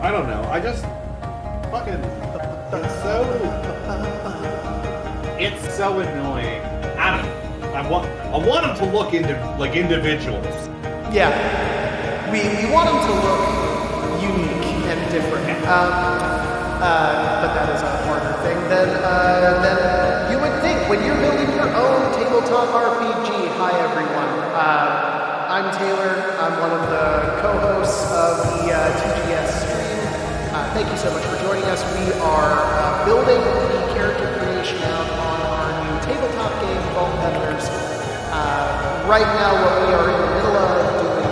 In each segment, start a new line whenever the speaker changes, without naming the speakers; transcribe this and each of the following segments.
I don't know. I just fucking it's so annoying. I don't know. I want them to look into like individuals.
Yeah, we want them to look unique and different. But that is a harder thing than you would think when you're building your own tabletop RPG. Hi everyone. I'm Taylor. I'm one of the co-hosts of the TGS stream. Thank you so much for joining us. We are building the character creation out on our new tabletop game called Peddlers. Right now, what we are in the middle of doing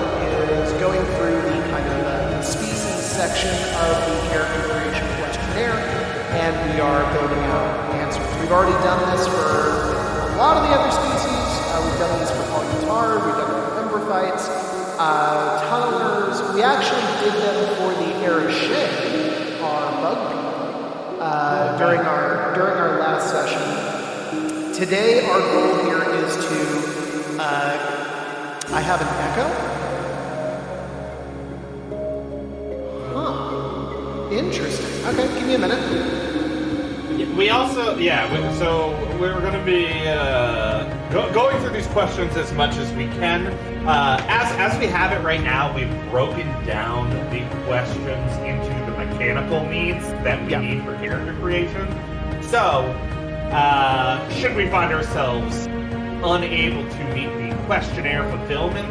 is going through the kind of the species section of the character creation questionnaire, and we are building out answers. We've already done this for a lot of the other species. We've done this for Polyguitar, we've done it for Emberfights, Tunnelers. We actually did them for the Arache, our bug people, during our last session. Today, our goal here is to I have an echo? Huh. Interesting. Okay, give me a minute.
We also, so we're going to be going through these questions as much as we can. As we have it right now, we've broken down the questions into the mechanical needs that we need for character creation. So, should we find ourselves unable to meet the questionnaire fulfillment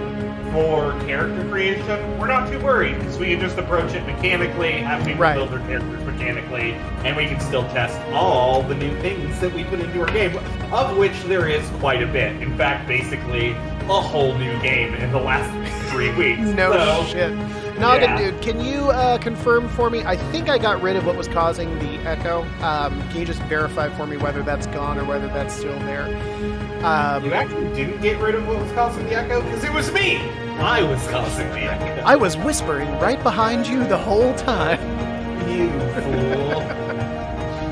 for character creation, we're not too worried, because we can just approach it mechanically, have people build their characters mechanically, and we can still test all the new things that we put into our game, of which there is quite a bit. In fact, basically, a whole new game in the last 3 weeks.
No shit. Noggin, dude, can you confirm for me? I think I got rid of what was causing the echo. Can you just verify for me whether that's gone or whether that's still there?
You actually didn't get rid of what was causing the echo? Because it was me! I was causing the echo.
I was whispering right behind you the whole time.
You fool.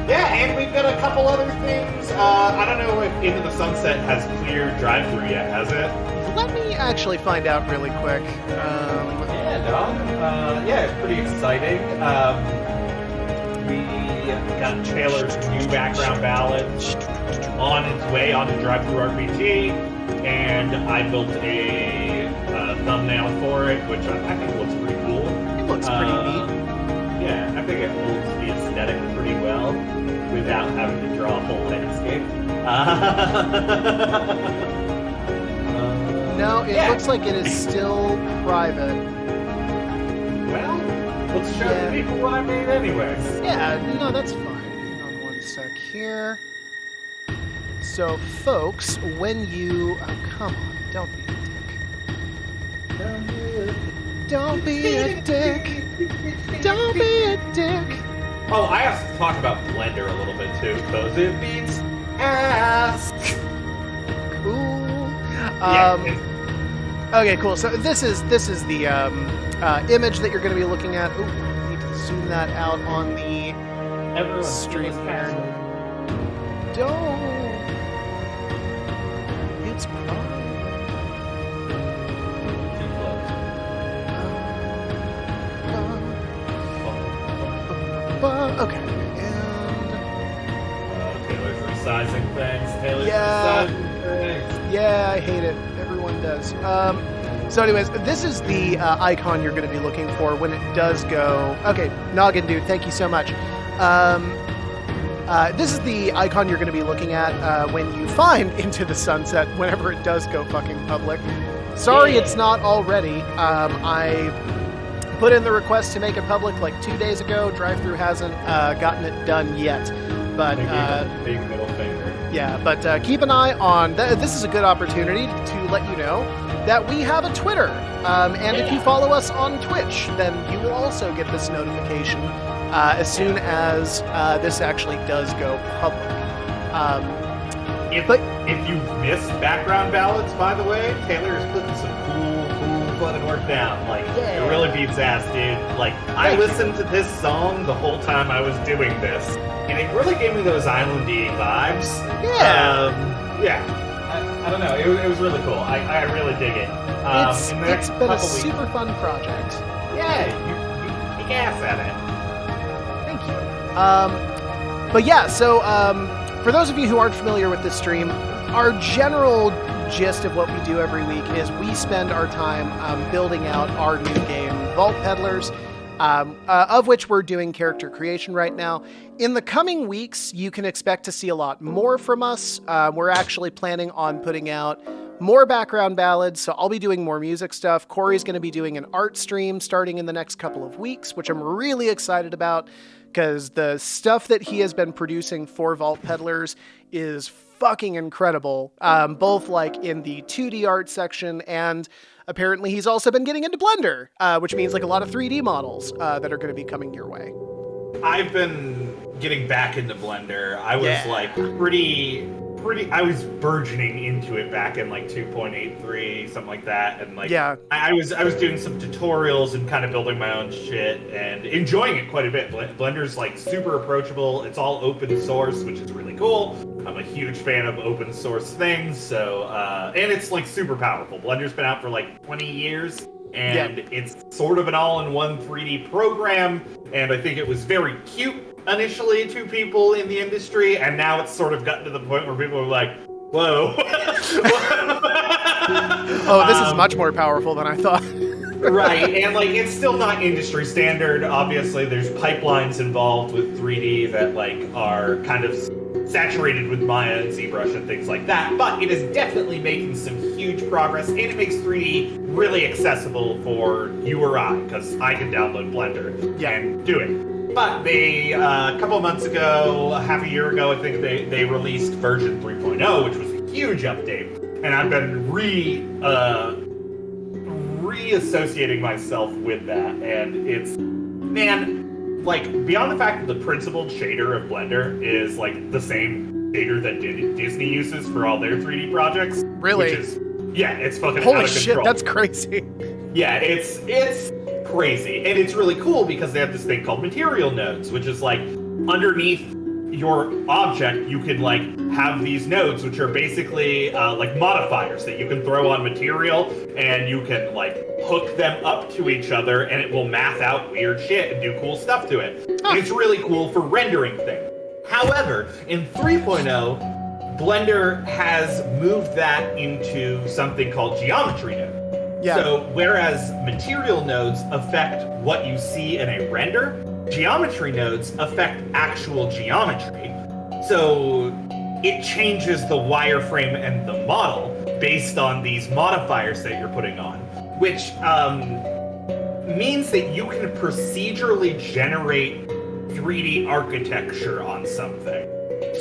Yeah, and we've got a couple other things. I don't know if Into the Sunset has cleared drive-thru yet, has it?
Let me actually find out really quick.
It's pretty exciting. We got Taylor's new background ballad on its way onto drive-thru RPG, and I built a thumbnail for it, which I think looks pretty cool.
It looks pretty neat.
Yeah, I think it holds the aesthetic pretty well without having to draw a whole landscape.
No, it looks like it is still private.
Well, let's show the people what I made anyways.
Yeah, no, that's fine. Hang on one sec here. So, folks, when you... Oh, come on, don't be a dick. Don't be a dick. Don't be a dick.
Oh, I have to talk about Blender a little bit too, because it beats ass.
Cool. Okay, cool. So this is the image that you're going to be looking at. Ooh, I need to zoom that out on the stream here. Don't. It's private. Okay, and
Taylor's resizing things. Resizing things.
Yeah, I hate it. Everyone does. So anyways, this is the icon you're going to be looking for when it does go... Okay, Noggin Dude, thank you so much. This is the icon you're going to be looking at when you find Into the Sunset, whenever it does go fucking public. Sorry it's not already. I put in the request to make it public like 2 days ago. Drive-thru hasn't gotten it done yet. But
big middle finger.
Yeah, but keep an eye on... This is a good opportunity to let you know that we have a Twitter. And if you follow us on Twitch, then you will also get this notification as soon as this actually does go public.
If you've missed background ballads, by the way, Taylor is putting some cool flooded work down. Like, it really beats ass, dude. Like, I listened to this song the whole time I was doing this, and it really gave me those islandy vibes. I don't know. It was really cool. I really dig it.
It's been a super fun project.
Yeah, kick ass at it.
Thank you. But yeah, so for those of you who aren't familiar with this stream, our general gist of what we do every week is we spend our time building out our new game, Vault Peddlers, of which we're doing character creation right now. In the coming weeks, you can expect to see a lot more from us. We're actually planning on putting out more background ballads, so I'll be doing more music stuff. Corey's going to be doing an art stream starting in the next couple of weeks, which I'm really excited about, because the stuff that he has been producing for Vault Peddlers is fucking incredible, both like in the 2D art section, and apparently he's also been getting into Blender, which means like a lot of 3D models that are going to be coming your way.
I've been getting back into Blender. I was like pretty I was burgeoning into it back in like 2.83, something like that, and like I was doing some tutorials and kind of building my own shit and enjoying it quite a bit. Blender's like super approachable. It's all open source, which is really cool. I'm a huge fan of open source things, so and it's like super powerful. Blender's been out for like 20 years. And it's sort of an all-in-one 3D program, and I think it was very cute initially to people in the industry, and now it's sort of gotten to the point where people are like, whoa.
Oh, this is much more powerful than I thought.
Right, and like it's still not industry standard. Obviously, there's pipelines involved with 3D that like are kind of saturated with Maya and ZBrush and things like that, but it is definitely making some huge progress, and it makes 3D really accessible for you or I, because I can download Blender and do it. But they, a couple of months ago, half a year ago, I think they released version 3.0, which was a huge update, and I've been reassociating myself with that, and it's, man, like, beyond the fact that the principled shader of Blender is, like, the same shader that Disney uses for all their 3D projects.
Really?
Which is, it's fucking
holy
out of
shit,
control.
that's crazy.
Yeah, it's crazy. And it's really cool because they have this thing called material nodes, which is, like, underneath your object, you can, like, have these nodes, which are basically, like, modifiers that you can throw on material, and you can, like, hook them up to each other, and it will math out weird shit and do cool stuff to it. And it's really cool for rendering things. However, in 3.0, Blender has moved that into something called geometry node.
Yeah.
So, whereas material nodes affect what you see in a render, geometry nodes affect actual geometry. So it changes the wireframe and the model based on these modifiers that you're putting on, which means that you can procedurally generate 3D architecture on something.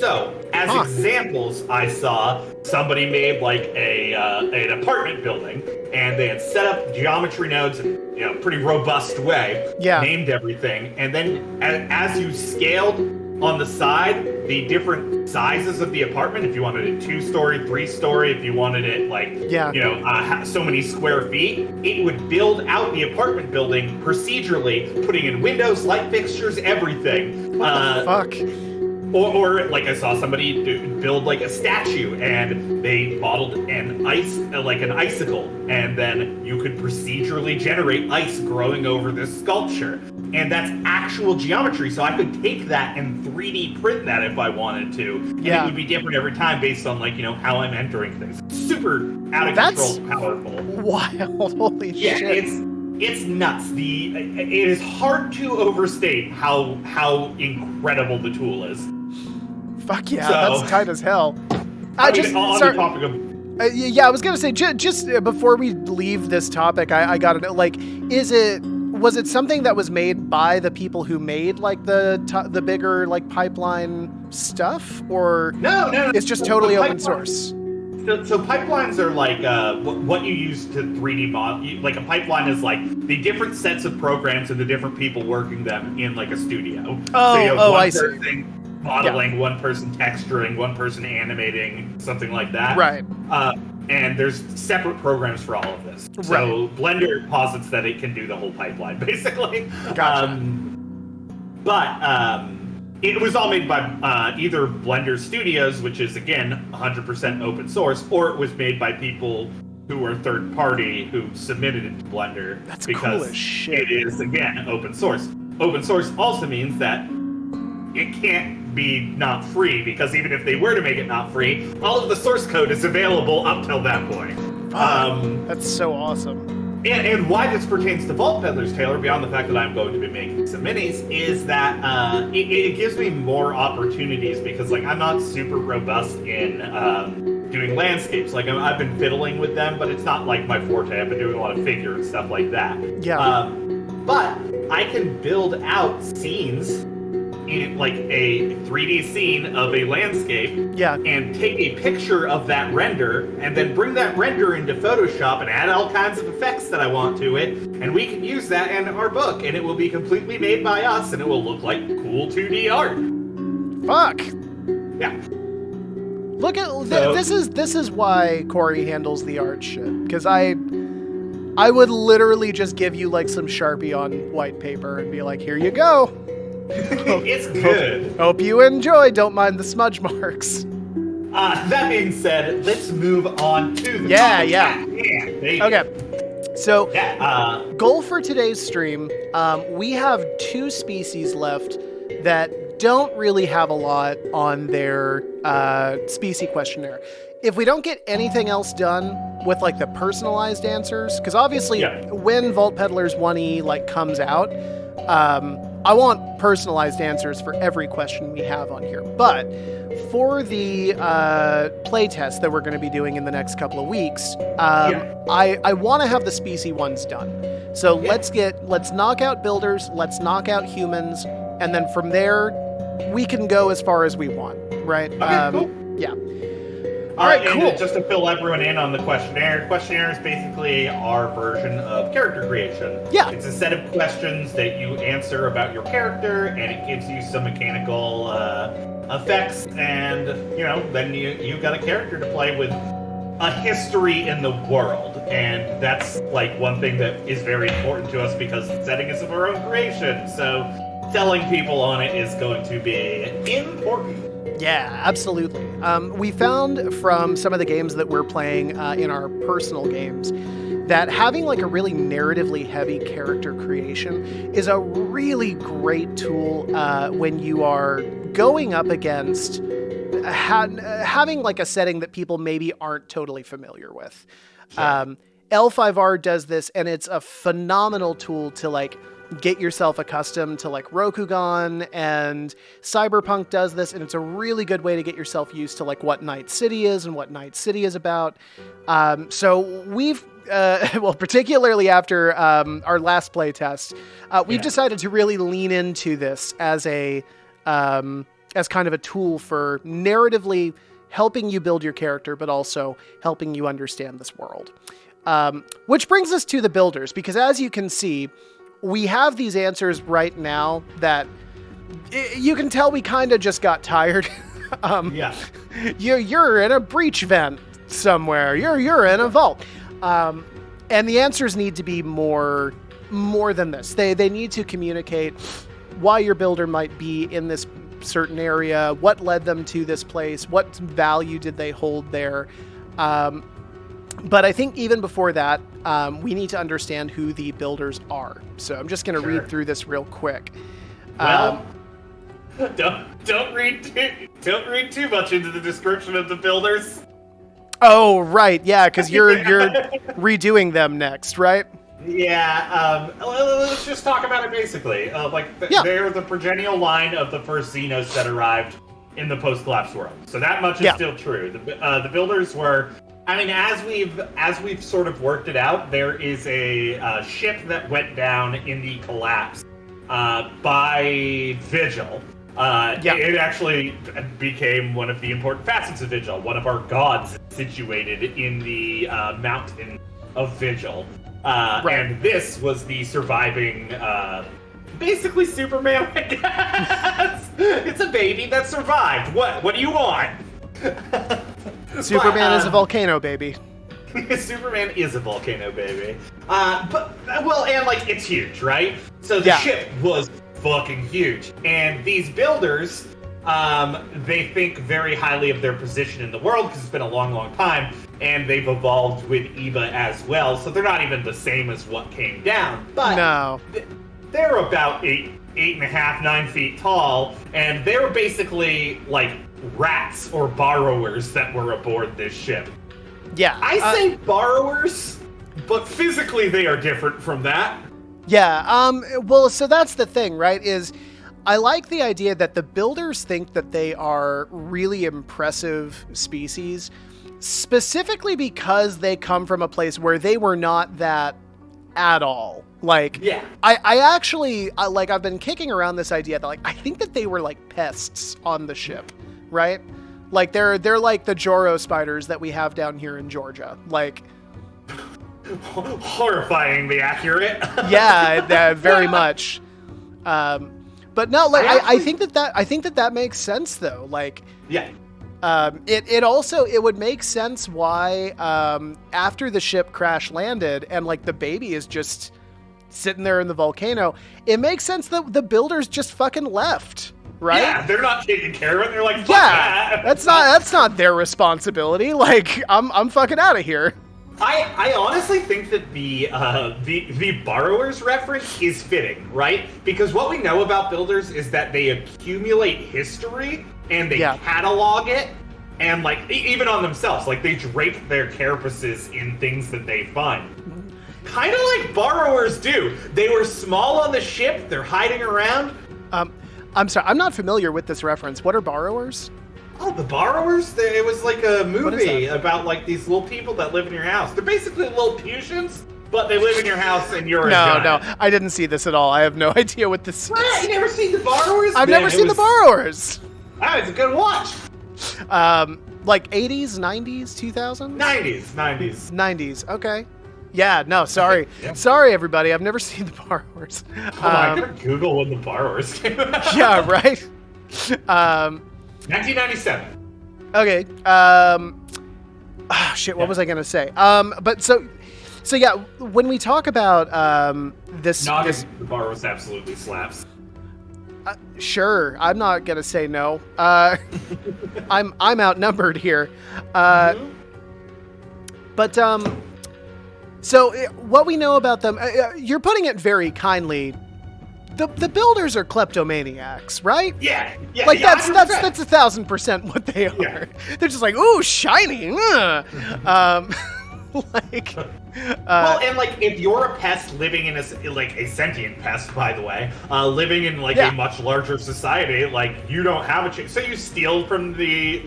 So, as examples, I saw somebody made like an apartment building, and they had set up geometry nodes in a pretty robust way, named everything, and then as you scaled on the side, the different sizes of the apartment, if you wanted it 2-story, 3-story, if you wanted it like, so many square feet, it would build out the apartment building procedurally, putting in windows, light fixtures, everything.
What the fuck?
Or like I saw somebody build like a statue, and they modeled an icicle, and then you could procedurally generate ice growing over this sculpture, and that's actual geometry. So I could take that and 3D print that if I wanted to, and it would be different every time based on like how I'm entering things. Super out of control, powerful,
wild, holy shit!
It's nuts. It is hard to overstate how incredible the tool is.
Fuck yeah, that's tight as hell.
On the topic of...
I was gonna say, just before we leave this topic, I gotta know, like, was it something that was made by the people who made like the bigger like pipeline stuff, or
no,
it's just totally open source?
So pipelines are like what you use to 3D model. Like a pipeline is like the different sets of programs and the different people working them in like a studio. So you have one person modeling, one person texturing, one person animating, something like that.
Right.
And there's separate programs for all of this. So Blender posits that it can do the whole pipeline, basically.
Gotcha.
It was all made by either Blender Studios, which is, again, 100% open source, or it was made by people who are third party who submitted it to Blender.
That's
because
cool as shit.
it is, again, open source. Open source also means that it can't be not free, because even if they were to make it not free, all of the source code is available up till that point.
That's so awesome.
And why this pertains to Vault Peddlers, Taylor, beyond the fact that I'm going to be making some minis, is that it gives me more opportunities, because like I'm not super robust in doing landscapes. Like I've been fiddling with them, but it's not like my forte. I've been doing a lot of figure and stuff like that.
Yeah.
But I can build out scenes in like a 3D scene of a landscape, and take a picture of that render, and then bring that render into Photoshop and add all kinds of effects that I want to it, and we can use that in our book, and it will be completely made by us, and it will look like cool 2D art.
Fuck.
Yeah.
Look at this is why Corey handles the art shit, because I would literally just give you like some Sharpie on white paper and be like, here you go.
It's good.
Hope you enjoy. Don't mind the smudge marks.
That being said, let's move on to the
Okay. So, goal for today's stream, we have 2 species left that don't really have a lot on their species questionnaire. If we don't get anything else done with like the personalized answers, because obviously when Vault Peddlers 1E like comes out, I want personalized answers for every question we have on here. But for the playtest that we're going to be doing in the next couple of weeks, I want to have the species ones done. So let's knock out builders, let's knock out humans, and then from there we can go as far as we want, right?
Okay, cool.
Yeah.
All right, cool. And just to fill everyone in on the questionnaire is basically our version of character creation.
Yeah.
It's a set of questions that you answer about your character, and it gives you some mechanical effects, and, you know, then you've got a character to play with a history in the world. And that's, like, one thing that is very important to us, because the setting is of our own creation, so telling people on it is going to be important.
Yeah, absolutely. We found from some of the games that we're playing in our personal games that having like a really narratively heavy character creation is a really great tool when you are going up against having like a setting that people maybe aren't totally familiar with. Sure. L5R does this, and it's a phenomenal tool to like get yourself accustomed to like Rokugan, and Cyberpunk does this, and it's a really good way to get yourself used to like what Night City is and what Night City is about. So we've well, particularly after our last play test, we've decided to really lean into this as a as kind of a tool for narratively helping you build your character, but also helping you understand this world. Which brings us to the builders, because as you can see, we have these answers right now that you can tell we kind of just got tired. You're in a breach vent somewhere. You're in a vault. And the answers need to be more than this. They need to communicate why your builder might be in this certain area, what led them to this place, what value did they hold there. But I think even before that, we need to understand who the builders are. So I'm just going to read through this real quick.
Well, don't read too much into the description of the builders.
Oh, right, yeah, because you're redoing them next, right?
Yeah. Let's just talk about it basically. They're the progenial line of the first Xenos that arrived in the post-collapse world. So that much is still true. The builders were. I mean, as we've sort of worked it out, there is a ship that went down in the collapse by Vigil. It actually became one of the important facets of Vigil. One of our gods situated in the mountain of Vigil. And this was the surviving, basically Superman, I guess. It's a baby that survived. What do you want?
Superman is a volcano baby.
Superman is a volcano baby. And like, it's huge, right? So the ship was fucking huge. And these builders they think very highly of their position in the world because it's been a long, long time, and they've evolved with Eva as well. So they're not even the same as what came down. But
No.
They're about 8.5, 9 feet tall, and they were basically like rats or borrowers that were aboard this ship.
Yeah.
I say borrowers, but physically they are different from that.
Yeah. Well, so that's the thing, right? Is I like the idea that the builders think that they are really impressive species, specifically because they come from a place where they were not that at all. Like,
yeah.
I actually, like, I've been kicking around this idea that, like, I think that they were, like, pests on the ship, right? Like, they're like the Joro spiders that we have down here in Georgia. Like...
Horrifyingly accurate.
Yeah, very much. But no, like, I think that makes sense, though. Like...
Yeah.
It would make sense why, after the ship crash landed and, like, the baby is just sitting there in the volcano, it makes sense that the builders just fucking left, right?
Yeah, they're not taking care of it. They're like, fuck
yeah,
that.
that's not their responsibility. Like, I'm fucking out of here.
I honestly think that the borrowers reference is fitting, right? Because what we know about builders is that they accumulate history and they catalog it, and like even on themselves, like they drape their carapaces in things that they find. Kind of like borrowers do. They were small on the ship. They're hiding around.
I'm sorry, I'm not familiar with this reference. What are borrowers?
Oh, the borrowers? It was like a movie about like these little people that live in your house. They're basically little Putians, but they live in your house and you're a giant.
No, I didn't see this at all. I have no idea what this
What?
is.
You never seen the borrowers?
I've never seen the borrowers.
Oh, it's a good watch.
Like 80s, 90s, 2000s?
90s.
90s, okay. Yeah, no, sorry.
Yeah.
Sorry, everybody. I've never seen the borrowers.
Hold on, I gotta Google when the borrowers came out.
Yeah, right?
1997.
Okay. Shit, what was I gonna say? But so yeah, when we talk about this...
The borrowers absolutely slaps.
Sure, I'm not gonna say no. I'm outnumbered here. But so what we know about them, you're putting it very kindly. The builders are kleptomaniacs, right?
Yeah.
Like that's
100%.
1,000% what they are.
Yeah.
They're just like, ooh, shiny. Like,
well, and like if you're a pest living in a sentient pest, by the way, living in like a much larger society, like you don't have a chance. So you steal from the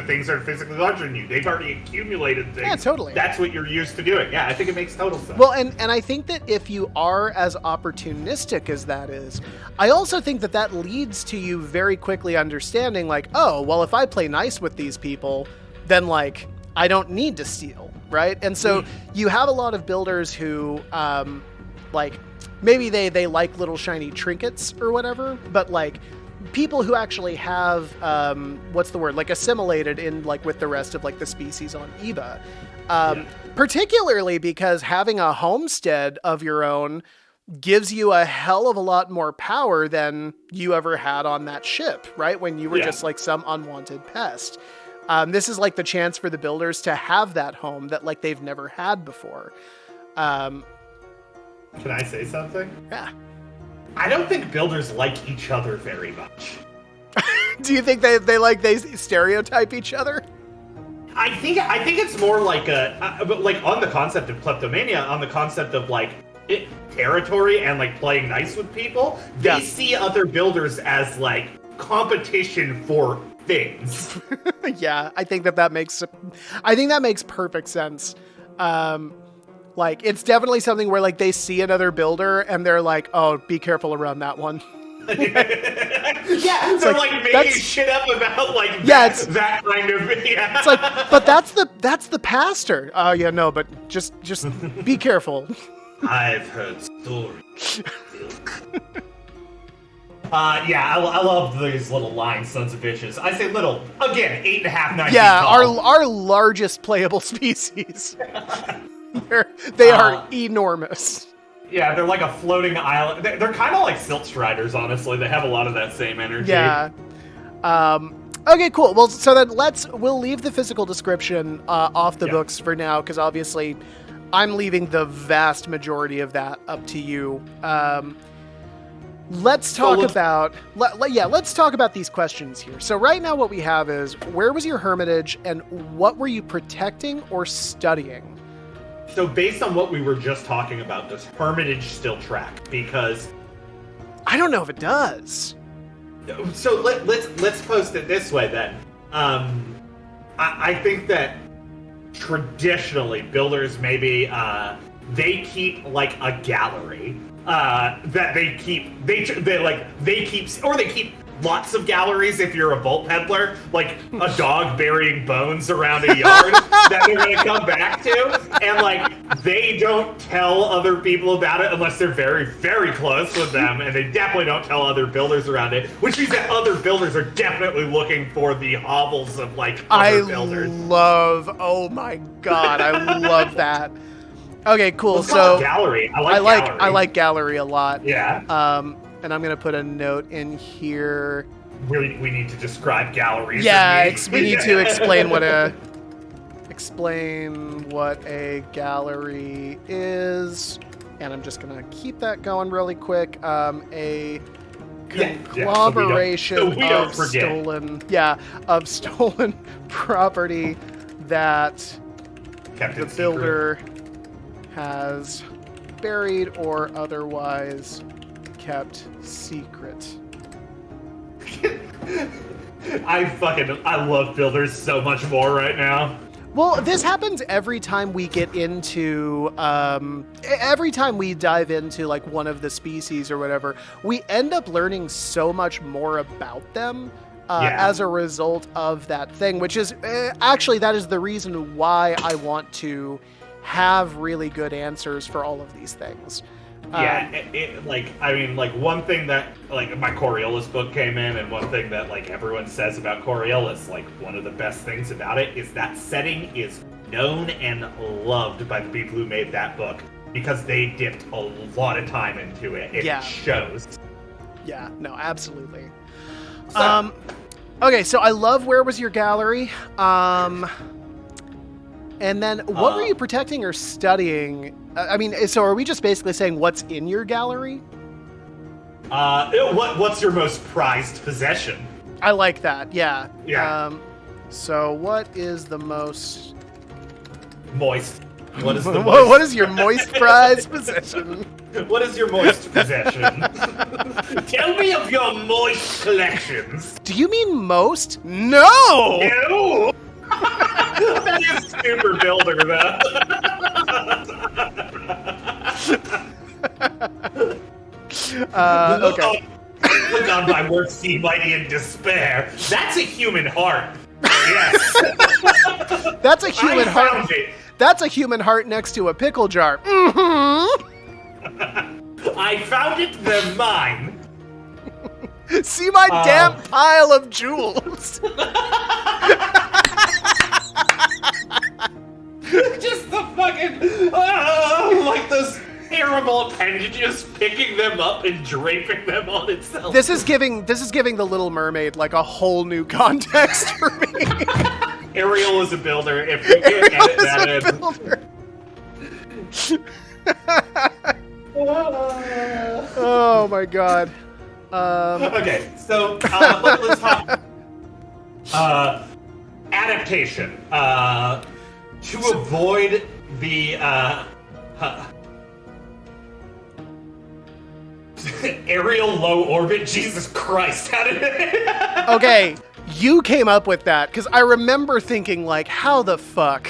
things that are physically larger than you. They've already accumulated things.
Yeah, totally.
That's what you're used to doing. Yeah, I think it makes total sense.
Well, and I think that if you are as opportunistic as that is, I also think that leads to you very quickly understanding like, oh, well, if I play nice with these people, then like I don't need to steal. Right. And so you have a lot of builders who like maybe they like little shiny trinkets or whatever, but like people who actually have what's the word, like assimilated in like with the rest of like the species on Eba, particularly because having a homestead of your own gives you a hell of a lot more power than you ever had on that ship. Right. When you were just like some unwanted pest. This is like the chance for the builders to have that home that like they've never had before.
Can I say something?
Yeah.
I don't think builders like each other very much.
Do you think they stereotype each other?
I think it's more like like on the concept of kleptomania, on the concept of like territory and like playing nice with people. They see other builders as like competition for things.
Yeah, I think that makes perfect sense. Like it's definitely something where like they see another builder and they're like, oh, be careful around that one.
Yeah, they're like making shit up about like that kind of
It's like, but that's the pastor. Oh yeah, no, but just be careful.
I've heard stories. I love these little lion sons of bitches. I say little, again, 8.5, 9 feet tall.
our largest playable species. They are enormous.
Yeah, they're like a floating island. They're kind of like silt striders, honestly. They have a lot of that same energy.
Yeah. Okay, cool. Well, so then we'll leave the physical description off the
Yeah.
books for now, because obviously I'm leaving the vast majority of that up to you. Let's talk about let's talk about these questions here. So right now what we have is, where was your hermitage and what were you protecting or studying?
So based on what we were just talking about, does hermitage still track? Because
I don't know if it does.
so let's post it this way then. I think that traditionally builders maybe they keep like a gallery that they keep lots of galleries if you're a vault peddler, like a dog burying bones around a yard that they're going to come back to, and like they don't tell other people about it unless they're very, very close with them, and they definitely don't tell other builders around it, which means that other builders are definitely looking for the hovels of like other builders.
Oh my god, I love that. Okay, cool.
Let's call it gallery. I
like gallery a lot.
Yeah.
And I'm gonna put a note in here.
We need to describe galleries.
Yeah, we need to explain what a gallery is, and I'm just gonna keep that going really quick. A conglomeration of stolen property that the builder has buried or otherwise kept secret.
I love builders so much more right now.
Well, this happens every time we get into, every time we dive into like one of the species or whatever, we end up learning so much more about them as a result of that thing, which is actually, that is the reason why I want to have really good answers for all of these things.
One thing that, like, my Coriolis book came in, and one thing that, like, everyone says about Coriolis, like, one of the best things about it is that setting is known and loved by the people who made that book, because they dipped a lot of time into it. It shows.
Yeah, no, absolutely. Okay, so I love Where Was Your Gallery? And then, what were you protecting or studying? So are we just basically saying what's in your gallery?
What's your most prized possession?
I like that, yeah.
Yeah.
So what is the most...
Moist. What is
what is your moist prized possession?
What is your moist possession? Tell me of your moist collections.
Do you mean most? No!
Ew! That is super builder, though.
Okay.
Look on my work, see mighty in despair. That's a human heart. Yes.
That's a human heart.
Found it.
That's a human heart next to a pickle jar. Mm-hmm.
I found it, they're mine.
See my damn pile of jewels.
Just the fucking, like those terrible appendages, picking them up and draping them on itself.
This is giving the Little Mermaid like a whole new context for me.
Ariel is a builder. If we can edit that in.
Oh my god.
Okay, so let's talk adaptation. To avoid the aerial low orbit. Jesus Christ! How did it?
Okay, you came up with that because I remember thinking like, how the fuck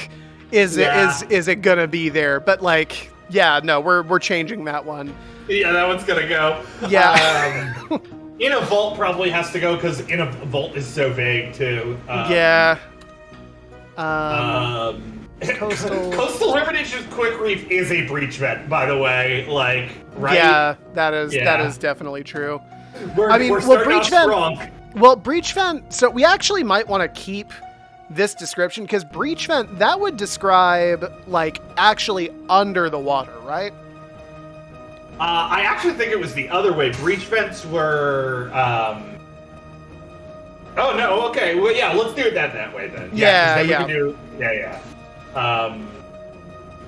is it gonna be there? But like, yeah, no, we're changing that one.
Yeah, that one's gonna go.
Yeah.
In a vault probably has to go because in a vault is so vague too.
Yeah.
Coastal Hermitage's Quick Reef is a breach vent, by the way. Like, right?
Yeah, that is definitely true.
We're starting off strong.
Well, breach vent. So we actually might want to keep this description because breach vent, that would describe like actually under the water, right?
I actually think it was the other way. Breach vents were Oh no. Okay. Well, yeah. Let's do it that way then. 'Cause
Yeah,
then we
yeah.
can do. Yeah.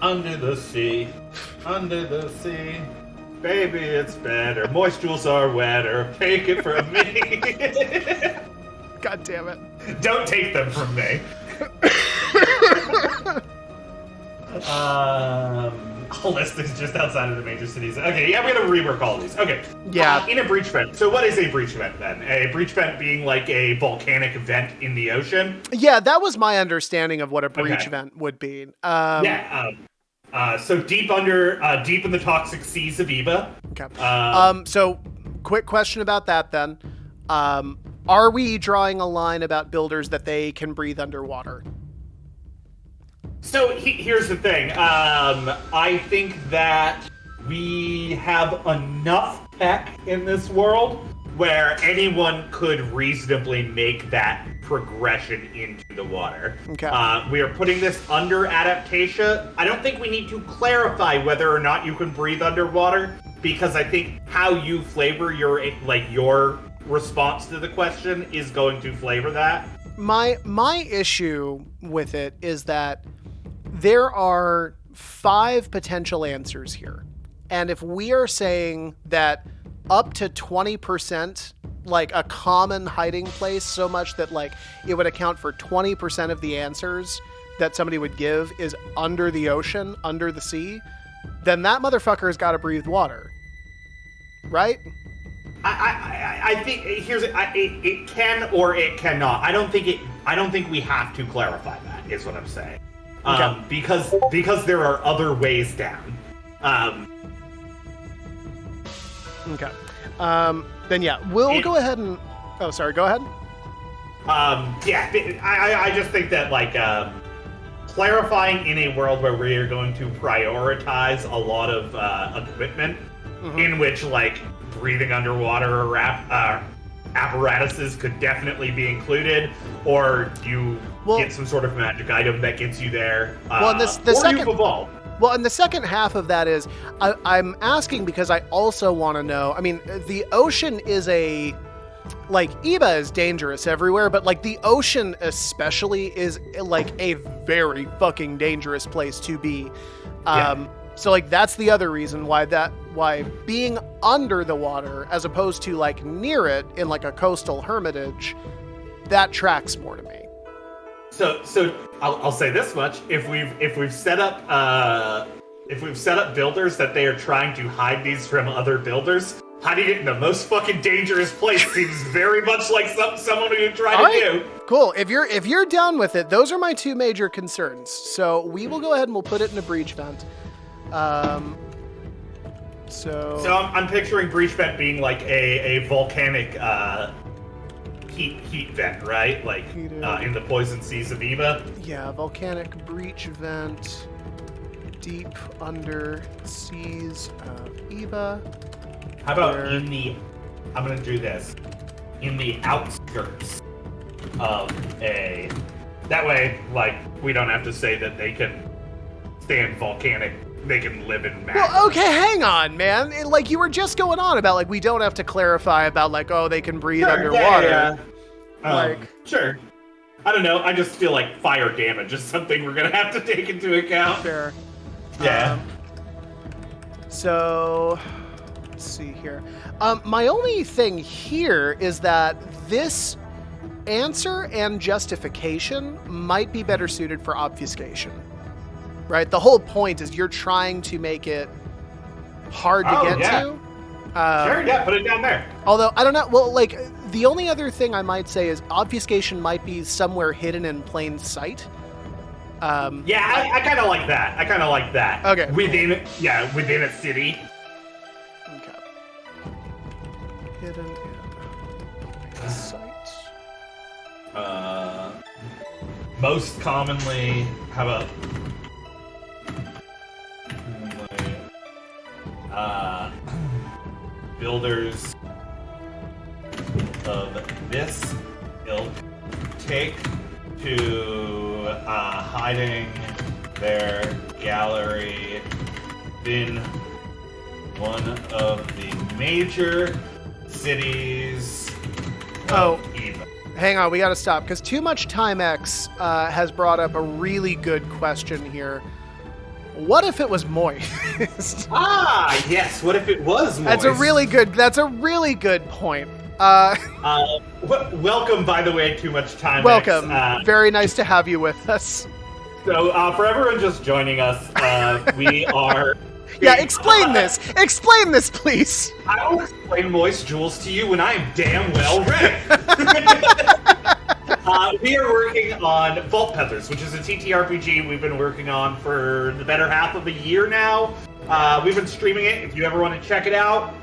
Under the sea, baby, it's better. Moistules are wetter. Take it from me.
God damn it.
Don't take them from me. All listings just outside of the major cities. Okay, yeah, I'm gonna rework all of these. Okay.
Yeah.
In a breach vent. So what is a breach vent then? A breach vent being like a volcanic vent in the ocean?
Yeah, that was my understanding of what a breach
Okay.
event would be.
So deep in the toxic seas of Eva.
Okay. So quick question about that then. Are we drawing a line about builders that they can breathe underwater?
So here's the thing. I think that we have enough tech in this world where anyone could reasonably make that progression into the water.
Okay.
We are putting this under adaptation. I don't think we need to clarify whether or not you can breathe underwater, because I think how you flavor your response to the question is going to flavor that.
My issue with it is that there are 5 potential answers here. And if we are saying that up to 20%, like a common hiding place, so much that like it would account for 20% of the answers that somebody would give is under the ocean, under the sea, then that motherfucker's got to breathe water. Right?
I think it can or it cannot. I don't think we have to clarify that, is what I'm saying.
Okay.
Because there are other ways down.
Okay. Then yeah, we'll go ahead and... Oh, sorry, go ahead.
Yeah, I just think that, clarifying in a world where we are going to prioritize a lot of equipment, in which, breathing underwater apparatuses could definitely be included, or you get some sort of magic item that gets you there,
and
or
second,
you've evolved.
Well, and the second half of that is, I'm asking because I also want to know, I mean, the ocean is Eba is dangerous everywhere, but, the ocean especially is, a very fucking dangerous place to be. So, that's the other reason why being under the water, as opposed to, near it in, a coastal hermitage, that tracks more to me.
So I'll say this much: if we've set up builders that they are trying to hide these from other builders, hiding it in the most fucking dangerous place seems very much like someone who would try to do.
Cool. If you're down with it, those are my 2 major concerns. So we will go ahead and we'll put it in a breach vent. So
I'm picturing breach vent being like a volcanic heat vent, right? In the poison seas of Eva.
Yeah, volcanic breach vent, deep under seas of Eva.
How about I'm gonna do this, in the outskirts of a... That way, we don't have to say that they can stand volcanic, they can live in magma.
Well, okay, hang on, man. You were just going on about, we don't have to clarify about, they can breathe underwater.
Yeah. Sure. I don't know, I just feel like fire damage is something we're gonna have to take into account.
Fair.
Yeah.
So, let's see here. My only thing here is that this answer and justification might be better suited for obfuscation. Right? The whole point is you're trying to make it hard to get to.
Sure, yeah, put it down there.
Although, I don't know, well, the only other thing I might say is obfuscation might be somewhere hidden in plain sight.
Yeah, I kind of like that.
Okay.
Within a city.
Okay. Hidden in sight.
Most commonly, how about builders of this ilk take to hiding their gallery in one of the major cities of Eva.
hang on, we got to stop because Too Much Time X has brought up a really good question here. What if it was moist?
Yes. What if it was moist?
That's a really good point.
Welcome, by the way, Too Much Time.
Welcome. Very nice to have you with us.
So, for everyone just joining us, we are.
Yeah, explain this. Explain this, please.
I will explain moist jewels to you when I am damn well ready. We are working on Vault Peddlers, which is a TTRPG we've been working on for the better half of a year now. We've been streaming it. If you ever want to check it out,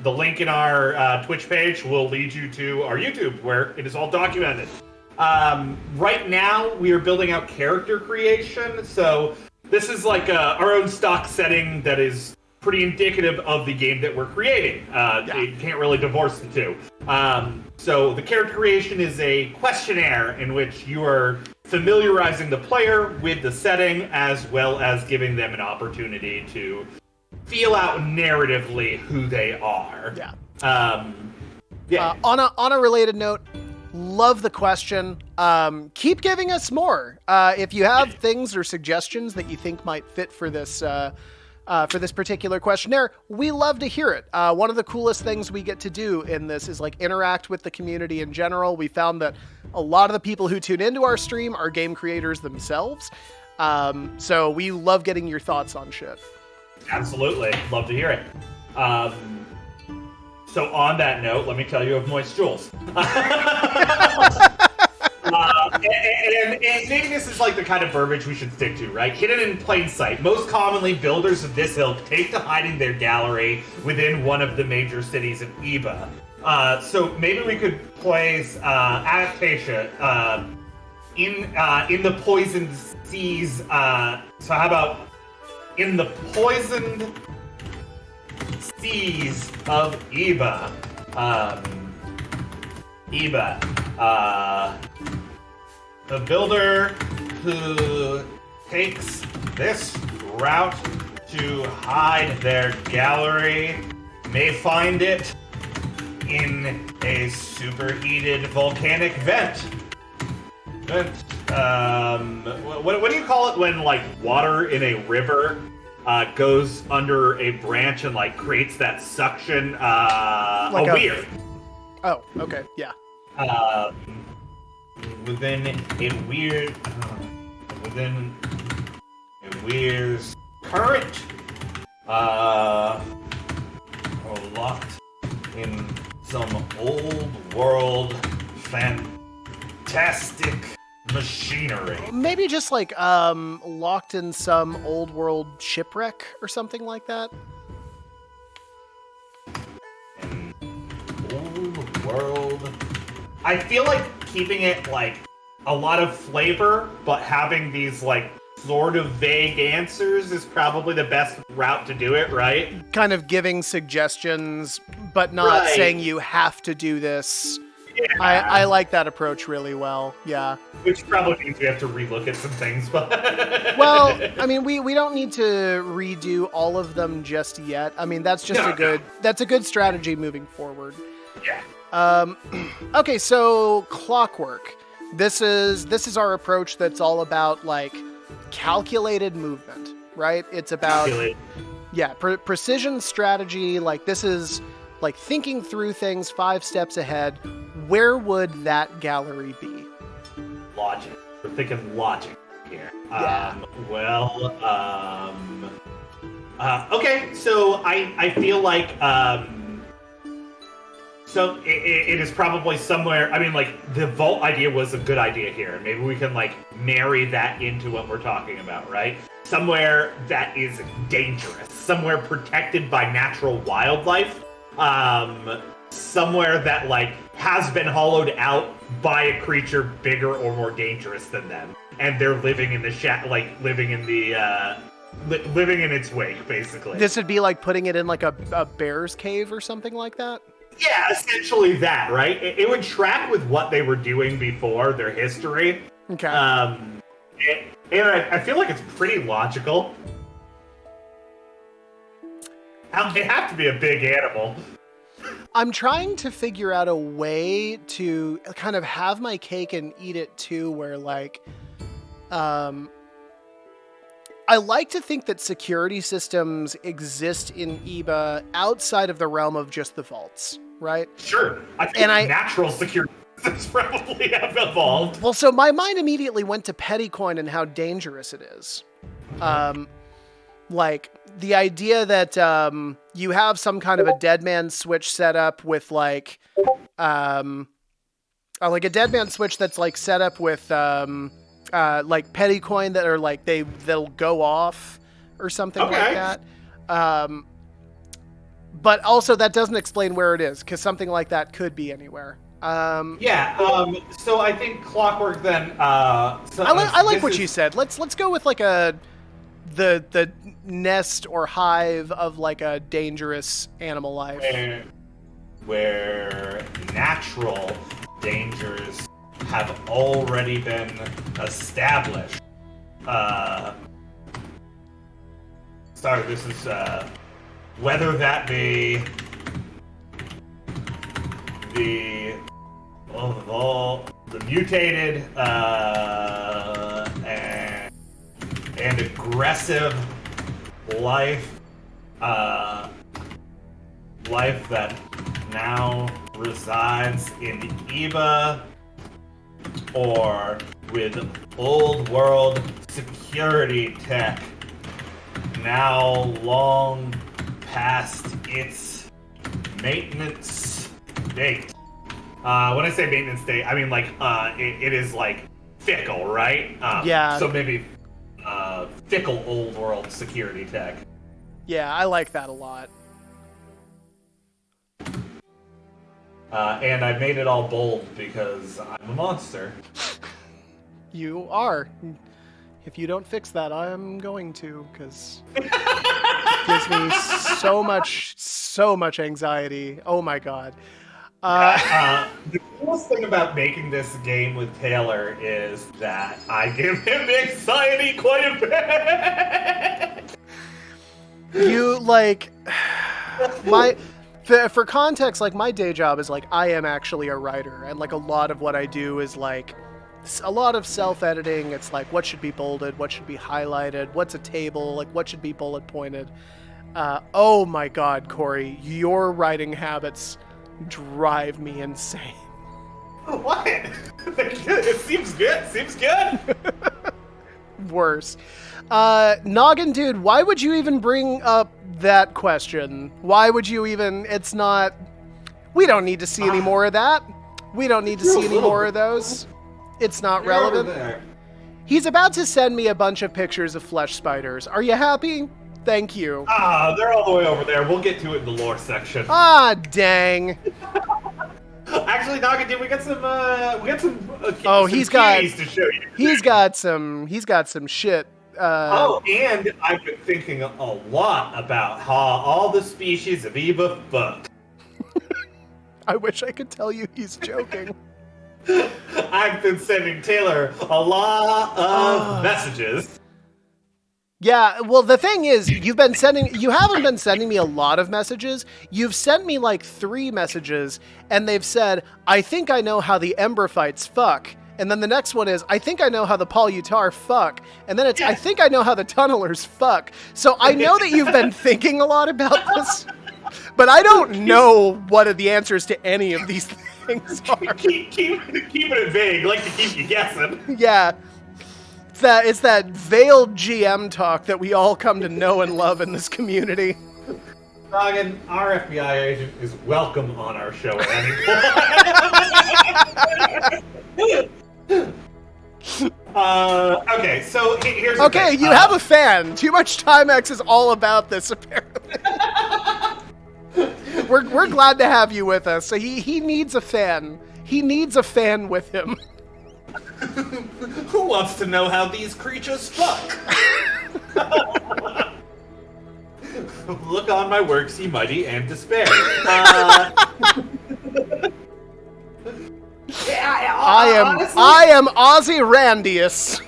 the link in our Twitch page will lead you to our YouTube, where it is all documented. Right now, we are building out character creation, so this is like our own stock setting that is pretty indicative of the game that we're creating. You can't really divorce the two. So the character creation is a questionnaire in which you are familiarizing the player with the setting as well as giving them an opportunity to feel out narratively who they are.
On a related note, love the question. Keep giving us more. If you have things or suggestions that you think might fit for this particular questionnaire, we love to hear it. One of the coolest things we get to do in this is like interact with the community in general. We found that a lot of the people who tune into our stream are game creators themselves. So we love getting your thoughts on shit.
Absolutely. Love to hear it. So on that note, let me tell you of Moist Jewels. And maybe this is like the kind of verbiage we should stick to, right? Hidden in plain sight. Most commonly, builders of this ilk take to hiding their gallery within one of the major cities of Iba. So maybe we could place Anastasia in the poisoned seas. So how about in the poisoned seas of Iba? The builder who takes this route to hide their gallery may find it in a superheated volcanic vent. What do you call it when like water in a river goes under a branch and like creates that suction?
Like
a weir.
Oh, okay, yeah.
Within a weir's current, locked in some old world fantastic machinery.
Maybe just like locked in some old world shipwreck or something like that.
An old world. I feel like keeping it like a lot of flavor, but having these like sort of vague answers is probably the best route to do it, right?
Kind of giving suggestions, but not saying you have to do this. Yeah. I like that approach really well, yeah.
Which probably means we have to relook at some things, but...
Well, I mean, we don't need to redo all of them just yet. I mean, that's just that's a good strategy moving forward.
Yeah.
Okay, so Clockwork. This is our approach that's all about like calculated movement, right? It's about precision strategy. Like this is like thinking through things 5 steps ahead. Where would that gallery be?
Logic. We're thinking logic here.
Yeah.
Okay, so I feel like so it is probably somewhere. I mean, like the vault idea was a good idea here. Maybe we can like marry that into what we're talking about, right? Somewhere that is dangerous, somewhere protected by natural wildlife, somewhere that like has been hollowed out by a creature bigger or more dangerous than them, and they're living in the living in its wake, basically.
This would be like putting it in like a bear's cave or something like that.
Yeah, essentially that, right? It would track with what they were doing before, their history.
Okay.
And I feel like it's pretty logical. It'd have to be a big animal.
I'm trying to figure out a way to kind of have my cake and eat it too, where like, I like to think that security systems exist in EBA outside of the realm of just the vaults, right?
Sure. I think natural security systems probably have evolved.
Well, so my mind immediately went to Pettycoin and how dangerous it is. Like, the idea that you have some kind of a dead man switch set up with like a dead man switch that's like set up with like Pettycoin that are like they'll go off or something like that. But also that doesn't explain where it is, because something like that could be anywhere.
So I think Clockwork then.
I like what you said. Let's go with like the nest or hive of like a dangerous animal life,
where natural dangers have already been established. This is whether that be the mutated and aggressive life that now resides in EBA, or with old world security tech now long past its maintenance date. When I say maintenance date, I mean like it is like fickle, right?
Yeah.
So maybe fickle old world security tech.
Yeah, I like that a lot.
And I made it all bold because I'm a monster.
You are. If you don't fix that, I'm going to, because it gives me so much anxiety. Oh my god.
The coolest thing about making this game with Taylor is that I give him anxiety quite a bit.
You like for context, like my day job is like I am actually a writer, and like a lot of what I do is like a lot of self-editing. It's like what should be bolded, what should be highlighted, what's a table, like what should be bullet pointed. Oh my god, Corey, your writing habits drive me insane.
What? It seems good. Seems good.
Worse. Noggin dude, why would you even bring up that question? Why would you even? It's not. We don't need to see any more of that. We don't need to see any more of those. It's not relevant. He's about to send me a bunch of pictures of flesh spiders. Are you happy? Thank you.
They're all the way over there. We'll get to it in the lore section.
Dang.
Actually, Noggin, dude, we got some
he's
keys to show you.
He's got some shit.
And I've been thinking a lot about how all the species of EVA fuck.
I wish I could tell you he's joking.
I've been sending Taylor a lot of messages.
Yeah, well, the thing is, you haven't been sending me a lot of messages. You've sent me like 3 messages, and they've said, I think I know how the Ember fights fuck. And then the next one is, I think I know how the Paul Utar fuck. And then it's, I think I know how the Tunnelers fuck. So I know that you've been thinking a lot about this, but I don't know what the answers to any of these things are.
Keeping it vague, like to keep you guessing.
Yeah. It's that veiled GM talk that we all come to know and love in this community.
Noggin, our FBI agent is welcome on our show at any point. Okay, so here's the thing.
You have a fan. Too Much Timex is all about this, apparently. We're glad to have you with us. So he needs a fan. He needs a fan with him.
Who wants to know how these creatures fuck? Look on my works, ye mighty, and despair.
I am Ozzy Randius.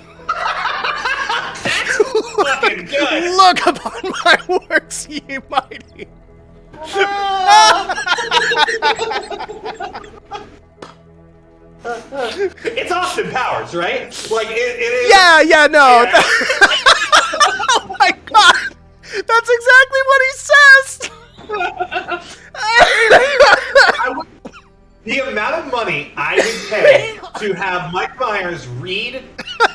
Fucking good.
Look upon my works, ye mighty.
It's Austin Powers, right? Like it is.
Yeah, no.
Yeah.
Oh my god, that's exactly what he says.
The amount of money I would pay to have Mike Myers read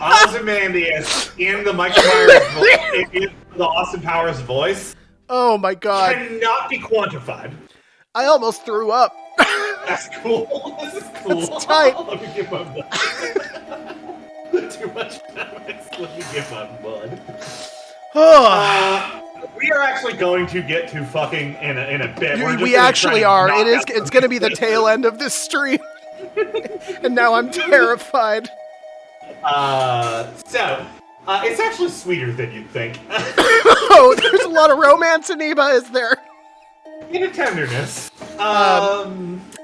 Ozymandias in the Michael Myers voice, in the Austin Powers voice,
Oh my god,
cannot be quantified.
I almost threw up.
That's cool. This is cool.
That's tight.
Let me give my blood. Too much comics. Let me give my blood. We are actually going to get to fucking in a bit. We're just
We
gonna
actually
try
are.
and knock out
It's going to be the tail end of this stream. And now I'm terrified.
It's actually sweeter than you'd think.
Oh, there's a lot of romance in Eva, is there?
In a tenderness.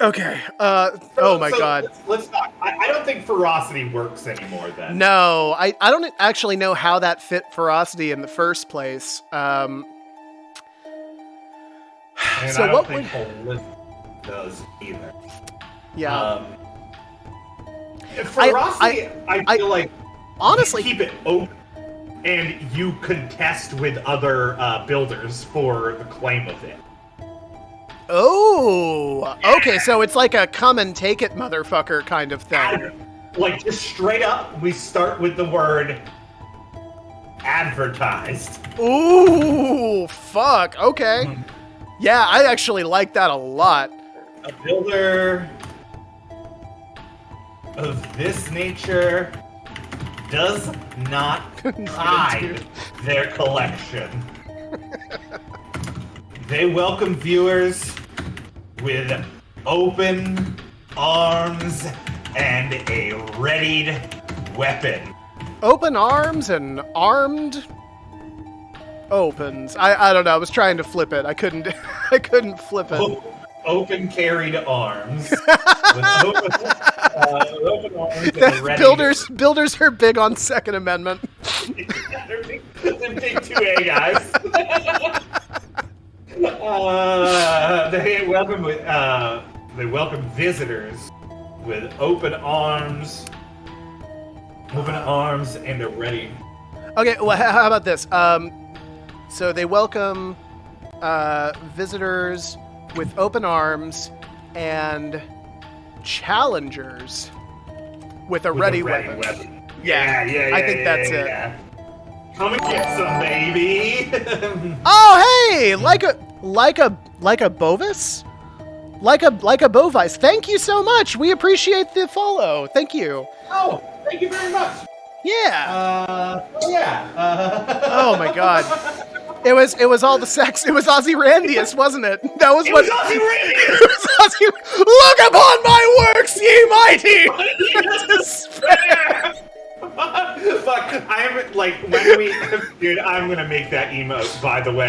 Okay. Oh my god.
Let's talk. I don't think ferocity works anymore then.
No, I don't actually know how that fit ferocity in the first place.
And
So
I don't
what
think holistic does either.
Yeah.
Ferocity, I feel like
honestly,
you keep it open and you contest with other builders for the claim of it.
oh, okay, so it's like a come and take it motherfucker kind of thing.
Like, just straight up, we start with the word advertised.
Ooh, fuck, okay. Yeah, I actually like that a lot.
A builder of this nature does not hide their collection. They welcome viewers with open arms and a readied weapon.
Open arms and armed opens. I don't know. I was trying to flip it. I couldn't. I couldn't flip it.
Open carried arms. With open arms and a ready.
Builders are big on Second Amendment.
They're big 2A guys. They welcome visitors with open arms and a ready.
Okay, well, how about this? So they welcome visitors with open arms and challengers with a ready weapon. Yeah, I think that's it.
Yeah. Come and get some, baby.
Oh, hey, like a bovis, like a bovice. Thank you so much. We appreciate the follow. Thank you.
Oh, thank you very much.
Yeah.
Oh
my god. It was all the sex. It was Ozymandias, wasn't it? That was what.
Ozymandias.
It was Look upon my works, ye mighty. Despair.
Fuck, I am like dude, I'm gonna make that emote, by the way.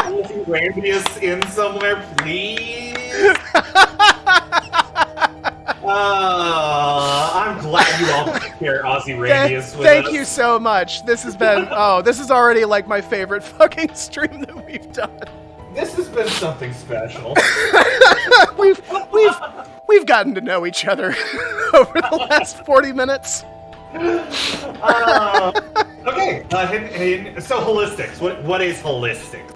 Ozymandias in somewhere, please. I'm glad you all share Ozymandias with us.
Thank you so much. This has been this is already like my favorite fucking stream that we've done.
This has been something special.
We've gotten to know each other over the last 40 minutes.
Okay, so holistics. What is holistics?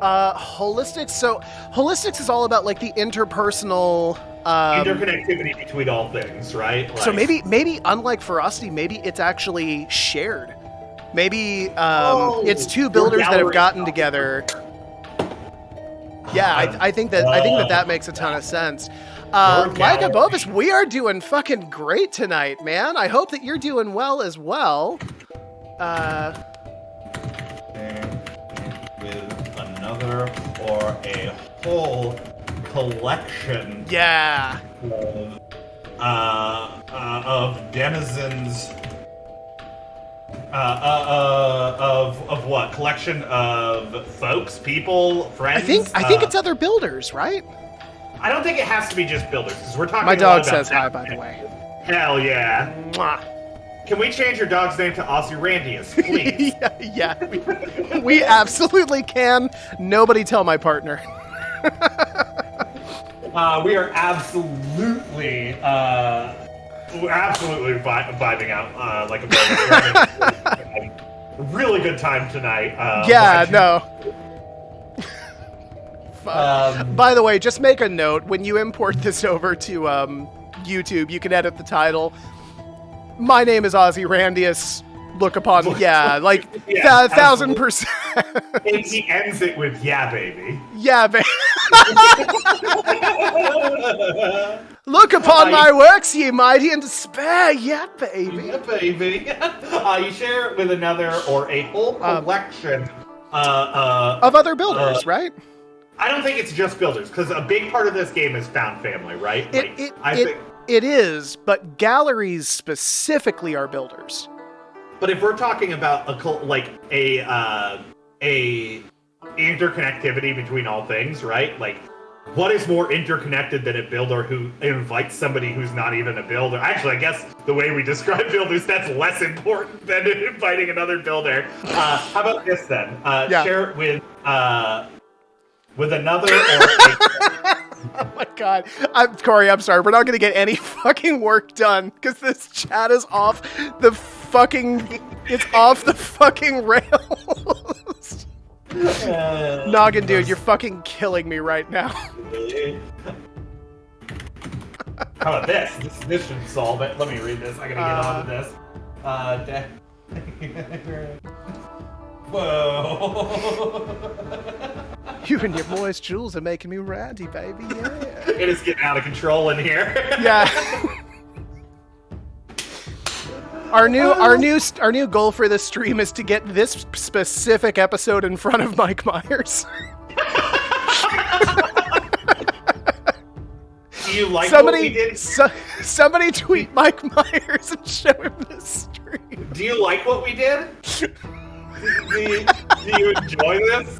Holistics. So holistics is all about like the interpersonal
interconnectivity between all things, right? Like,
so maybe unlike ferocity, maybe it's actually shared. Maybe it's two builders that have gotten together. Yeah, I think that makes a ton of sense. Like Abovus, we are doing fucking great tonight, man. I hope that you're doing well as well.
And with another or a whole collection.
Yeah.
Of denizens. Of what? Collection of folks, people, friends?
I think it's other builders, right?
I don't think it has to be just builders, because we're talking
My dog
about
says hi, by the way.
Hell yeah.
Mwah.
Can we change your dog's name to Ozymandias, please?
yeah, we absolutely can. Nobody tell my partner.
We are absolutely vibing out like a bonus. Really good time tonight.
No. By the way, just make a note, when you import this over to YouTube, you can edit the title. My name is Ozyrandius. Look upon, yeah, 1,000%.
And he ends it with, yeah, baby.
Yeah, baby. Look upon my works, ye mighty, and despair. Yeah, baby.
Yeah, baby. You share it with another or a whole collection
of other builders, right?
I don't think it's just builders, because a big part of this game is found family, right?
It is, but galleries specifically are builders.
But if we're talking about a interconnectivity between all things, right? Like, what is more interconnected than a builder who invites somebody who's not even a builder? Actually, I guess the way we describe builders, that's less important than inviting another builder. How about this then? Share it with another or
Oh my god. Corey, I'm sorry. We're not going to get any fucking work done because this chat is off the fucking... It's off the fucking rails. Noggin, dude, you're fucking killing me right now.
How about this? This should solve it. Let me read this. I gotta get on to this. Whoa.
You and your moist jewels are making me randy, baby. Yeah.
It is getting out of control in here.
Yeah. Our new goal for this stream is to get this specific episode in front of Mike Myers.
Do you like what we did?
Somebody tweet Mike Myers and show him this stream.
Do you like what we did? Do you enjoy this?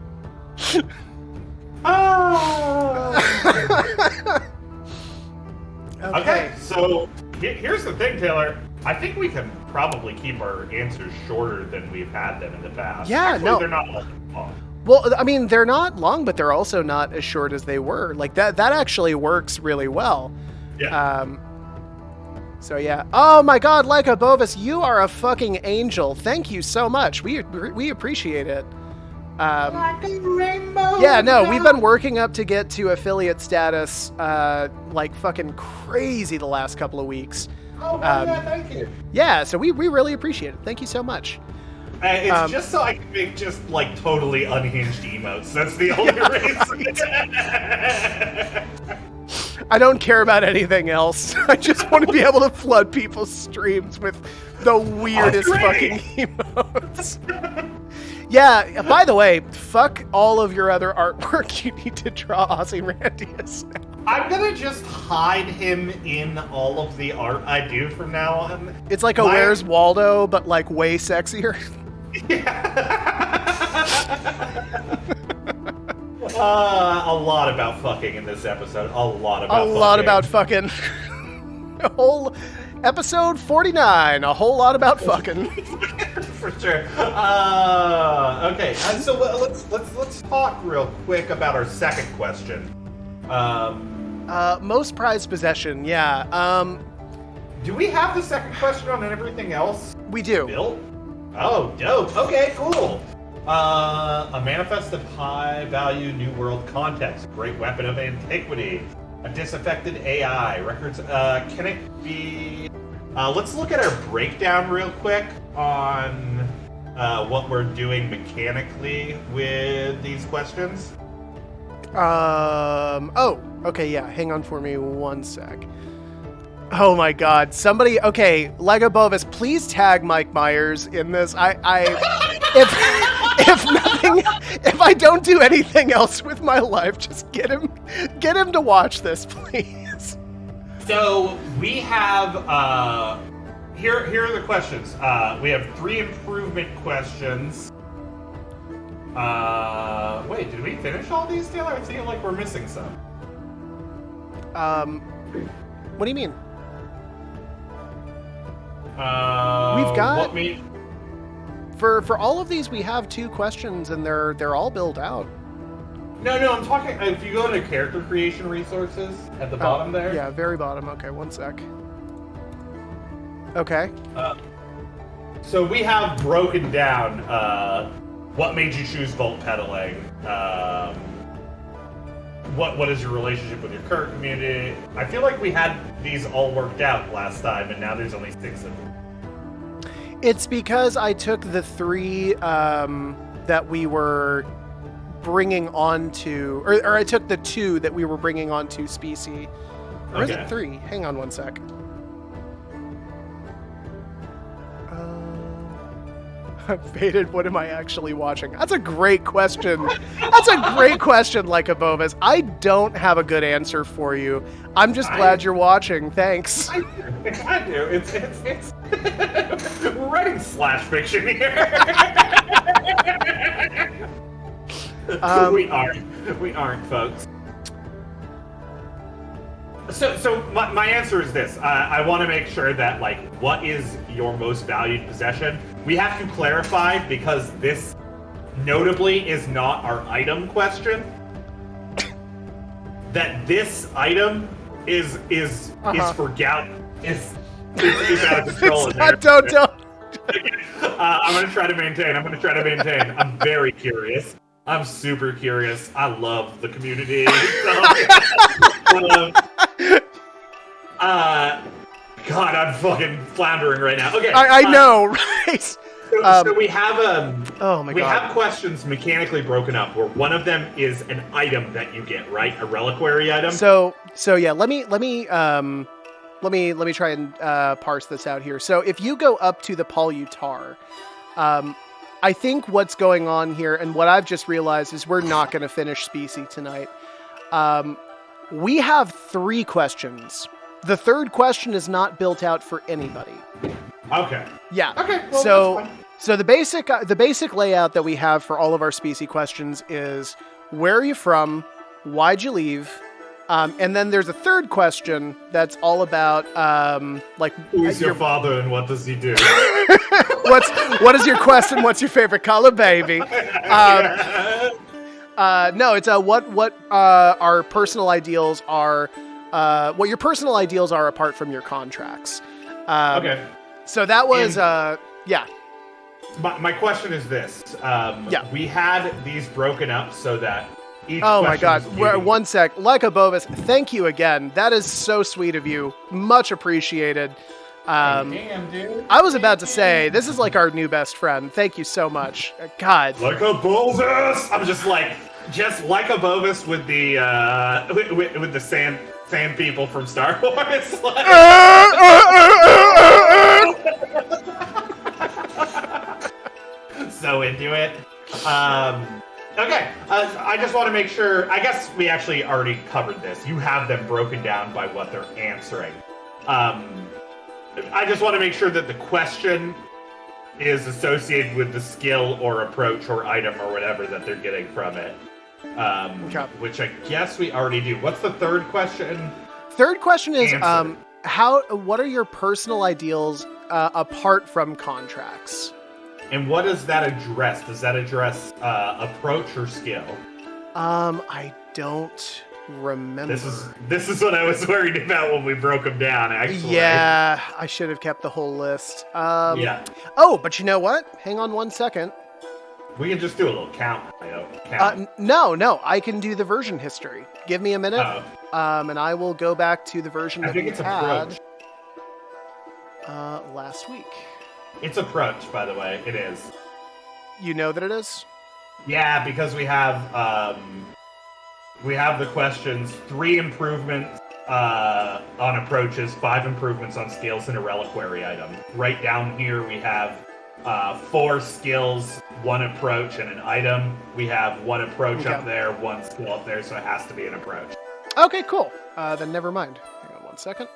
Okay, so here's the thing, Taylor. I think we can probably keep our answers shorter than we've had them in the past.
Yeah,
Actually,
no.
They're not long.
Well, I mean, they're not long, but they're also not as short as they were. Like, that actually works really well.
Yeah.
So, yeah. Oh, my God, Leica Bovis, you are a fucking angel. Thank you so much. We appreciate it.
Like a rainbow.
Yeah, no, we've been working up to get to affiliate status like fucking crazy the last couple of weeks.
Oh, yeah, thank you.
Yeah, so we really appreciate it. Thank you so much.
It's just so I can make just like totally unhinged emotes. That's the only reason.
I don't care about anything else. I just want to be able to flood people's streams with the weirdest fucking emotes. Yeah, by the way, fuck all of your other artwork. You need to draw Ozyrandius now.
I'm gonna just hide him in all of the art I do from now on.
It's like a Where's Waldo, but like way sexier.
Yeah. A lot about fucking in this episode. A lot about fucking.
A whole episode 49. A whole lot about fucking.
For sure. Okay. So let's talk real quick about our second question.
Most prized possession. Yeah.
Do we have the second question on everything else?
We do.
Built? Oh, dope. Okay, cool. A manifest of high value new world context, great weapon of antiquity, a disaffected AI, records, can it be, let's look at our breakdown real quick on, what we're doing mechanically with these questions.
Oh, okay, yeah, hang on for me one sec. Oh my god, somebody, okay, Lego Bovis, please tag Mike Myers in this. If I don't do anything else with my life, just get him to watch this, please.
So we have here are the questions. We have 3 improvement questions. Wait, did we finish all these, Taylor? I feel like we're missing some.
What do you mean?
We've
got for all of these we have 2 questions and they're all built out.
No, I'm talking. If you go to character creation resources at the bottom there.
Yeah, very bottom. Okay, one sec. Okay.
So we have broken down what made you choose Volt Pedaling. What is your relationship with your current community? I feel like we had these all worked out last time, and now there's only 6 of them.
It's because I took the 3 that we were bringing on to, or I took the 2 that we were bringing on to Species. Or is it 3? Hang on one sec. Faded, what am I actually watching? That's a great question. That's a great question, Lycobovus. I don't have a good answer for you. I'm just glad you're watching. Thanks.
I do. It's we're writing slash fiction here. We aren't, folks. So my answer is this. I want to make sure that, like, what is your most valued possession? We have to clarify, because this notably is not our item question, that this item is for gout is out of control in there.
Don't.
I'm gonna try to maintain. I'm very curious. I'm super curious. I love the community. God, I'm fucking floundering right now. Okay,
I know, right?
So we have
oh my
we
God.
have questions mechanically broken up, where one of them is an item that you get, right? A reliquary item.
So yeah, let me try and parse this out here. So if you go up to the Palutar, I think what's going on here, and what I've just realized, is we're not going to finish Species tonight. We have 3 questions. The 3rd question is not built out for anybody.
Okay.
Yeah.
Okay. Well, that's fine.
So the basic layout that we have for all of our Species questions is: where are you from? Why'd you leave? And then there's a 3rd question that's all about like,
who is your father and what does he do?
what is your quest and what's your favorite color, baby? No, it's what our personal ideals are. What your personal ideals are apart from your contracts.
Okay.
So that was yeah.
My question is this. We had these broken up so that each
oh my God.
Unique.
One sec. Lycobovus, thank you again. That is so sweet of you. Much appreciated.
Damn, dude.
I was about to say, this is like our new best friend. Thank you so much. God.
Lycobovus! I'm just like Lycobovus with the with the sand people from Star Wars. So into it. Okay, I just want to make sure. I guess we actually already covered this. You have them broken down by what they're answering. I just want to make sure that the question is associated with the skill or approach or item or whatever that they're getting from it. Which I guess we already do. What's the 3rd question?
3rd question is what are your personal ideals apart from contracts?
And what does that address? Does that address approach or skill?
I don't remember.
This is what I was worried about when we broke them down, actually.
Yeah, I should have kept the whole list.
Yeah.
Oh, but you know what? Hang on one second.
We can just do a little count.
No, I can do the version history. Give me a minute, and I will go back to the version that we had last week.
It's approach, by the way. It is.
You know that it is?
Yeah, because we have the questions: 3 improvements on approaches, 5 improvements on skills, and a reliquary item. Right down here, we have 4 skills, 1 approach, and an item. We have 1 approach up there, 1 skill up there, so it has to be an approach.
Okay, cool. Then never mind. Hang on one second.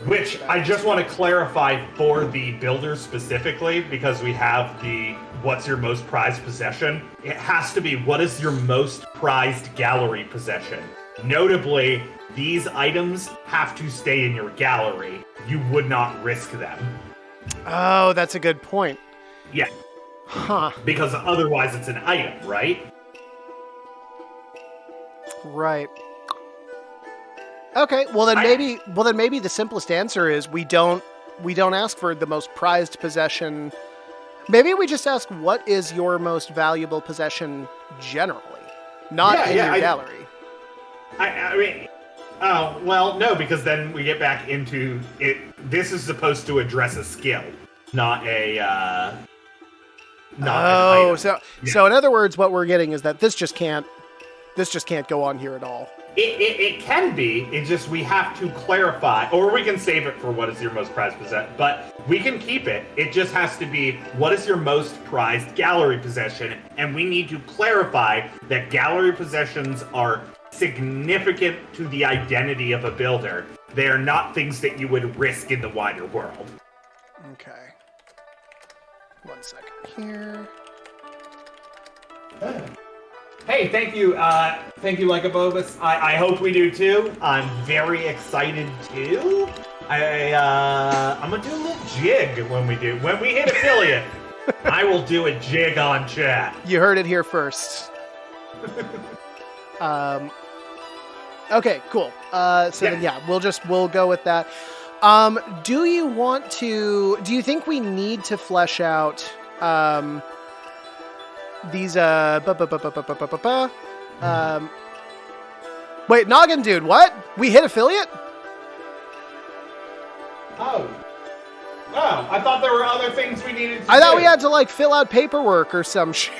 Which I just want to clarify for the builders specifically, because we have the what's your most prized possession. It has to be what is your most prized gallery possession. Notably, these items have to stay in your gallery. You would not risk them.
Oh, that's a good point.
Yeah.
Huh.
Because otherwise it's an item, right?
Right. Okay. Well then maybe the simplest answer is we don't ask for the most prized possession. Maybe we just ask what is your most valuable possession generally, not in your gallery.
I mean, oh well, no, because then we get back into it. This is supposed to address a skill, not a.
So in other words, what we're getting is that this just can't go on here at all.
It can be. It's just we have to clarify, or we can save it for what is your most prized possession. But we can keep it. It just has to be what is your most prized gallery possession, and we need to clarify that gallery possessions are significant to the identity of a builder. They are not things that you would risk in the wider world.
Okay. 1 second here.
Hey, thank you, Lycobobus. I hope we do too. I'm very excited too. I'm gonna do a little jig when we hit affiliate. I will do a jig on chat.
You heard it here first. Okay, cool. Then we'll go with that. Do you think we need to flesh out these wait, Noggin Dude, what? We hit affiliate?
Oh, I thought there were other things we needed to do.
I thought we had to fill out paperwork or some shit.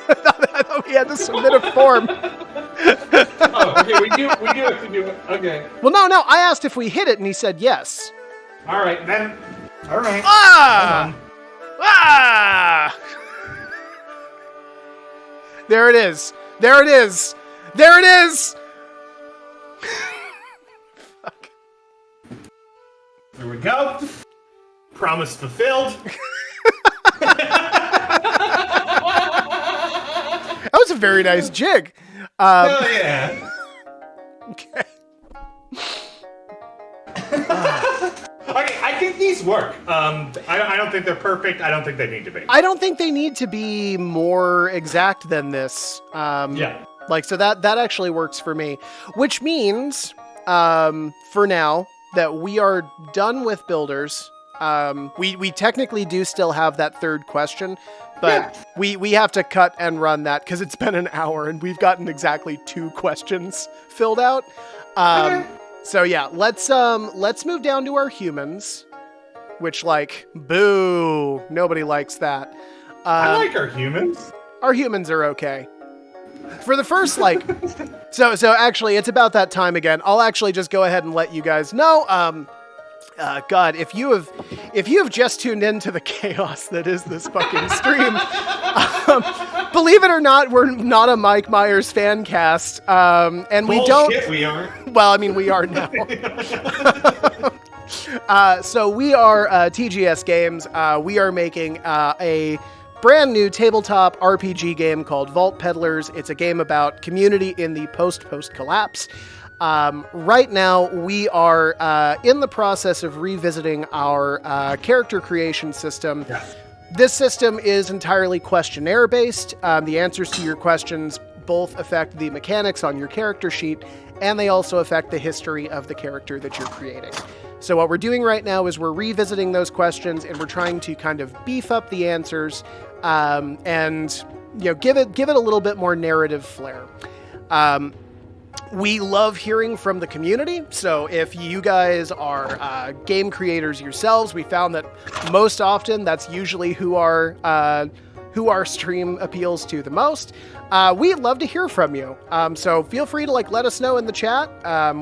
I thought we had to submit a form.
Oh, okay, we do have to do it. Okay.
Well, no, I asked if we hit it and he said yes.
All right, then. All right.
There it is. Fuck.
There we go. Promise fulfilled.
That was a very nice jig.
Oh, yeah.
Okay.
I think these work. I don't think they're perfect. I don't think they need to be.
I don't think they need to be more exact than this. So that actually works for me. Which means, for now, that we are done with builders. We technically do still have that third question, but we have to cut and run that because it's been an hour and we've gotten exactly 2 questions filled out. So yeah, let's move down to our humans, which boo, nobody likes that.
I like our humans.
Our humans are okay. For the first so actually it's about that time again. I'll actually just go ahead and let you guys know. God, if you have just tuned into the chaos that is this fucking stream, believe it or not, we're not a Mike Myers fan cast, and we don't.
We aren't.
Well, I mean, we are now. So we are TGS Games. We are making a brand new tabletop RPG game called Vault Peddlers. It's a game about community in the post collapse. Right now, we are in the process of revisiting our character creation system. Yeah. This system is entirely questionnaire-based. The answers to your questions both affect the mechanics on your character sheet, and they also affect the history of the character that you're creating. So what we're doing right now is we're revisiting those questions, and we're trying to kind of beef up the answers and give it a little bit more narrative flair. We love hearing from the community, so if you guys are game creators yourselves, we found that most often that's usually who our stream appeals to the most. We'd love to hear from you, so feel free to let us know in the chat.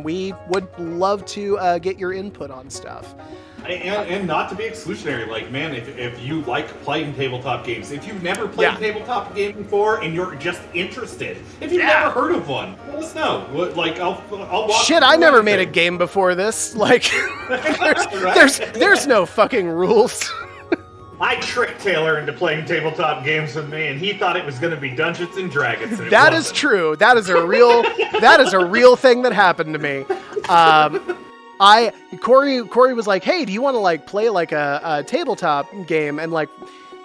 We would love to get your input on stuff.
And not to be exclusionary, man, if you like playing tabletop games, if you've never played a tabletop game before and you're just interested, if you've never heard of one, let us know. I'll watch.
Shit, I never made a game before this. There's no fucking rules.
I tricked Taylor into playing tabletop games with me, and he thought it was going to be Dungeons and Dragons. And
that is true. That is a real thing that happened to me. Corey was like, "Hey, do you want to play a tabletop game?" And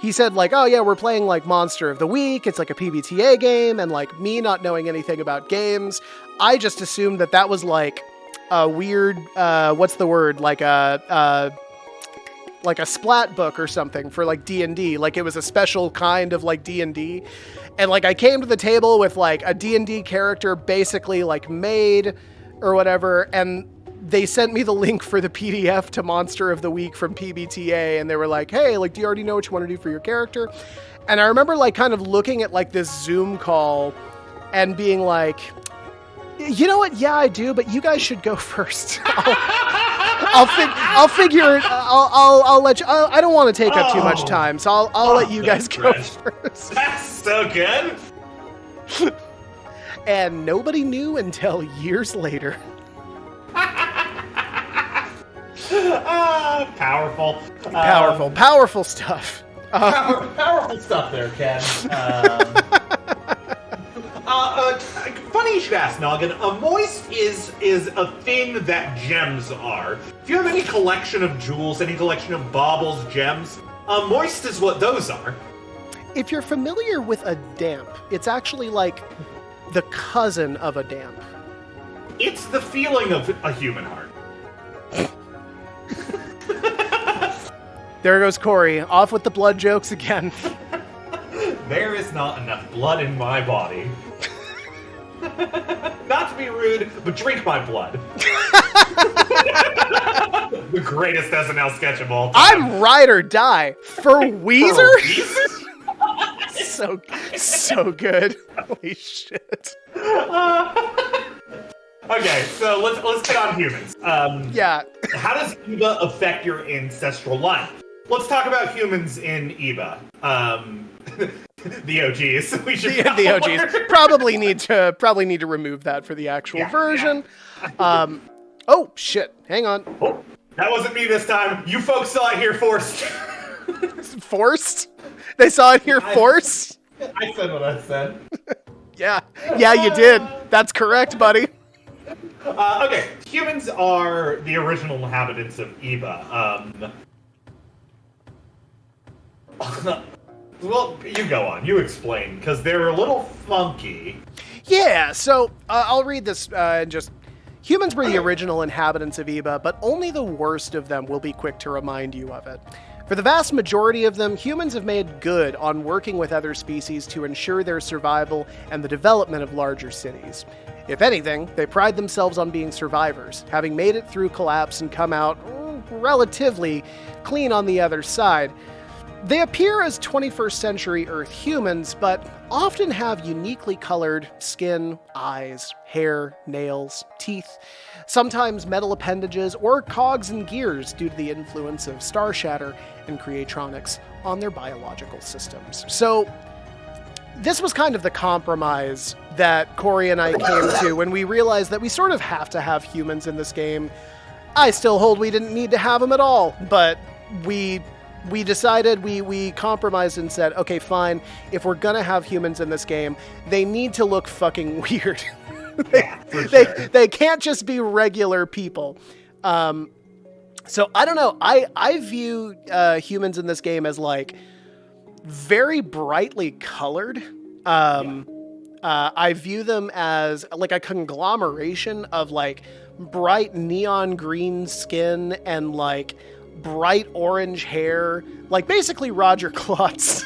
he said like, oh yeah, we're playing like Monster of the Week. It's like a PBTA game. And like me not knowing anything about games, I just assumed that was like a weird, what's the word? Like a splat book or something for like D&D. Like it was a special kind of like D&D. And like I came to the table with like a D&D character basically like made or whatever. And they sent me the link for the PDF to Monster of the Week from PBTA, and they were like, hey, like, do you already know what you want to do for your character? And I remember like kind of looking at like this Zoom call and being like, you know what? Yeah, I do, but you guys should go first. I'll figure it. I'll let you. I don't want to take up too much time, so I'll let you guys go first.
That's so good.
And nobody knew until years later. Powerful stuff.
Powerful stuff there, Ken. Funny you should ask, Noggin. A moist is a thing that gems are. If you have any collection of jewels, any collection of baubles, gems, moist is what those are.
If you're familiar with a damp, it's actually like the cousin of a damp.
It's the feeling of a human heart.
There goes Corey, off with the blood jokes again.
There is not enough blood in my body. Not to be rude, but drink my blood. The greatest SNL sketch of all time.
I'm ride or die for Weezer? So good. Holy shit.
Okay, so let's get on humans.
Yeah.
How does EVA affect your ancestral line? Let's talk about humans in EVA. The OGs. We should
the OGs probably need to remove that for the actual version. Yeah. Oh shit! Hang on.
Oh, that wasn't me this time. You folks saw it here first.
Forced? They saw it here forced?
I said what I said.
Yeah, you did. That's correct, buddy.
Okay, humans are the original inhabitants of EVA. Well, you go on. You explain, because they're a little funky.
Yeah, so I'll read this and just... Humans were the original inhabitants of EVA, but only the worst of them will be quick to remind you of it. For the vast majority of them, humans have made good on working with other species to ensure their survival and the development of larger cities. If anything, they pride themselves on being survivors, having made it through collapse and come out relatively clean on the other side. They appear as 21st century Earth humans, but often have uniquely colored skin, eyes, hair, nails, teeth, sometimes metal appendages or cogs and gears due to the influence of star shatter and creatronics on their biological systems. So this was kind of the compromise that Corey and I came to when we realized that we sort of have to have humans in this game. I still hold we didn't need to have them at all, but we decided, we compromised and said, okay, fine, if we're gonna have humans in this game, they need to look fucking weird. They can't just be regular people. So I don't know, I view humans in this game as like very brightly colored. I view them as like a conglomeration of like bright neon green skin and like bright orange hair, like basically Roger Klotz.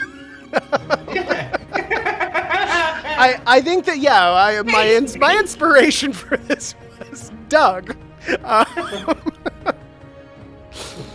I think that my inspiration for this was Doug.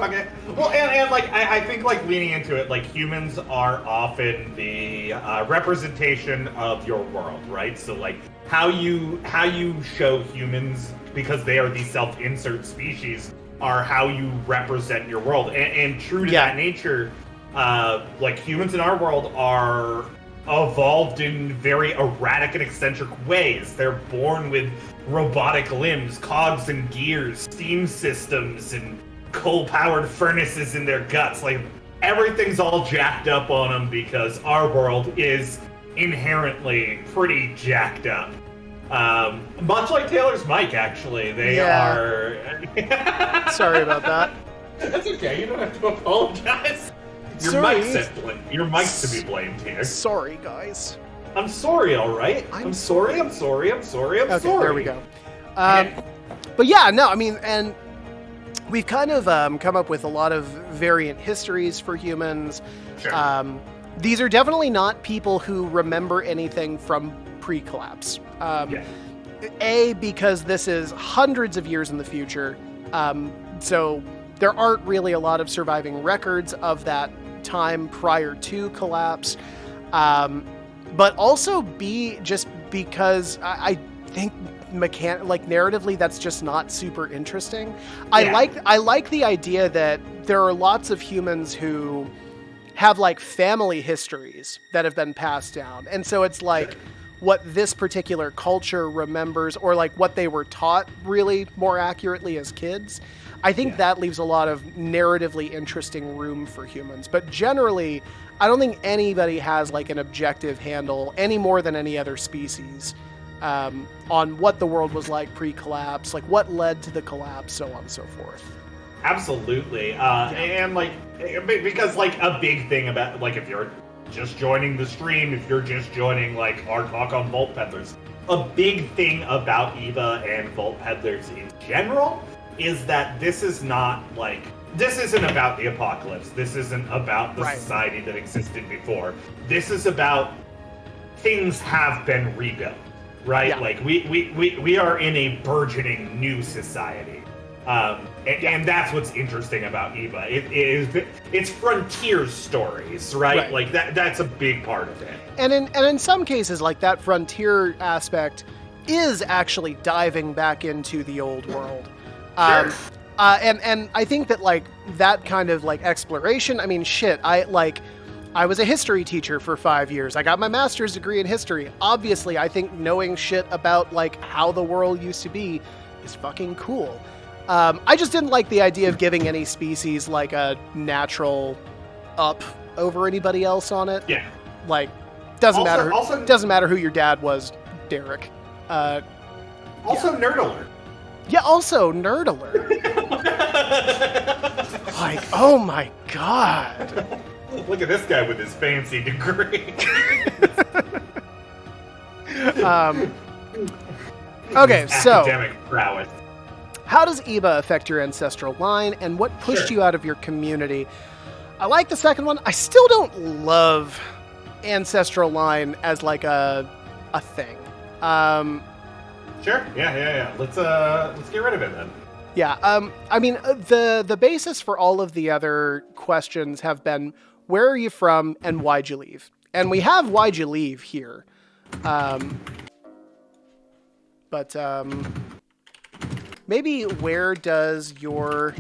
Okay. Well, and like I think like leaning into it, like humans are often the representation of your world, right? So like how you show humans, because they are the self-insert species, are how you represent your world. And true to that nature, like humans in our world are evolved in very erratic and eccentric ways. They're born with robotic limbs, cogs and gears, steam systems, and coal-powered furnaces in their guts. Like, everything's all jacked up on them because our world is inherently pretty jacked up. Much like Taylor's mic, actually. They are...
Sorry about that.
That's okay, you don't have to apologize.
Sorry.
Your mic's to be blamed here.
Sorry, guys.
I'm sorry, all right? I'm sorry. Okay, sorry.
There we go. But yeah, no, I mean, and we've kind of come up with a lot of variant histories for humans.
Sure.
These are definitely not people who remember anything from pre-collapse. Because this is hundreds of years in the future, so there aren't really a lot of surviving records of that time prior to collapse. But also just because I think narratively that's just not super interesting. I like the idea that there are lots of humans who have like family histories that have been passed down, and so it's like what this particular culture remembers, or like what they were taught really more accurately as kids. I think that leaves a lot of narratively interesting room for humans. But generally, I don't think anybody has like an objective handle any more than any other species on what the world was like pre-collapse, like what led to the collapse, so on and so forth.
Absolutely. And like, because like a big thing about, like, if you're just joining the stream, if you're just joining like our talk on Vault Peddlers, a big thing about Eva and Vault Peddlers in general is that this isn't about the apocalypse. This isn't about the society that existed before. This is about things have been rebuilt, right? Yeah. Like we are in a burgeoning new society. And that's what's interesting about Eva. It's frontier stories, right? Like that's a big part of it.
And in some cases, like that frontier aspect is actually diving back into the old world.
Sure.
And I think that like that kind of like exploration, I mean, shit, I was a history teacher for 5 years. I got my master's degree in history. Obviously, I think knowing shit about like how the world used to be is fucking cool. I just didn't like the idea of giving any species like a natural up over anybody else on it.
Yeah.
Like, doesn't matter who your dad was, Derek.
Nerd alert.
Yeah, also Nerd alert. Like, oh my god.
Look at this guy with his fancy degree.
Okay, so
academic prowess.
How does Eva affect your ancestral line, and what pushed you out of your community? I like the second one. I still don't love ancestral line as like a thing.
Sure. Yeah. Let's get rid of it then.
Yeah. I mean, the basis for all of the other questions have been, where are you from and why'd you leave? And we have why'd you leave here. But maybe where does your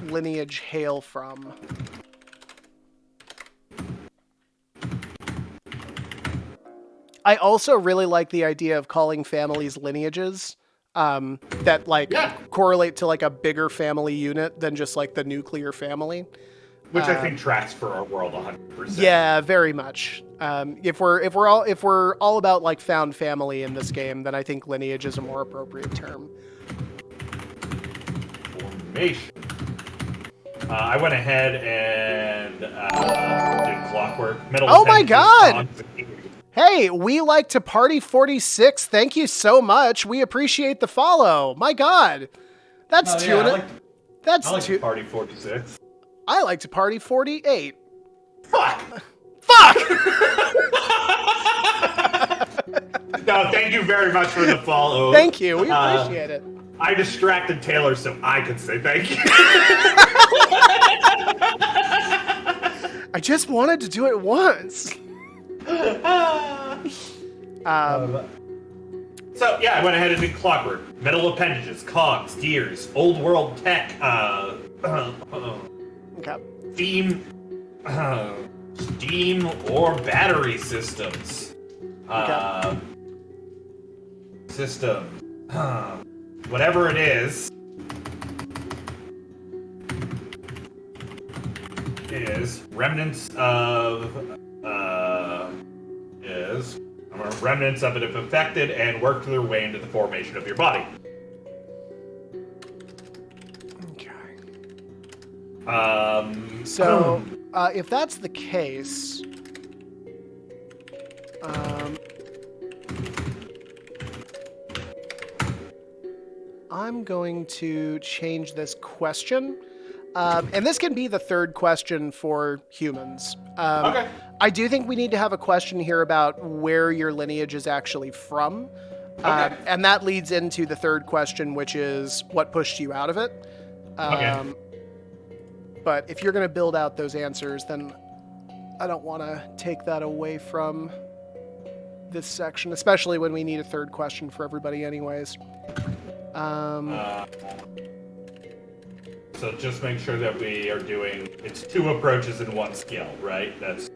lineage hail from? I also really like the idea of calling families lineages that correlate to like a bigger family unit than just like the nuclear family.
Which I think tracks for our world 100%.
Yeah, very much. If we're all about like found family in this game, then I think lineage is a more appropriate term.
Formation. I went ahead and did clockwork.
Oh my god! Hey, we like to party 46. Thank you so much. We appreciate the follow. My god, that's two. I like
to party 46.
I like to party 48.
Fuck! No, thank you very much for the follow.
Thank you. We appreciate it.
I distracted Taylor so I could say thank you.
I just wanted to do it once.
So yeah, I went ahead and did clockwork, metal appendages, cogs, gears, old world tech, steam or battery systems, whatever it is remnants of remnants of it have affected and worked their way into the formation of your body.
Okay. So, if that's the case, I'm going to change this question. And this can be the third question for humans.
Okay.
I do think we need to have a question here about where your lineage is actually from.
Okay.
And that leads into the third question, which is what pushed you out of it.
Okay.
But if you're going to build out those answers, then I don't want to take that away from this section, especially when we need a third question for everybody anyways.
So just make sure that we are doing, it's 2 approaches in 1 skill, right? That's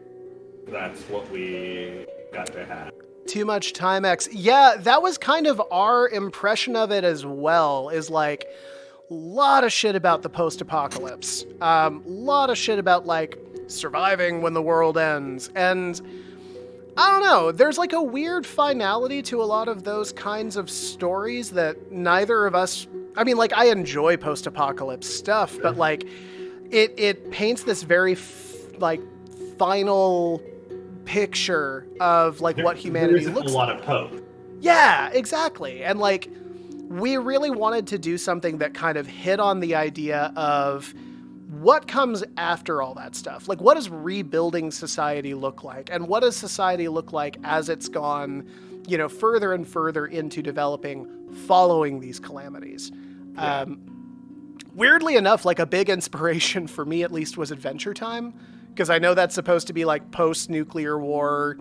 what we got to have.
Too much time X. Yeah, that was kind of our impression of it as well, is like a lot of shit about the post-apocalypse. Lot of shit about like surviving when the world ends. And I don't know, there's like a weird finality to a lot of those kinds of stories that neither of us, I mean, like I enjoy post-apocalypse stuff, but like it paints this very like final picture of like what humanity looks like.
There's a lot of hope.
Yeah, exactly. And like we really wanted to do something that kind of hit on the idea of what comes after all that stuff. Like what does rebuilding society look like? And what does society look like as it's gone, you know, further and further into developing following these calamities?
Yeah.
Weirdly enough, like a big inspiration for me at least was Adventure Time. Because I know that's supposed to be like post-nuclear war,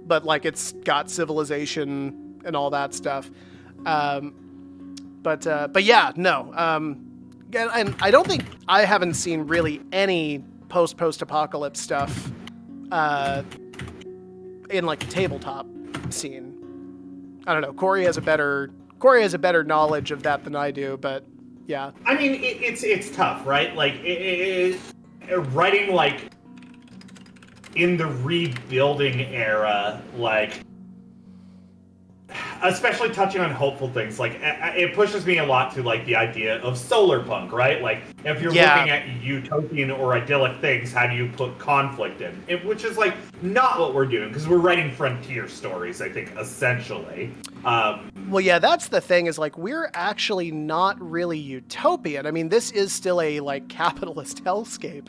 but like it's got civilization and all that stuff. But yeah, no. And I don't think I haven't seen really any post-apocalypse stuff in like the tabletop scene. I don't know. Corey has a better knowledge of that than I do, but yeah.
I mean, it's tough, right? Like writing like in the rebuilding era, like especially touching on hopeful things, like it pushes me a lot to like the idea of solar punk, right? Like if you're looking at utopian or idyllic things, how do you put conflict in? Which is like not what we're doing, because we're writing frontier stories, I think, essentially.
Well, yeah, that's the thing, is like we're actually not really utopian. I mean, this is still a like capitalist hellscape.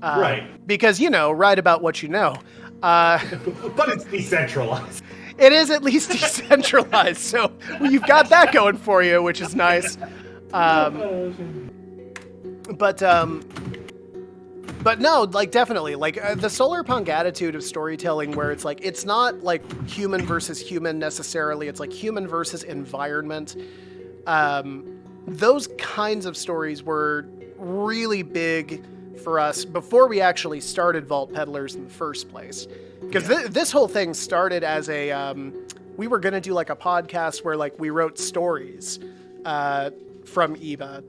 Right.
Because, you know, write about what you know.
But it's decentralized.
It is at least decentralized, so you've got that going for you, which is nice. But no, like definitely, like the solar punk attitude of storytelling, where it's like it's not like human versus human necessarily. It's like human versus environment. Those kinds of stories were really big for us before we actually started Vault Peddlers in the first place. Because this whole thing started as a, we were going to do like a podcast where like we wrote stories from Eva.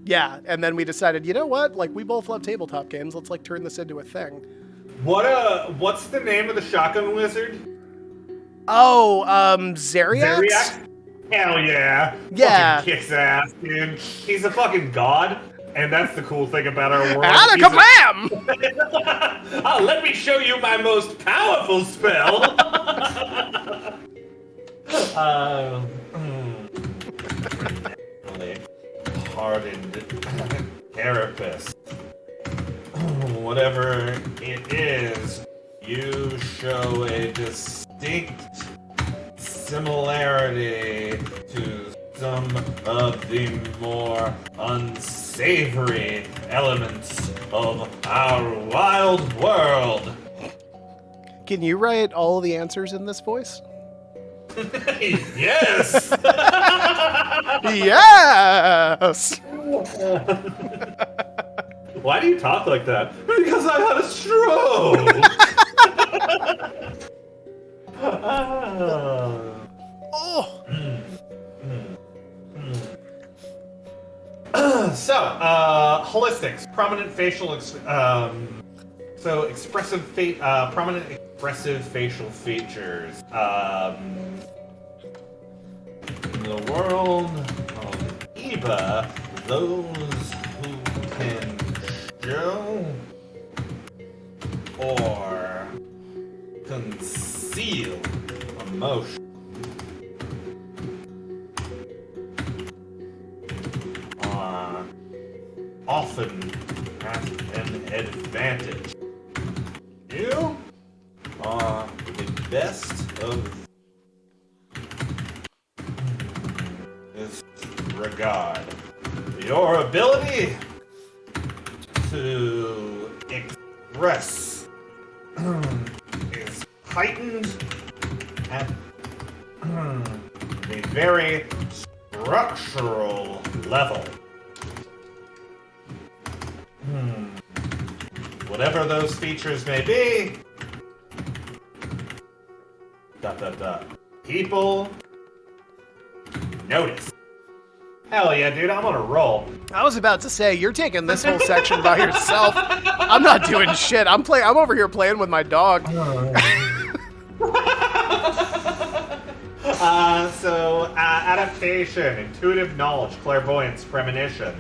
Yeah, and then we decided, you know what? Like we both love tabletop games. Let's like turn this into a thing.
What's the name of the shotgun wizard?
Oh, Zeriax?
Zeriax? Hell yeah.
Yeah.
Fucking kicks ass, dude. He's a fucking god. And that's the cool thing about our world.
Kablam!
Let me show you my most powerful spell. Really hardened carapace. Whatever it is, you show a distinct similarity to some of the more unsavory elements of our wild world.
Can you write all the answers in this voice?
Yes!
Yes!
Why do you talk like that? Because I had a stroke!
Oh!
So, holistics, prominent facial, prominent expressive facial features. In the world of Eba, those who can show or conceal emotion. Often has an advantage. You are the best of this regard. Your ability to express is heightened at a very structural level. Whatever those features may be, people notice. Hell yeah, dude, I'm on a roll.
I was about to say, you're taking this whole section by yourself. I'm not doing shit. I'm over here playing with my dog.
Adaptation, intuitive knowledge, clairvoyance, premonition.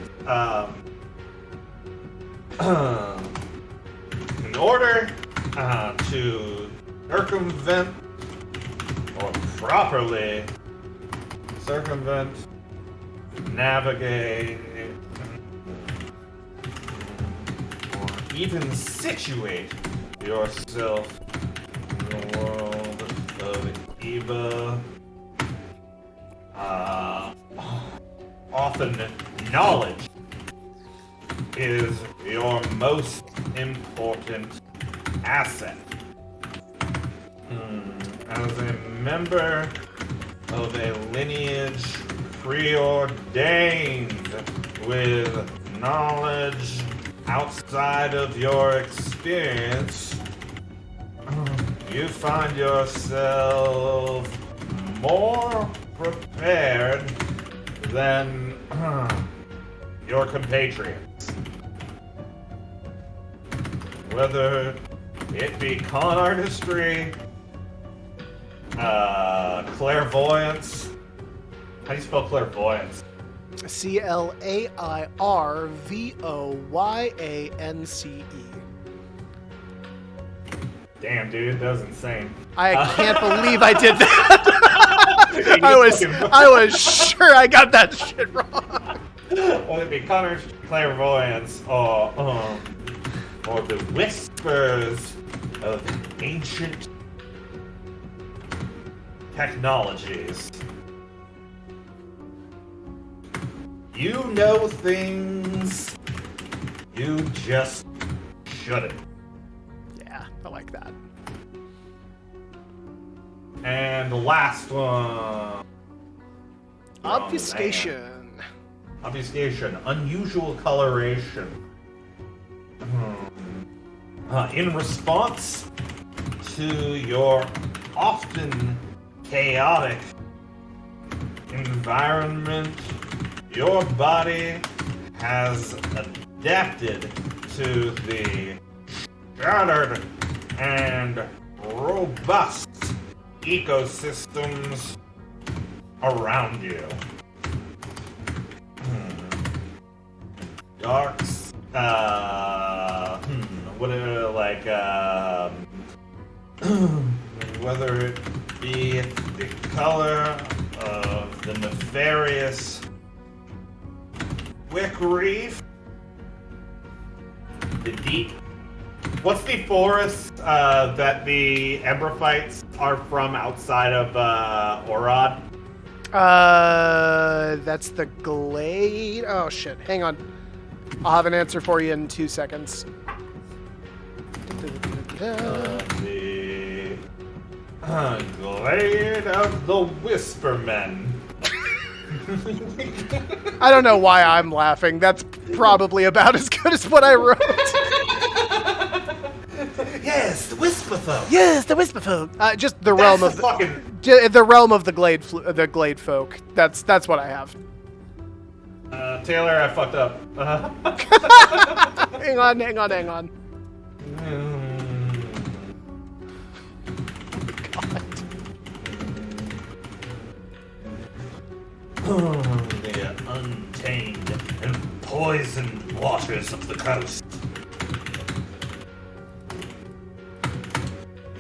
In order to circumvent or properly circumvent, navigate, or even situate yourself in the world of Eva, often knowledge is your most important asset. As a member of a lineage preordained with knowledge outside of your experience, you find yourself more prepared than your compatriots. Whether it be con artistry, clairvoyance. How do you spell clairvoyance?
CLAIRVOYANCE.
Damn, dude, that was insane.
I can't believe I did that. I was sure I got that shit wrong.
Whether it be con artistry, clairvoyance, or the whispers of ancient technologies. You know things you just shouldn't.
Yeah, I like that.
And the last one.
Obfuscation.
Obfuscation. Unusual coloration. In response to your often chaotic environment, your body has adapted to the shattered and robust ecosystems around you. Darks, whether it be the color of the nefarious wick reef, the deep. What's the forest that the Embrophytes are from outside of Orod?
That's the Glade. Oh shit! Hang on, I'll have an answer for you in 2 seconds.
The Glade of the Whispermen.
I don't know why I'm laughing. That's probably about as good as what I wrote.
Yes, the Whisperfolk.
Yes, the Whisperfolk. Just the realm of
the
realm of the Glade folk. That's what I have.
Taylor, I fucked up.
Hang on.
The untamed and poisoned waters of the coast.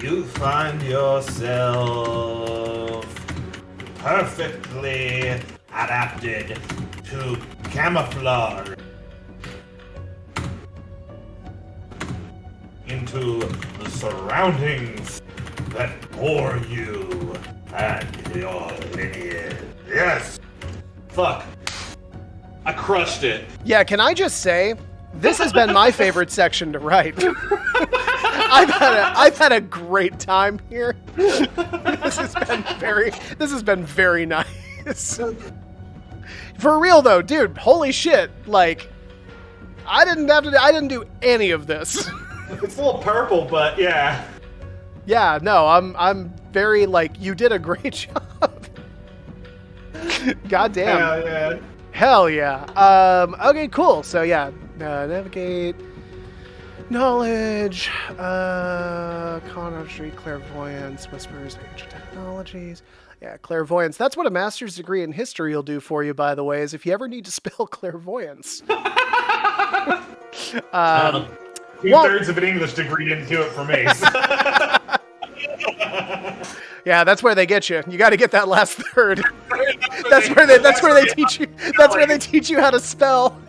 you find yourself perfectly adapted to camouflage into the surroundings that bore you and your lineage. Yes! Fuck. I crushed it.
Yeah, can I just say, this has been my favorite section to write. I've had a great time here. This has been very nice. For real though, dude, holy shit. Like, I didn't do any of this.
It's a little purple, but yeah.
Yeah, no, I'm very, like, you did a great job. God damn.
Hell yeah.
Hell yeah. Okay, cool. So yeah, navigate, knowledge, chronology, clairvoyance, whispers, ancient technologies. Yeah, clairvoyance. That's what a master's degree in history will do for you, by the way, is if you ever need to spell clairvoyance.
Two-thirds of an English degree didn't do it for me. So.
Yeah, that's where they get you. You got to get that last third. That's where they teach you. That's where they teach you how to spell.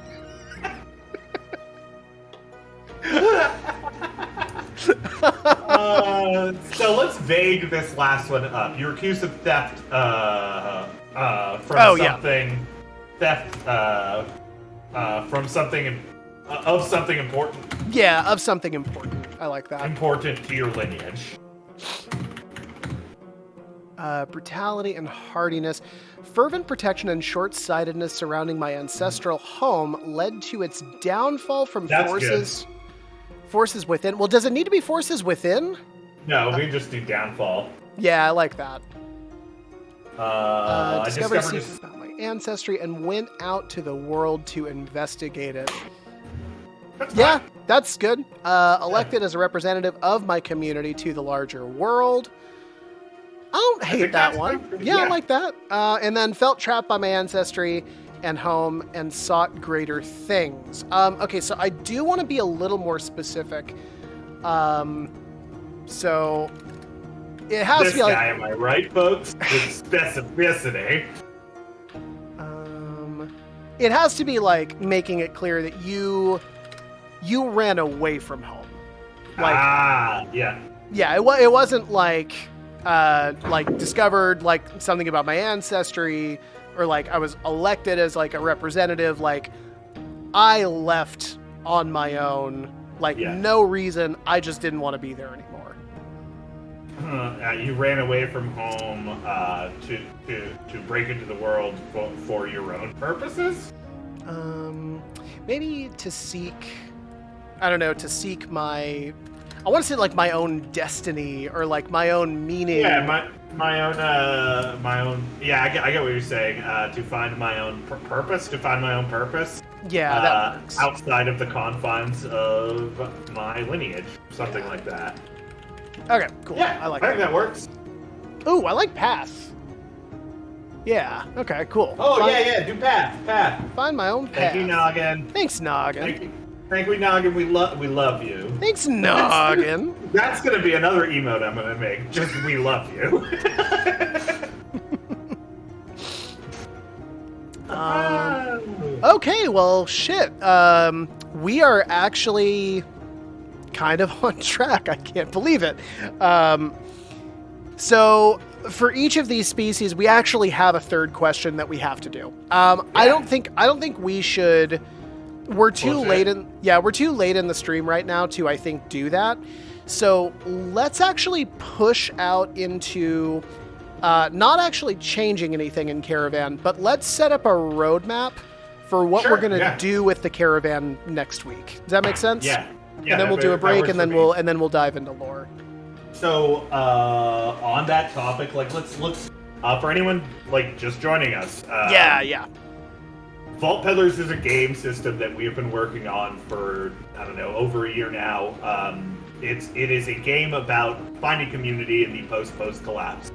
So let's vague this last one up. You're accused of theft from something. Yeah. Theft from something of something important.
Yeah, of something important. I like that.
Important to your lineage.
Brutality and hardiness. Fervent protection and short-sightedness surrounding my ancestral home led to its downfall from forces within. Well, does it need to be forces within?
No, we just do downfall.
Yeah, I like that.
I
discovered secrets about my ancestry and went out to the world to investigate it. That's good. Elected as a representative of my community to the larger world. I don't hate that one. Yeah, I like that. And then felt trapped by my ancestry and home and sought greater things. Okay, so I do want to be a little more specific. So it has to be like...
am I right, folks? With specificity.
It has to be like making it clear that you ran away from home. Like,
yeah.
Yeah, it wasn't like discovered like something about my ancestry, or like I was elected as like a representative. Like, I left on my own, like no reason. I just didn't want to be there anymore.
You ran away from home to break into the world for your own purposes?
Maybe to seek, I don't know, to seek my, I want to say like my own destiny or like my own meaning.
Yeah, my own. Yeah, I get what you're saying. To find my own purpose. To find my own purpose.
Yeah, that works.
Outside of the confines of my lineage, something like that.
Okay, cool.
Yeah,
I
think that works.
Ooh, I like path. Yeah. Okay, cool.
Oh, yeah. Do path.
Find my own path.
Thank you, Noggin.
Thanks, Noggin.
Thank you, Noggin. We love you.
Thanks, Noggin.
That's gonna be another emote I'm gonna make. Just we love you.
Okay, well, shit. We are actually kind of on track. I can't believe it. So for each of these species, we actually have a third question that we have to do. I don't think we should. We're too late in the stream right now to, I think, do that. So let's actually push out into not actually changing anything in Caravan, but let's set up a roadmap for what we're going to do with the Caravan next week. Does that make sense?
Yeah.
And then we'll do a break, and then we'll dive into lore.
So on that topic, like let's for anyone like just joining us. Vault Peddlers is a game system that we have been working on for, I don't know, over a year now. It is a game about finding community in the post collapse.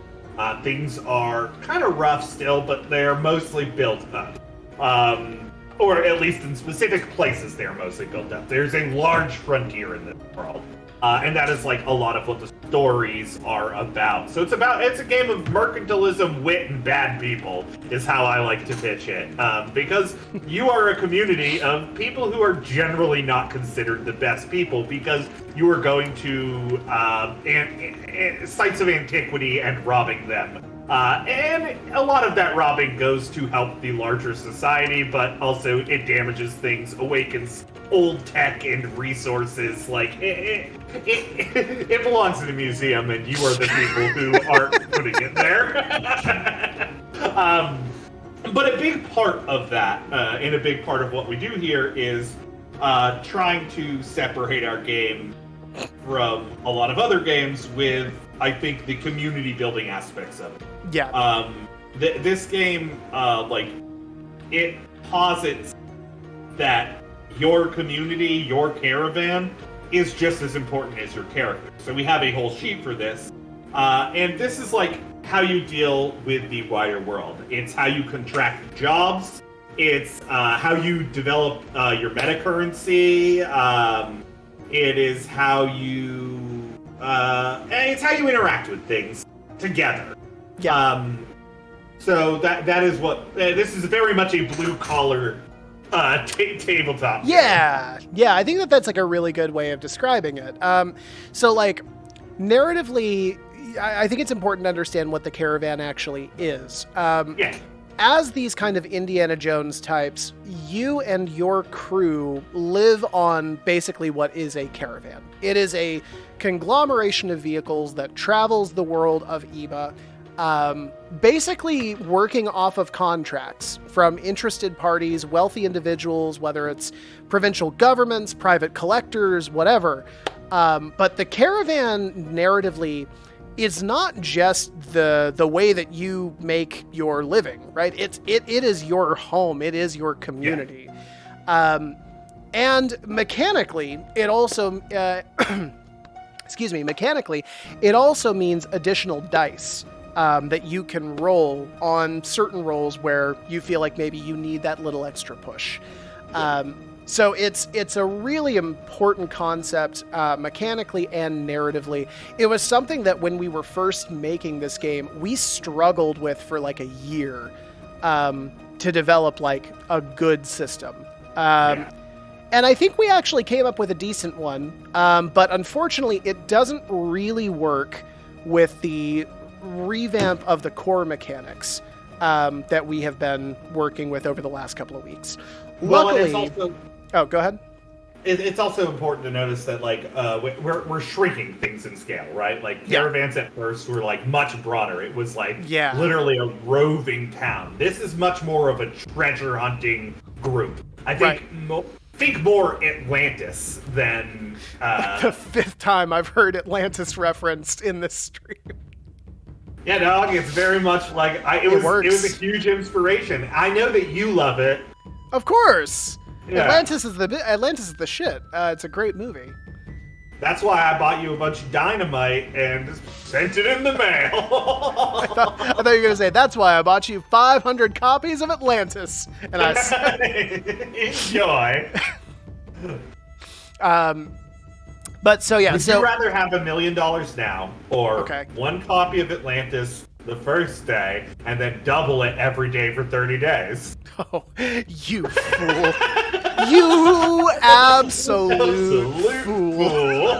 Things are kind of rough still, but they're mostly built up. Or at least in specific places, they're mostly built up. There's a large frontier in this world. And that is like a lot of what the stories are about. So it's a game of mercantilism, wit, and bad people is how I like to pitch it. Because you are a community of people who are generally not considered the best people because you are going to sites of antiquity and robbing them. And a lot of that robbing goes to help the larger society, but also it damages things, awakens old tech and resources. Like, it belongs in a museum, and you are the people who aren't putting it there. But a big part of that, and a big part of what we do here is trying to separate our game from a lot of other games with, I think, the community building aspects of it.
Yeah.
This game, it posits that your community, your caravan, is just as important as your character. So we have a whole sheet for this. And this is like how you deal with the wider world. It's how you contract jobs. It's how you develop your meta currency. It is how you it's how you interact with things together.
Yeah.
So that is what this is very much a blue collar tabletop.
Yeah. Yeah, I think that's like a really good way of describing it. So like narratively, I think it's important to understand what the caravan actually is.
Yeah.
As these kind of Indiana Jones types, you and your crew live on basically what is a caravan. It is a conglomeration of vehicles that travels the world of Eba, basically working off of contracts from interested parties, wealthy individuals, whether it's provincial governments, private collectors, whatever. But the caravan narratively is not just the way that you make your living, right? It is your home. It is your community. Yeah. And mechanically, it also, mechanically, it also means additional dice that you can roll on certain rolls where you feel like maybe you need that little extra push. Yeah. So it's a really important concept mechanically and narratively. It was something that when we were first making this game, we struggled with for like a year to develop like a good system. And I think we actually came up with a decent one, but unfortunately it doesn't really work with the revamp of the core mechanics that we have been working with over the last couple of weeks. Luckily, oh, go ahead.
It's also important to notice that, like, we're shrinking things in scale, right? Like, caravans at first were, like, much broader. It was, like, literally a roving town. This is much more of a treasure hunting group. I think think more Atlantis than...
the fifth time I've heard Atlantis referenced in this stream.
Yeah, no, it's very much like... It was a huge inspiration. I know that you love it.
Of course!
Yeah.
Atlantis is the shit. It's a great movie.
That's why I bought you a bunch of dynamite and sent it in the mail.
I thought you were going to say, that's why I bought you 500 copies of Atlantis. And I said...
Enjoy.
But so, yeah.
Would you rather have $1 million now or one copy of Atlantis the first day and then double it every day for 30 days?
Oh, you fool. You absolute fool.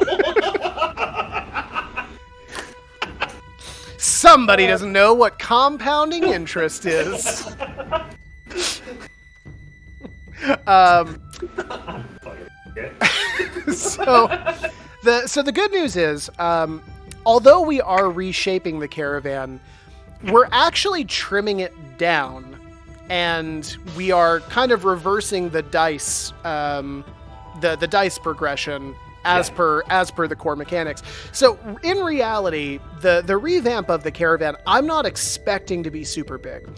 Somebody doesn't know what compounding interest is. So the good news is, although we are reshaping the caravan, we're actually trimming it down. And we are kind of reversing the dice, the dice progression as per the core mechanics. So in reality, the revamp of the caravan, I'm not expecting to be super big.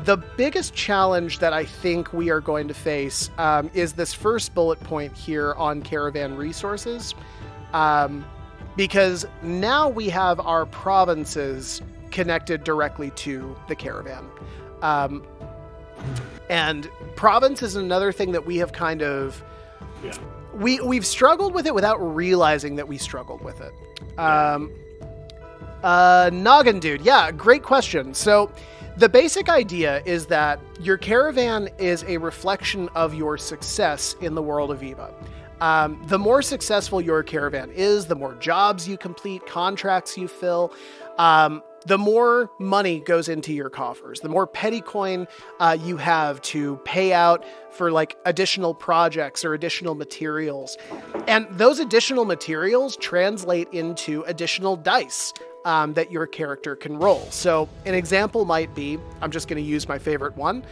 The biggest challenge that I think we are going to face is this first bullet point here on caravan resources, because now we have our provinces connected directly to the caravan. And province is another thing that we have kind of we've struggled with it without realizing that we struggled with it. Noggin Dude, yeah, great question. So the basic idea is that your caravan is a reflection of your success in the world of Eva. The more successful your caravan is, the more jobs you complete, contracts you fill, the more money goes into your coffers, the more petty coin you have to pay out for like additional projects or additional materials. And those additional materials translate into additional dice that your character can roll. So an example might be, I'm just going to use my favorite one.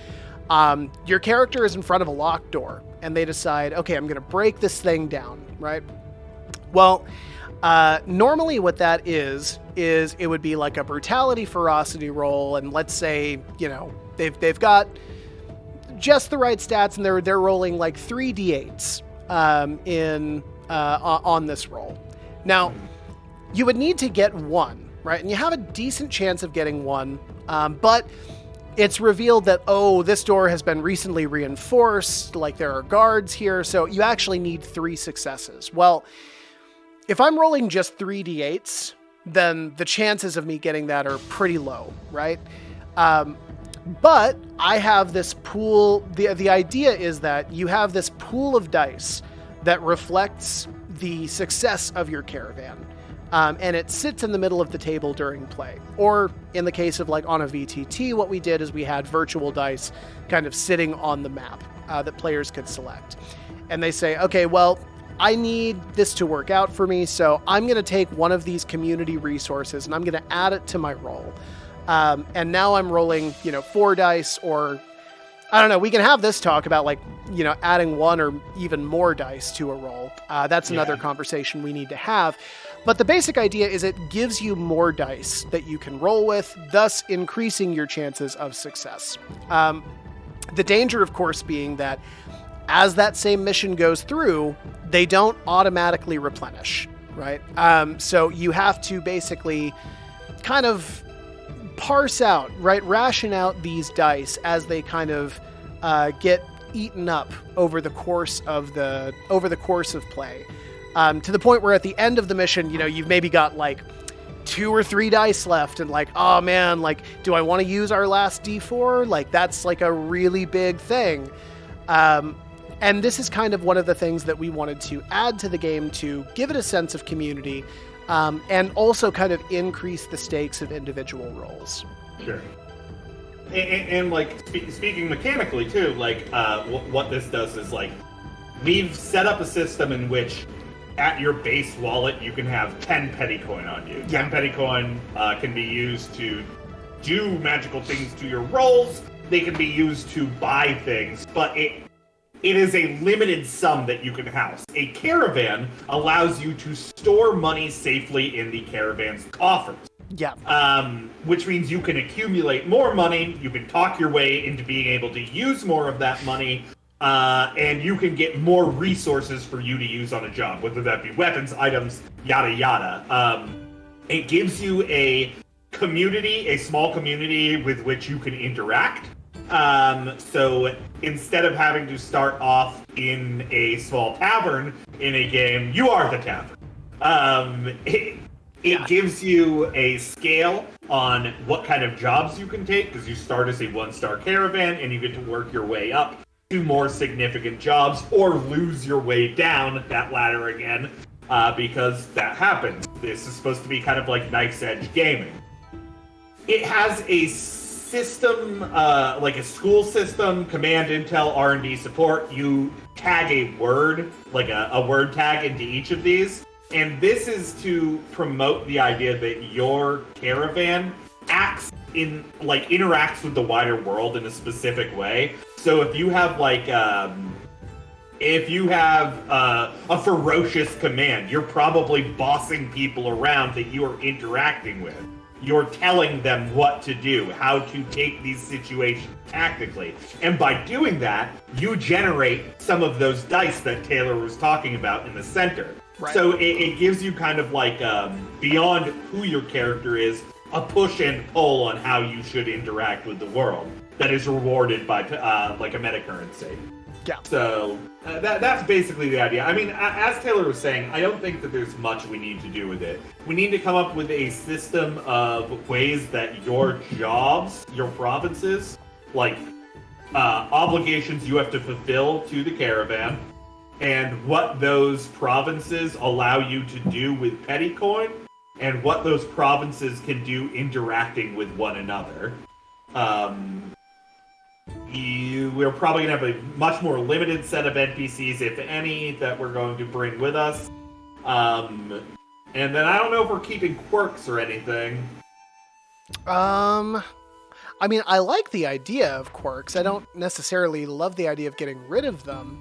Your character is in front of a locked door and they decide, okay, I'm going to break this thing down, right? Well, normally what that is it would be like a brutality ferocity roll. And let's say, you know, they've got just the right stats and they're rolling like 3d8s, on this roll. Now you would need to get one, right? And you have a decent chance of getting one. But it's revealed that, this door has been recently reinforced, like there are guards here, so you actually need 3 successes. Well, if I'm rolling just 3d8s, then the chances of me getting that are pretty low, right? But I have this pool, the idea is that you have this pool of dice that reflects the success of your caravan. And it sits in the middle of the table during play. Or in the case of like on a VTT, what we did is we had virtual dice kind of sitting on the map that players could select. And they say, okay, well, I need this to work out for me, so I'm going to take one of these community resources and I'm going to add it to my roll. And now I'm rolling, 4 dice, or I don't know, we can have this talk about like, adding 1 or even more dice to a roll. That's another conversation we need to have. But the basic idea is it gives you more dice that you can roll with, thus increasing your chances of success. The danger, of course, being that as that same mission goes through, they don't automatically replenish, right? So you have to basically kind of parse out, right? Ration out these dice as they kind of get eaten up over the course of play. To the point where at the end of the mission, you've maybe got like 2 or 3 dice left and like, oh man, like, do I want to use our last D4? Like, that's like a really big thing. And this is kind of one of the things that we wanted to add to the game to give it a sense of community, and also kind of increase the stakes of individual rolls.
Sure. And like, speaking mechanically too, like, what this does is like, we've set up a system in which at your base wallet, you can have 10 petty coin on you. 10 petty coin can be used to do magical things to your rolls. They can be used to buy things, but it is a limited sum that you can house. A caravan allows you to store money safely in the caravan's coffers.
Yeah.
Which means you can accumulate more money, you can talk your way into being able to use more of that money, and you can get more resources for you to use on a job, whether that be weapons, items, yada yada. It gives you a community, a small community with which you can interact. So instead of having to start off in a small tavern in a game, you are the tavern. It gives you a scale on what kind of jobs you can take, because you start as a 1-star caravan and you get to work your way up to more significant jobs, or lose your way down that ladder again, because that happens. This is supposed to be kind of like Knife's Edge gaming. It has a system, like a school system, command, intel, R&D support. You tag a word, like a word tag into each of these. And this is to promote the idea that your caravan interacts with the wider world in a specific way. So if you have a ferocious command, you're probably bossing people around that you are interacting with. You're telling them what to do, how to take these situations tactically. And by doing that, you generate some of those dice that Taylor was talking about in the center. Right. So it gives you kind of like, beyond who your character is, a push and pull on how you should interact with the world that is rewarded by like a meta currency.
Yeah.
So that's basically the idea. I mean, as Taylor was saying, I don't think that there's much we need to do with it. We need to come up with a system of ways that your jobs, your provinces, like obligations you have to fulfill to the caravan, and what those provinces allow you to do with petty coin, and what those provinces can do interacting with one another. We're probably going to have a much more limited set of NPCs, if any, that we're going to bring with us. And then I don't know if we're keeping quirks or anything.
I mean, I like the idea of quirks. I don't necessarily love the idea of getting rid of them.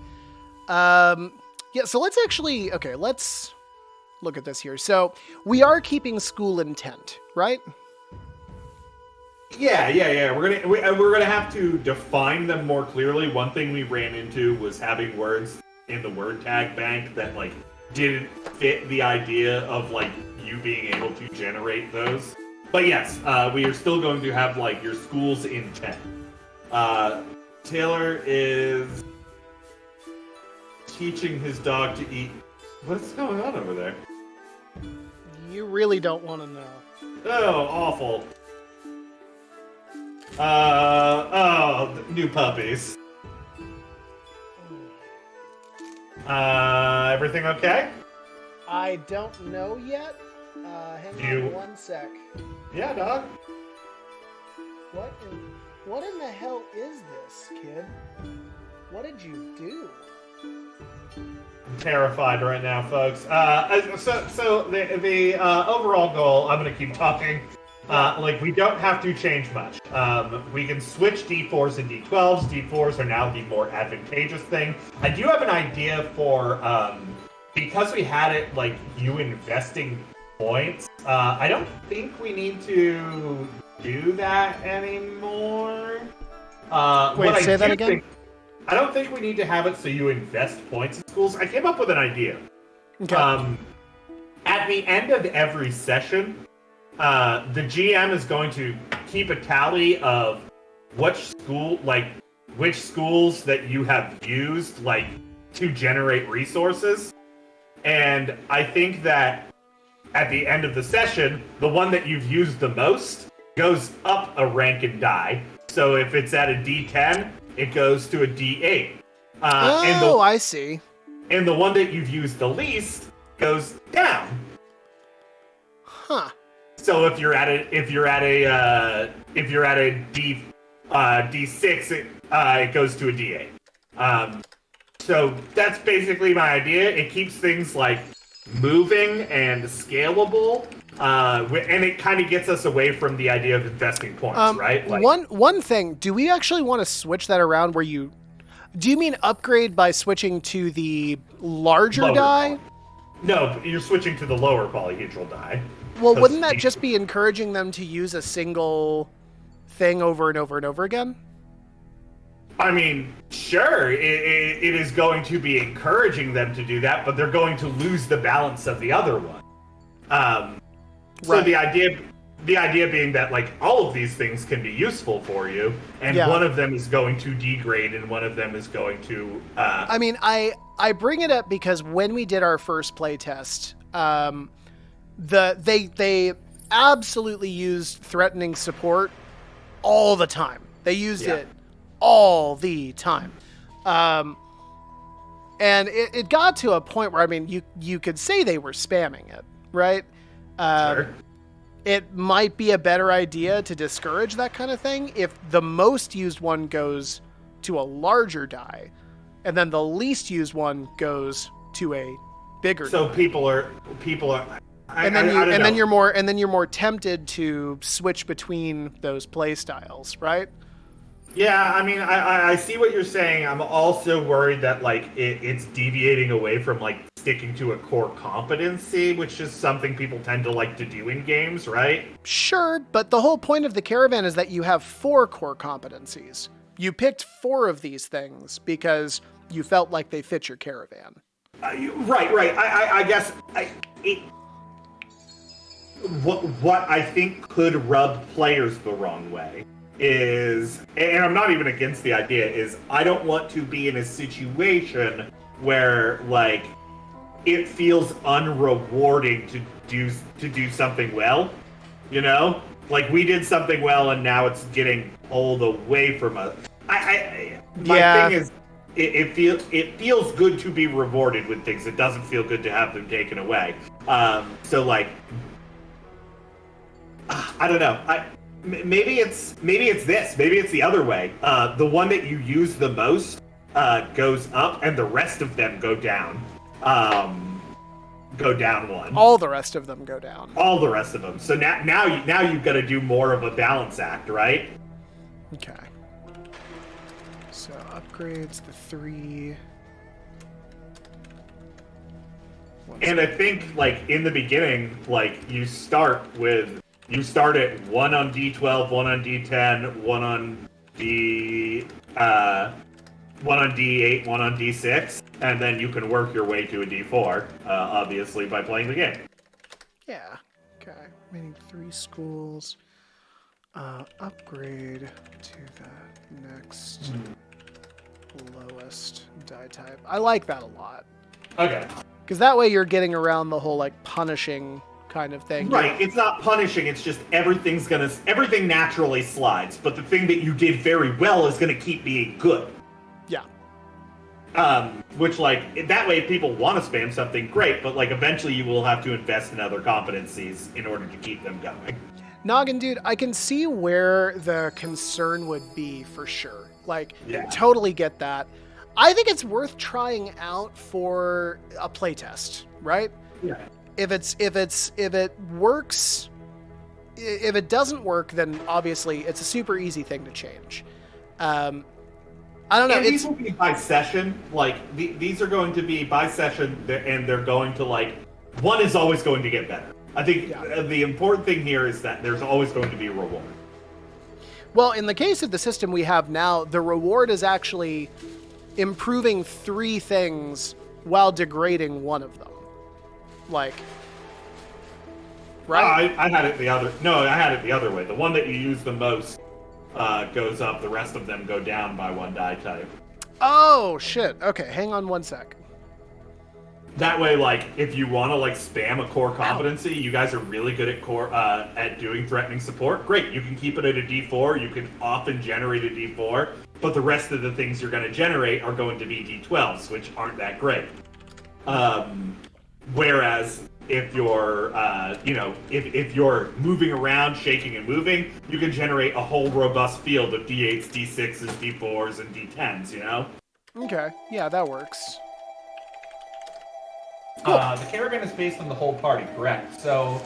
Yeah, so let's look at this here. So we are keeping school intent, right?
Yeah. We're gonna have to define them more clearly. One thing we ran into was having words in the word tag bank that like didn't fit the idea of like you being able to generate those. But yes, we are still going to have like your school's intent. Taylor is teaching his dog to eat. What's going on over there?
You really don't want to know.
Oh, awful. New puppies. Everything okay?
I don't know yet. Hang on one sec.
Yeah, dog.
What in the hell is this, kid? What did you do?
I'm terrified right now, folks. So the overall goal, I'm going to keep talking. We don't have to change much. We can switch D4s and D12s. D4s are now the more advantageous thing. I do have an idea for, because we had it, like, you investing points, I don't think we need to do that anymore.
Wait, say that again?
I don't think we need to have it so you invest points in schools. I came up with an idea.
Okay.
At the end of every session, the GM is going to keep a tally of which schools that you have used, like, to generate resources. And I think that at the end of the session, the one that you've used the most goes up a rank and die. So if it's at a D10, it goes to a D8.
I see.
And the one that you've used the least goes down.
Huh.
So if you're at a D6, it goes to a D8. So that's basically my idea. It keeps things like moving and scalable, and it kind of gets us away from the idea of investing points, right? Like,
one thing, do we actually want to switch that around where do you mean upgrade by switching to the larger die?
No, you're switching to the lower polyhedral die.
Well, wouldn't that just be encouraging them to use a single thing over and over and over again?
I mean, sure, it is going to be encouraging them to do that, but they're going to lose the balance of the other one. So
right.
the idea being that, like, all of these things can be useful for you, and one of them is going to degrade, and one of them is going to...
I mean, I bring it up because when we did our first playtest, they absolutely used threatening support all the time. They used it all the time. And it got to a point where, I mean, you could say they were spamming it, right?
Sure.
It might be a better idea to discourage that kind of thing if the most used one goes to a larger die, and then the least used one goes to a bigger
so
die.
people are
and then you're more tempted to switch between those play styles, right?
Yeah, I mean, I see what you're saying. I'm also worried that, like, it's deviating away from, like, sticking to a core competency, which is something people tend to like to do in games, right?
Sure, but the whole point of the caravan is that you have 4 core competencies. You picked 4 of these things because you felt like they fit your caravan.
Right. I guess what I think could rub players the wrong way is, and I'm not even against the idea, is I don't want to be in a situation where like it feels unrewarding to do something well, you know? Like we did something well and now it's getting pulled away from us. My thing is it feels good to be rewarded with things. It doesn't feel good to have them taken away. So like I don't know. Maybe it's this. Maybe it's the other way. The one that you use the most goes up, and the rest of them go down. Go down one.
All the rest of them go down.
All the rest of them. So now you've got to do more of a balance act, right?
Okay. So upgrades the 3.
And I think like in the beginning, like you start at 1 on D12, 1 on D10, 1 on one on D8, 1 on D6, and then you can work your way to a D4, obviously, by playing the game.
Yeah. Okay. Meaning 3 schools. Upgrade to the next lowest die type. I like that a lot.
Okay.
Because that way you're getting around the whole, like, punishing kind of thing.
Right. It's not punishing, it's just everything naturally slides, but the thing that you did very well is going to keep being good.
Yeah.
Which, like, that way if people want to spam something, great, but, like, eventually you will have to invest in other competencies in order to keep them going.
Noggin, dude, I can see where the concern would be for sure. Like,
Yeah.
totally get that. I think it's worth trying out for a playtest, right?
Yeah.
If it works, if it doesn't work, then obviously it's a super easy thing to change. I don't know.
And these will be by session. Like these are going to be by session, and they're going to like one is always going to get better. I think the important thing here is that there's always going to be a reward.
Well, in the case of the system we have now, the reward is actually improving 3 things while degrading one of them. Like, right?
I had it the other. No, I had it the other way. The one that you use the most goes up. The rest of them go down by 1 die type.
Oh shit! Okay, hang on 1 sec.
That way, like, if you want to like spam a core competency, you guys are really good at doing threatening support. Great, you can keep it at a D4. You can often generate a D4, but the rest of the things you're going to generate are going to be D12s, which aren't that great. Whereas if you're, if you're moving around, shaking and moving, you can generate a whole robust field of D8s, D6s, D4s, and D10s, you know?
Okay, yeah, that works.
Cool. The caravan is based on the whole party, correct? So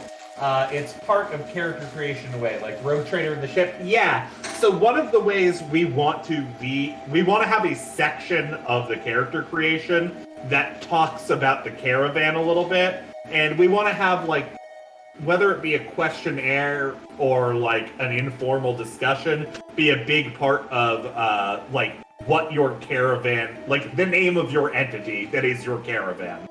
it's part of character creation in a way, like Rogue Trader in the ship. Yeah. So one of the ways we want to have a section of the character creation that talks about the caravan a little bit, and we want to have like, whether it be a questionnaire or like an informal discussion, be a big part of like what your caravan, like the name of your entity that is your caravan.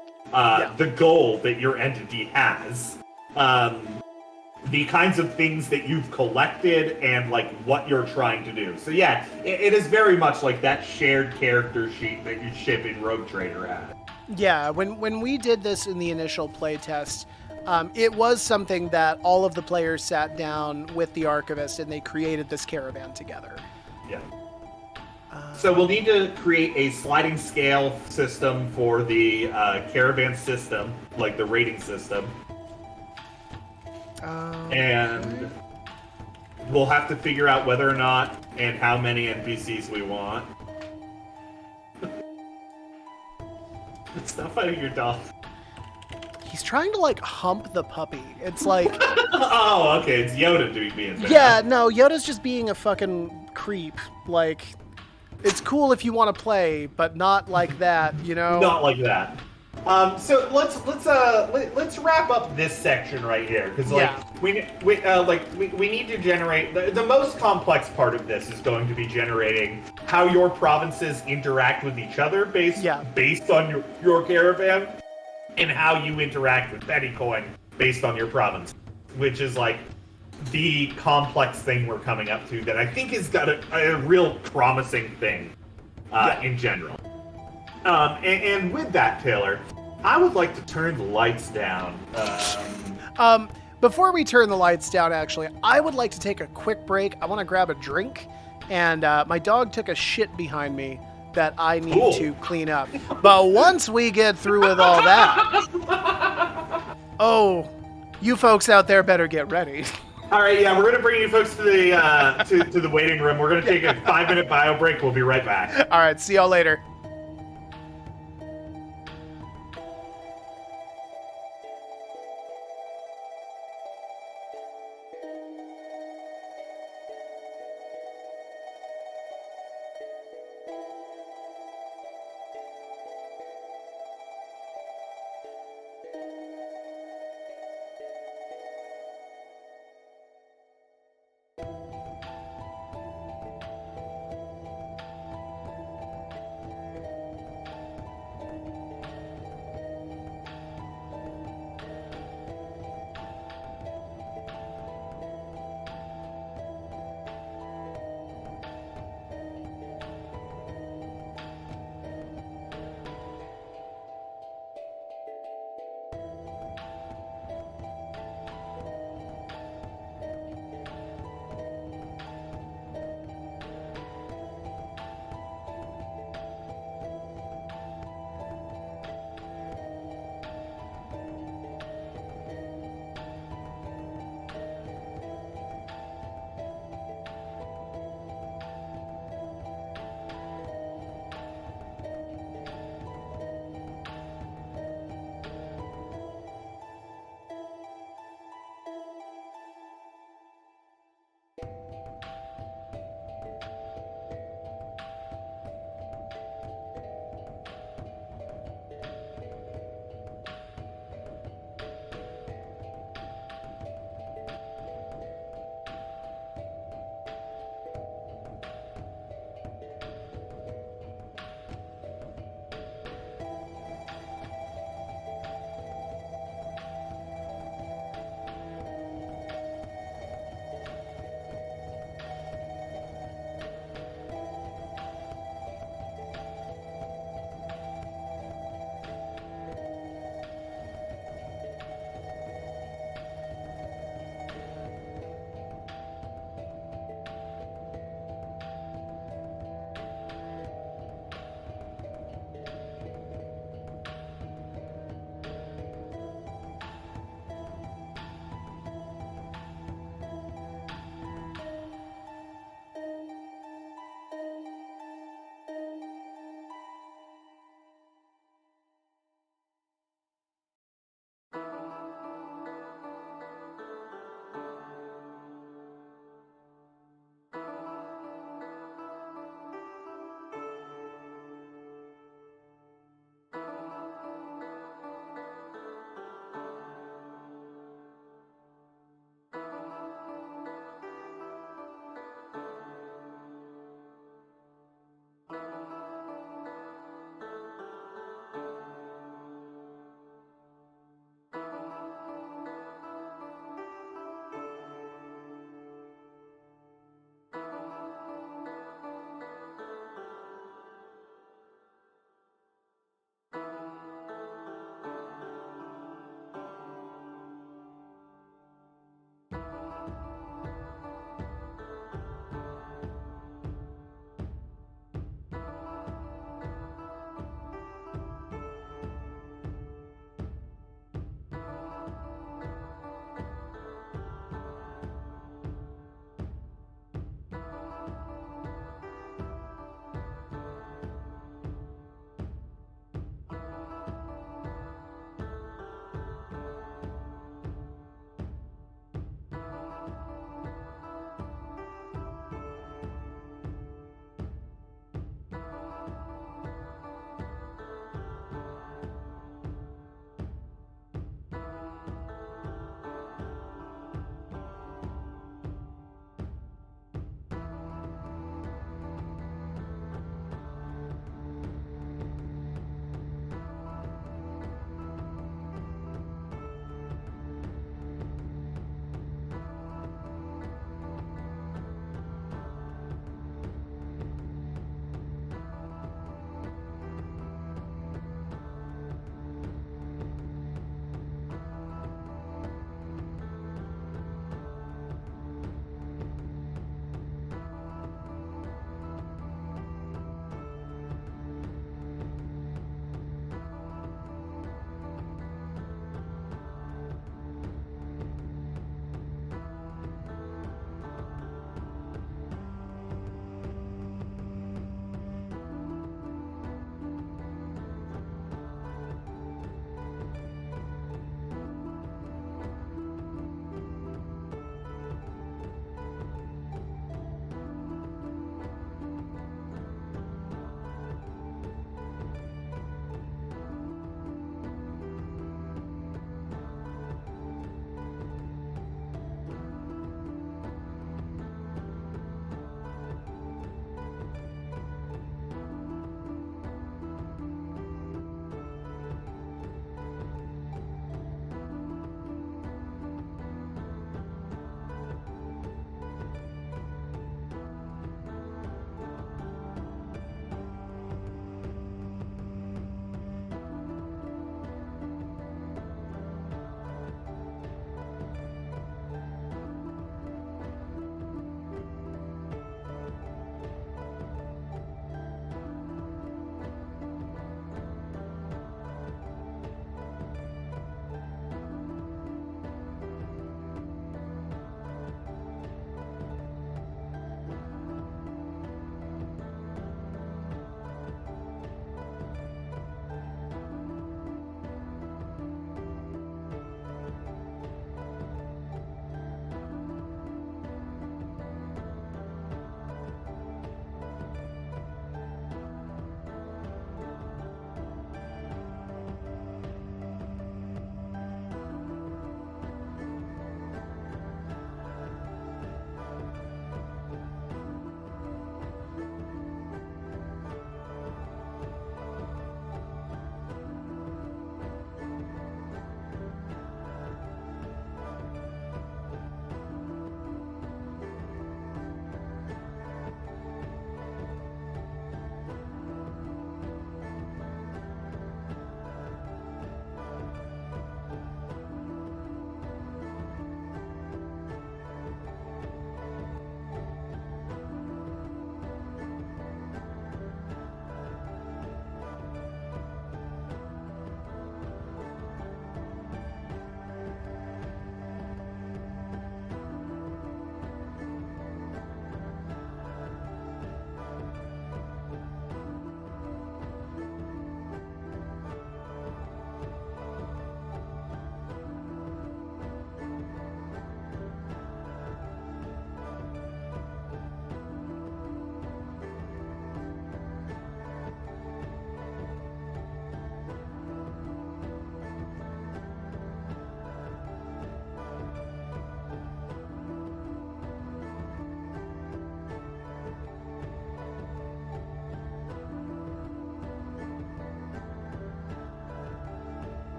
The goal that your entity has, the kinds of things that you've collected, and like what you're trying to do. So yeah, it is very much like that shared character sheet that your ship in Rogue Trader had.
Yeah, when we did this in the initial playtest, it was something that all of the players sat down with the Archivist and they created this caravan together.
Yeah. So we'll need to create a sliding scale system for the caravan system, like the rating system. And we'll have to figure out whether or not and how many NPCs we want. Stop fighting your dog.
He's trying to, like, hump the puppy. It's like...
Oh, okay, it's Yoda doing being bad.
Yeah, no, Yoda's just being a fucking creep. Like... It's cool if you want to play, but not like that, you know?
Not like that. So let's wrap up this section right here, because we need to generate the most complex part of this is going to be generating how your provinces interact with each other based on your caravan, and how you interact with Petty Coin based on your province, which is like the complex thing we're coming up to that I think has got a real promising thing in general. And with that, Taylor, I would like to turn the lights down.
Before we turn the lights down, actually, I would like to take a quick break. I want to grab a drink, and my dog took a shit behind me that I need to clean up. But once we get through with all that, you folks out there better get ready.
All right, yeah, we're going to bring you folks to the to the waiting room. We're going to take a 5-minute bio break. We'll be right back.
All right, see y'all later.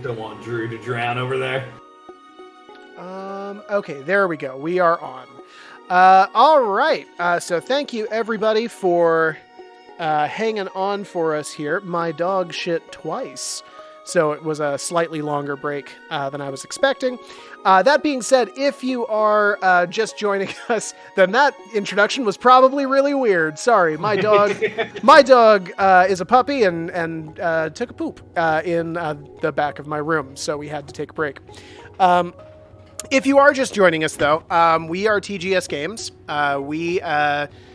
Don't want Drew to drown over there.
Okay, there we go. We are on. All right. So thank you everybody for hanging on for us here. My dog shit twice, so it was a slightly longer break than I was expecting. That being said, if you are just joining us, then that introduction was probably really weird. Sorry, my dog is a puppy and took a poop in the back of my room, so we had to take a break. If you are just joining us, though, we are TGS Games. We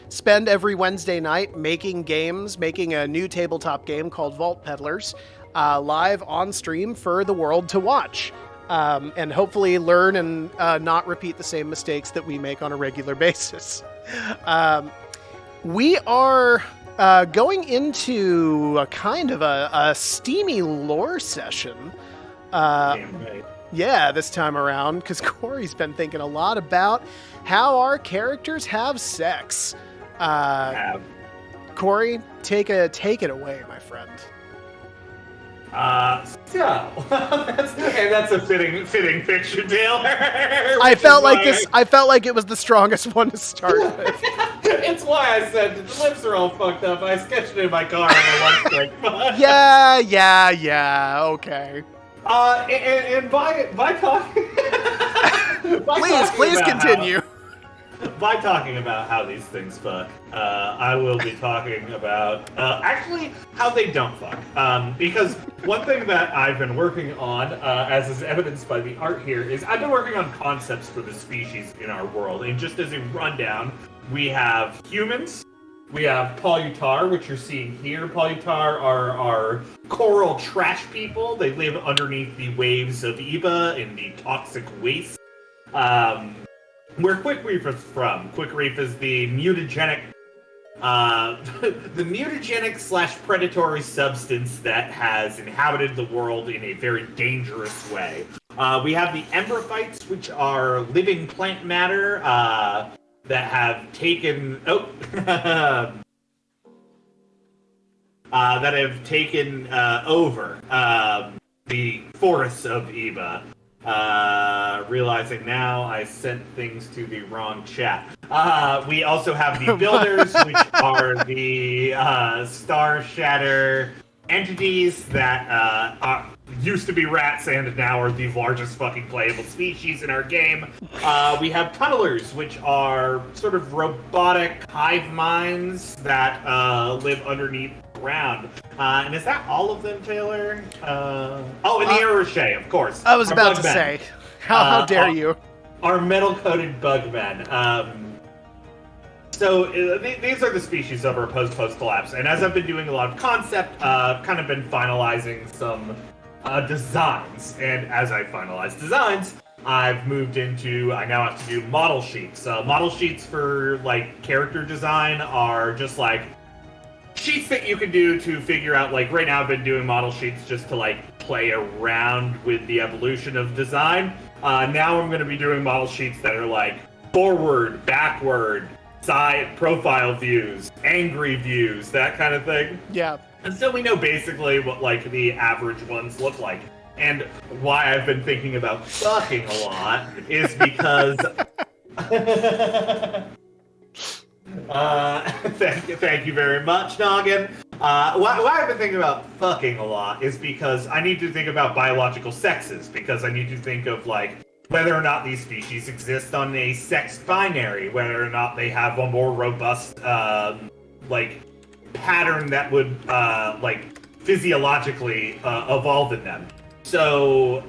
spend every Wednesday night making a new tabletop game called Vault Peddlers, live on stream for the world to watch, and hopefully learn and not repeat the same mistakes that we make on a regular basis. We are going into a kind of a steamy lore session.
Damn right.
Yeah, this time around, because Corey's been thinking a lot about how our characters have sex. Corey, take it away, my friend.
That's a fitting picture, Taylor.
I felt like it was the strongest one to start with.
It's why I said the lips are all fucked up. I sketched it in my car on my lunch break.
Yeah, okay.
And by talking,
please continue.
By talking about how these things fuck, I will be talking about actually how they don't fuck. Because one thing that I've been working on, as is evidenced by the art here, is I've been working on concepts for the species in our world. And just as a rundown, we have humans. We have Polyutar, which you're seeing here. Polyutar are coral trash people. They live underneath the waves of Eba in the toxic waste. Where Quick Reef is from. Quick Reef is the mutagenic, / predatory substance that has inhabited the world in a very dangerous way. We have the Emberphytes, which are living plant matter, that have taken over the forests of Eba. Realizing now I sent things to the wrong chat. We also have the Builders, which are the Star Shatter entities that used to be rats and now are the largest fucking playable species in our game. We have Tunnelers, which are sort of robotic hive minds that live underneath the ground. And is that all of them, Taylor? And the Urushay, of course.
I was about to say, how dare you?
Our metal-coated bugmen. So these are the species of our post-collapse, and as I've been doing a lot of concept, I've kind of been finalizing some designs, and as I finalize designs, I've moved into, I now have to do model sheets. Model sheets for, like, character design are just, like, sheets that you can do to figure out, like, right now I've been doing model sheets just to, like, play around with the evolution of design. Now I'm going to be doing model sheets that are, like, forward, backward, side profile views, angry views, that kind of thing.
Yeah.
And so we know basically what, like, the average ones look like. And why I've been thinking about fucking a lot is because... thank you very much, Noggin. Why I've been thinking about fucking a lot is because I need to think about biological sexes, because I need to think of, like, whether or not these species exist on a sex binary, whether or not they have a more robust, like, pattern that would, like, physiologically evolve in them. So,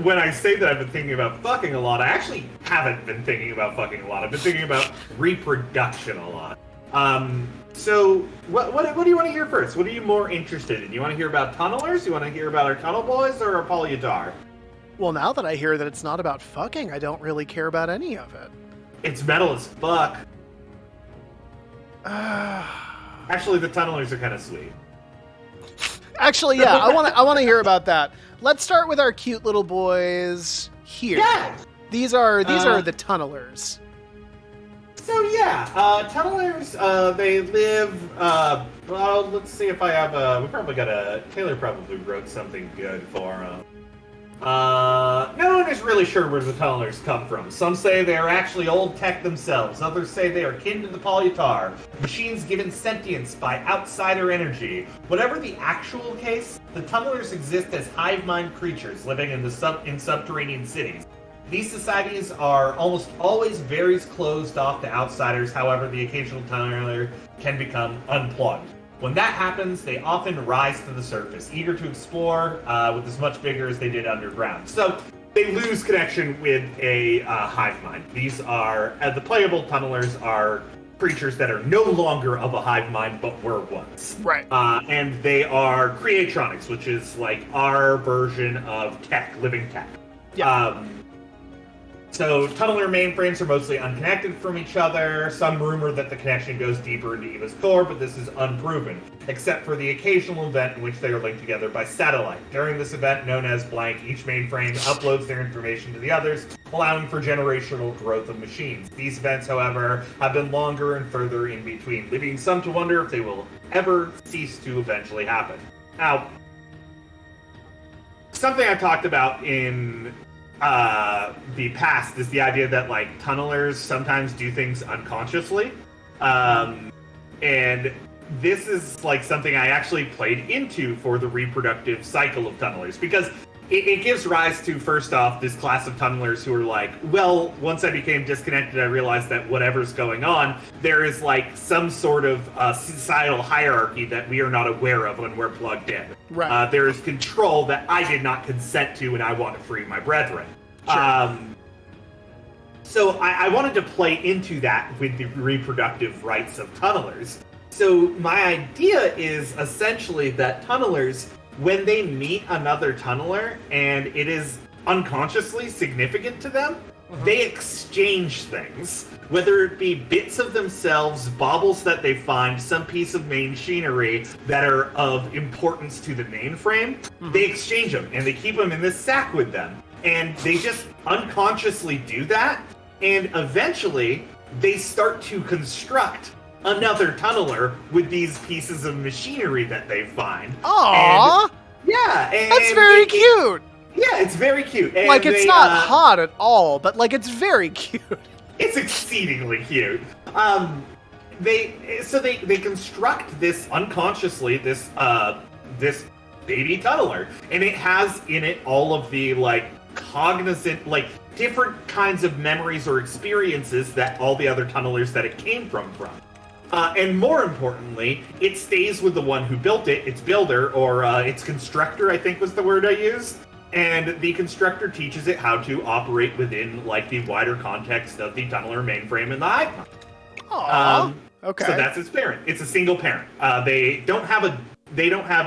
when I say that I've been thinking about fucking a lot, I actually haven't been thinking about fucking a lot. I've been thinking about reproduction a lot. So, what do you want to hear first? What are you more interested in? You want to hear about tunnelers? You want to hear about our tunnel boys or our Polyutar?
Well, now that I hear that it's not about fucking, I don't really care about any of it.
It's metal as fuck. Actually, the tunnelers are kind of sweet.
Actually, yeah, I want to hear about that. Let's start with our cute little boys here.
Yeah.
These are the tunnelers.
So yeah, tunnelers, they live, well, let's see if I have Taylor probably wrote something good for them. No one is really sure where the tunnelers come from. Some say they are actually old tech themselves. Others say they are kin to the Polytar, machines given sentience by outsider energy. Whatever the actual case, the tunnelers exist as hive mind creatures living in subterranean cities. These societies are almost always very closed off to outsiders. However, the occasional tunneler can become unplugged. When that happens, they often rise to the surface, eager to explore with as much vigor as they did underground. So they lose connection with a hive mind. These are, the playable tunnelers are creatures that are no longer of a hive mind, but were once.
Right.
And they are creatronics, which is like our version of tech, living tech.
Yeah.
So tunneler mainframes are mostly unconnected from each other. Some rumor that the connection goes deeper into Eva's core, but this is unproven, except for the occasional event in which they are linked together by satellite. During this event, known as blank, each mainframe uploads their information to the others, allowing for generational growth of machines. These events, however, have been longer and further in between, leaving some to wonder if they will ever cease to eventually happen. Now, something I talked about in the past is the idea that like tunnelers sometimes do things unconsciously, and this is like something I actually played into for the reproductive cycle of tunnelers, because it gives rise to, first off, this class of tunnelers who are like, well, once I became disconnected, I realized that whatever's going on, there is like some sort of societal hierarchy that we are not aware of when we're plugged in.
Right.
There is control that I did not consent to, and I want to free my brethren.
Sure.
So I wanted to play into that with the reproductive rights of tunnelers. So my idea is essentially that tunnelers, when they meet another tunneler and it is unconsciously significant to them, they exchange things. Whether it be bits of themselves, baubles that they find, some piece of machinery that are of importance to the mainframe, they exchange them and they keep them in this sack with them. And they just unconsciously do that, and eventually they start to construct another tunneler with these pieces of machinery that they find.
Aww!
Yeah,
That's very cute!
Yeah, it's very cute. And
like, it's not hot at all, but, like, it's very cute.
It's exceedingly cute. They construct this unconsciously, this baby tunneler, and it has in it all of the, like, cognizant, like, different kinds of memories or experiences that all the other tunnelers that it came from. And more importantly, it stays with the one who built it, its builder, or its constructor, I think was the word I used. And the constructor teaches it how to operate within, like, the wider context of the tunneler mainframe and the hive mind.
Aww. Okay.
So that's its parent. It's a single parent. They don't have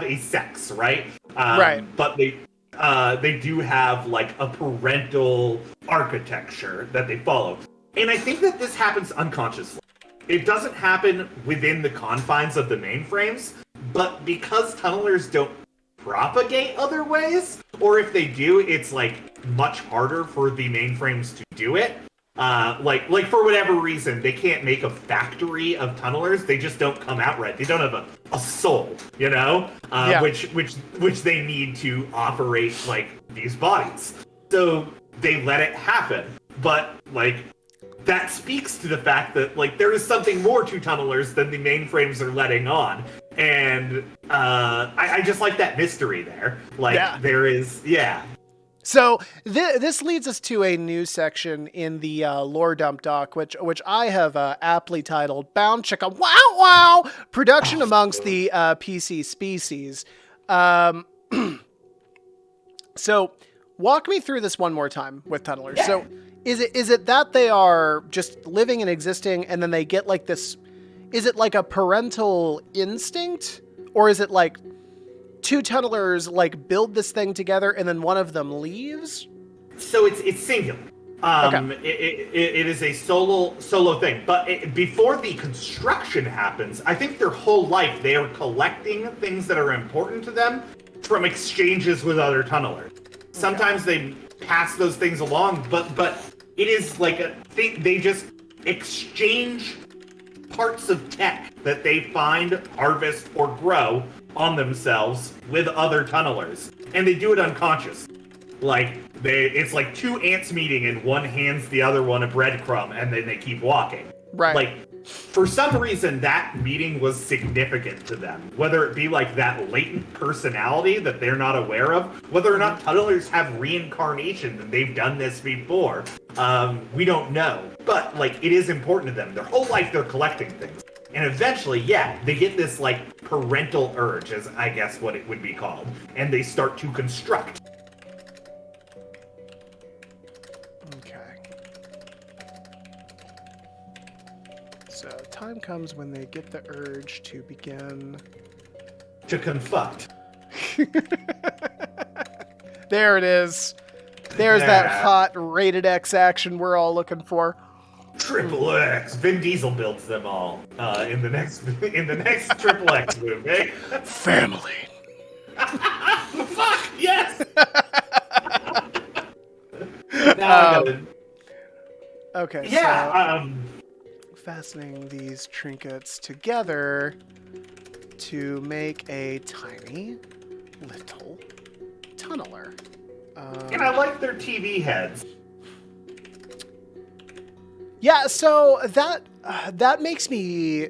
a sex, right?
Right.
But they do have, like, a parental architecture that they follow. And I think that this happens unconsciously. It doesn't happen within the confines of the mainframes, but because tunnelers don't propagate other ways, or if they do, it's, like, much harder for the mainframes to do it. Like for whatever reason, they can't make a factory of tunnelers. They just don't come out right. They don't have a soul, you know?
Yeah.
Which they need to operate, like, these bodies. So they let it happen. But, like, that speaks to the fact that, like, there is something more to tunnelers than the mainframes are letting on. And I just like that mystery there. Like, there is,
So this leads us to a new section in the lore dump doc, which I have aptly titled "Bound Chicka Wow Wow Production Amongst the PC Species." So walk me through this one more time with tunnelers.
Yeah.
So is it that they are just living and existing, and then they get like this? Is it like a parental instinct, or is it like two tunnelers like build this thing together and then one of them leaves?
So it's singular. Okay. It is a solo thing. But before the construction happens, I think their whole life they are collecting things that are important to them from exchanges with other tunnelers. Sometimes they pass those things along, but it is like a thing. exchange parts of tech that they find, harvest, or grow on themselves with other tunnelers. And they do it unconscious. Like, it's like two ants meeting and one hands the other one a breadcrumb and then they keep walking.
Right.
Like, for some reason, that meeting was significant to them. Whether it be like that latent personality that they're not aware of, whether or not tunnelers have reincarnation and they've done this before, we don't know. But, like, it is important to them. Their whole life they're collecting things. And eventually, yeah, they get this, like, parental urge, as I guess what it would be called. And they start to construct.
So time comes when they get the urge to begin
to confuct.
There it is. There's that hot rated X action we're all looking for.
Triple X. Vin Diesel builds them all in the next Triple X movie.
Family.
Fuck yes. Now
okay.
Yeah.
So, fastening these trinkets together to make a tiny little tunneler.
And I like their TV heads.
Yeah, so that makes me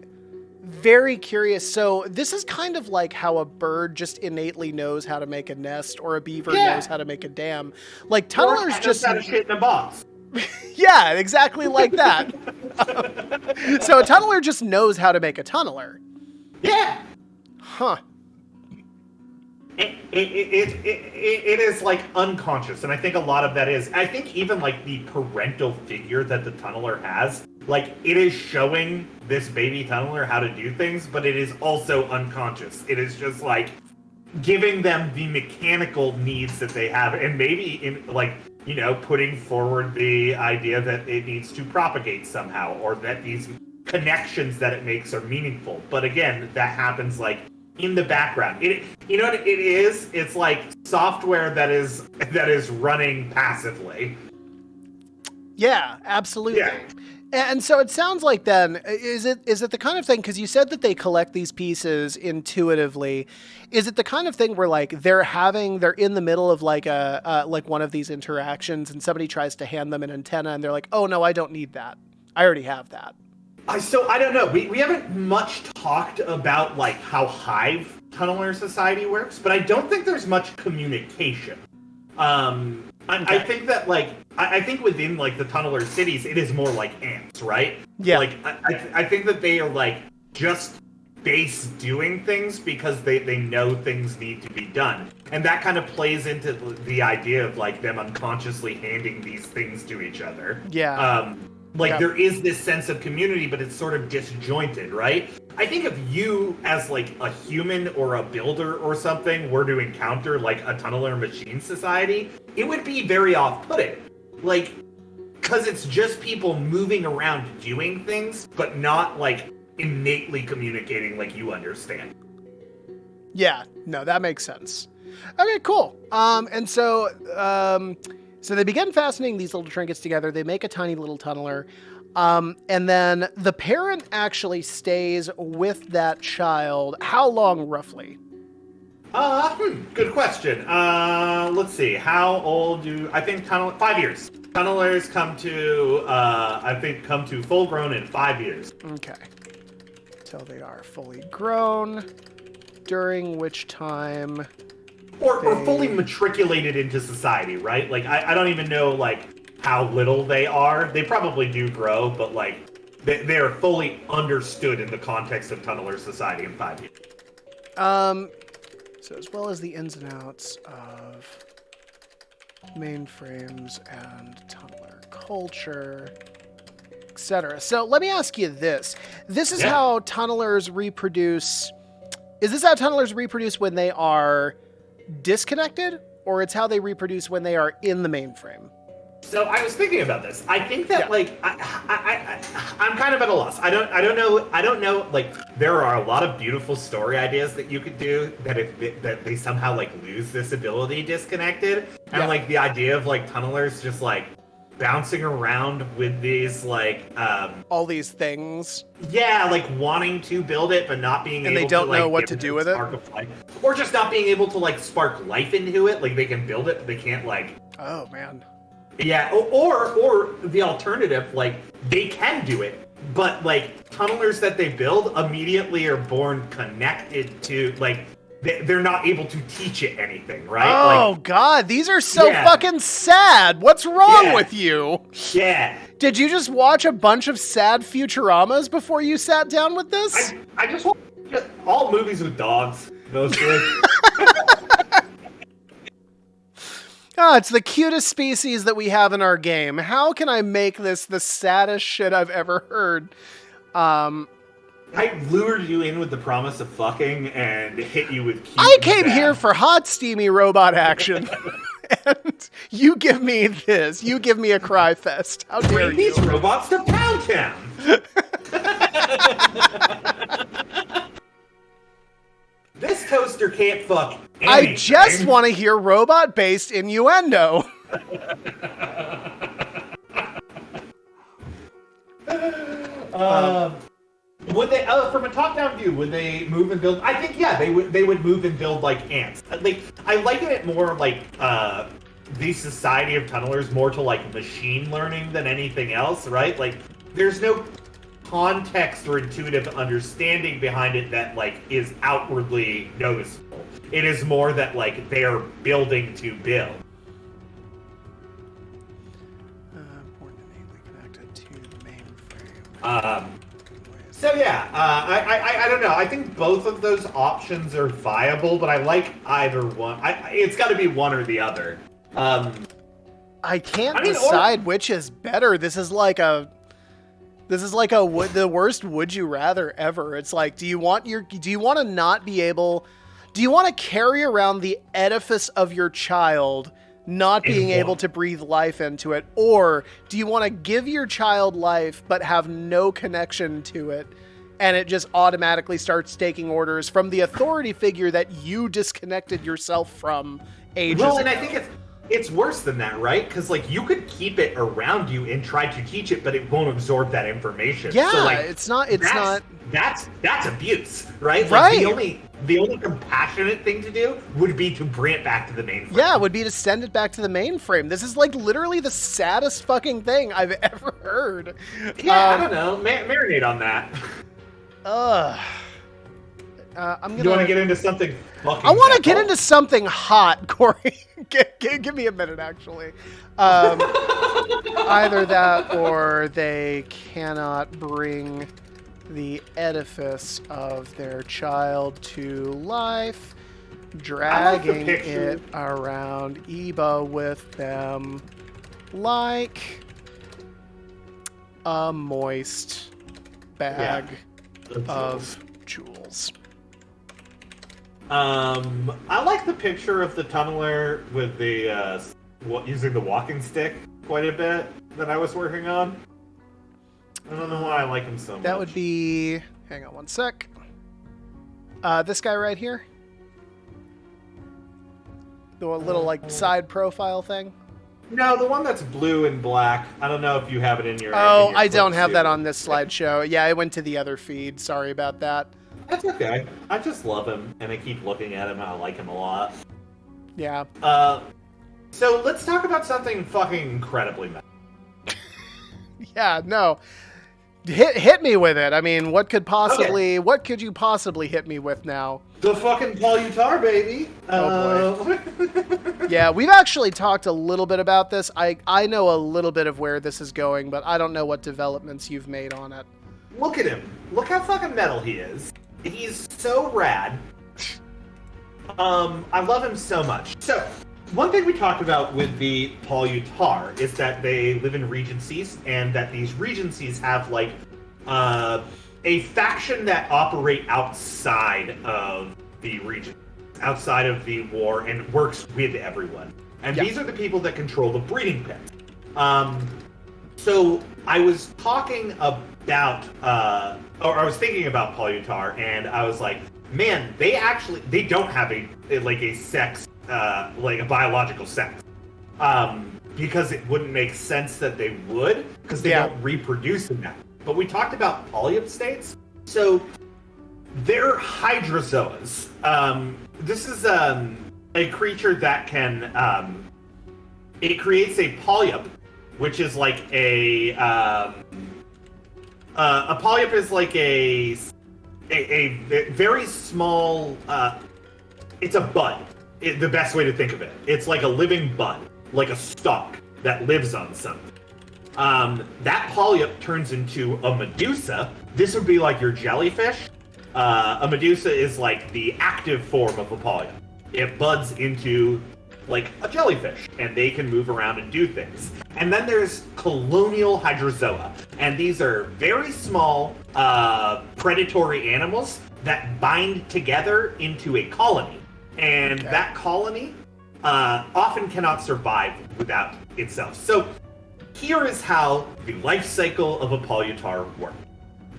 very curious. So this is kind of like how a bird just innately knows how to make a nest, or a beaver knows how to make a dam. Like tunnelers just
how to shit in a box.
Yeah, exactly like that. So a tunneler just knows how to make a tunneler.
Yeah.
Huh.
It is like unconscious, and I think a lot of that is. I think even like the parental figure that the tunneler has, like it is showing this baby tunneler how to do things, but it is also unconscious. It is just like giving them the mechanical needs that they have, and maybe in like, you know, putting forward the idea that it needs to propagate somehow, or that these connections that it makes are meaningful. But again, that happens like in the background. You know what it is? It's like software that is running passively.
Yeah, absolutely.
Yeah.
And so it sounds like then, is it the kind of thing, because you said that they collect these pieces intuitively, is it the kind of thing where like they're in the middle of like like one of these interactions and somebody tries to hand them an antenna and they're like, oh no, I don't need that. I already have that.
So I don't know. We haven't much talked about like how Hive Tunneler Society works, but I don't think there's much communication. I think that like I think within like the tunneler cities, it is more like ants, right?
Yeah.
Like I think that they are like just base doing things because they know things need to be done, and that kind of plays into the idea of like them unconsciously handing these things to each other.
Yeah.
There is this sense of community, but it's sort of disjointed, right? I think if you, as like a human or a builder or something, were to encounter like a tunneler machine society, it would be very off-putting. Like, because it's just people moving around doing things, but not like innately communicating like you understand.
Yeah, no, that makes sense. Okay, cool. So they begin fastening these little trinkets together. They make a tiny little tunneler. And then the parent actually stays with that child. How long, roughly?
Good question. Let's see. How old I think 5 years. Tunnelers come to full grown in 5 years.
Okay. Till they are fully grown, during which time...
Or fully matriculated into society, right? Like, I don't even know, like, how little they are. They probably do grow, but, like, they are fully understood in the context of Tunneler Society in 5 years.
So as well as the ins and outs of mainframes and tunneler culture, etc. So let me ask you this. This is how tunnelers reproduce... Is this how tunnelers reproduce when they are... disconnected, or it's how they reproduce when they are in the mainframe?
So I was thinking about this. I think that I'm kind of at a loss. I don't know. Like, there are a lot of beautiful story ideas that you could do that they somehow like lose this ability disconnected, and like the idea of like tunnelers just like bouncing around with these like
all these things.
Yeah, like wanting to build it but not being
and
able to,
they don't
like,
know what
give
to
it
do
a
with it.
spark of life. Or just not being able to like spark life into it. Like they can build it, but they can't like.
Oh man.
Yeah, or the alternative, like they can do it, but like tunnelers that they build immediately are born connected to like. They're not able to teach it anything, right?
Oh,
like,
God, these are so fucking sad. What's wrong with you?
Yeah.
Did you just watch a bunch of sad Futuramas before you sat down with this?
I just want all movies with dogs, mostly.
Oh, it's the cutest species that we have in our game. How can I make this the saddest shit I've ever heard?
I lured you in with the promise of fucking and hit you with cute.
I came here for hot, steamy robot action. And you give me this. You give me a cry fest. How dare
Bring these robots to Pound Town. This toaster can't fuck anything.
I just want to hear robot-based innuendo.
Would they, from a top-down view, would they move and build? I think, yeah, they would move and build like ants. Like, I liken it more like the society of tunnelers more to like machine learning than anything else, right? Like, there's no context or intuitive understanding behind it that like is outwardly noticeable. It is more that like they're building to build.
Important to mainly connected to the mainframe.
So yeah, I don't know. I think both of those options are viable, but I like either one. It's got to be one or the other.
I can't decide which is better. This is like the worst would you rather ever. It's like, do you want to not be able? Do you want to carry around the edifice of your child not being able to breathe life into it? Or do you want to give your child life but have no connection to it, and it just automatically starts taking orders from the authority figure that you disconnected yourself from ages ago?
And I think it's worse than that, right? Because like you could keep it around you and try to teach it, but it won't absorb that information.
Yeah,
so, like,
it's not.
That's abuse, right?
Right.
Like, the only compassionate thing to do would be to bring it back to the mainframe.
Yeah, it would be to send it back to the mainframe. This is like literally the saddest fucking thing I've ever heard.
Yeah, I don't know. Marinate on that.
I'm gonna.
You want to get into something fucking
I want to get
simple?
into something hot, Corey. Give me a minute, actually. Either that, or they cannot bring the edifice of their child to life, dragging it around Eba with them like a moist bag of jewels.
I like the picture of the tunneler with the using the walking stick quite a bit that I was working on. I don't know why I like him so much.
That would be... Hang on one sec. This guy right here. The little, like, side profile thing.
No, the one that's blue and black. I don't know if you have it in your...
Oh, I don't have that on this slideshow. Yeah, I went to the other feed. Sorry about that.
That's okay. I just love him, and I keep looking at him, and I like him a lot.
Yeah.
So let's talk about something fucking incredibly meta.
Yeah, no. Hit me with it. I mean, what could you possibly hit me with now?
The fucking polyutar, baby.
Oh boy. Yeah, we've actually talked a little bit about this. I know a little bit of where this is going, but I don't know what developments you've made on it.
Look at him. Look how fucking metal he is. He's so rad. I love him so much. So, one thing we talked about with the polyutar is that they live in regencies, and that these regencies have like a faction that operate outside of the region, outside of the war, and works with everyone. And these are the people that control the breeding pit. So I was talking about, or I was thinking about polyutar, and I was like, man, they don't have a sex, like a biological sex. because it wouldn't make sense that they would, because they
Yeah.
don't reproduce in that. But we talked about polyp states, so they're hydrozoas. This is a creature that can it creates a polyp, which is like a polyp is like a very small. It's a bud. The best way to think of it. It's like a living bud, like a stalk that lives on something. That polyp turns into a medusa. This would be like your jellyfish. A medusa is like the active form of a polyp. It buds into like a jellyfish, and they can move around and do things. And then there's colonial hydrozoa, and these are very small predatory animals that bind together into a colony. And that colony often cannot survive without itself. So here is how the life cycle of a polyutar works.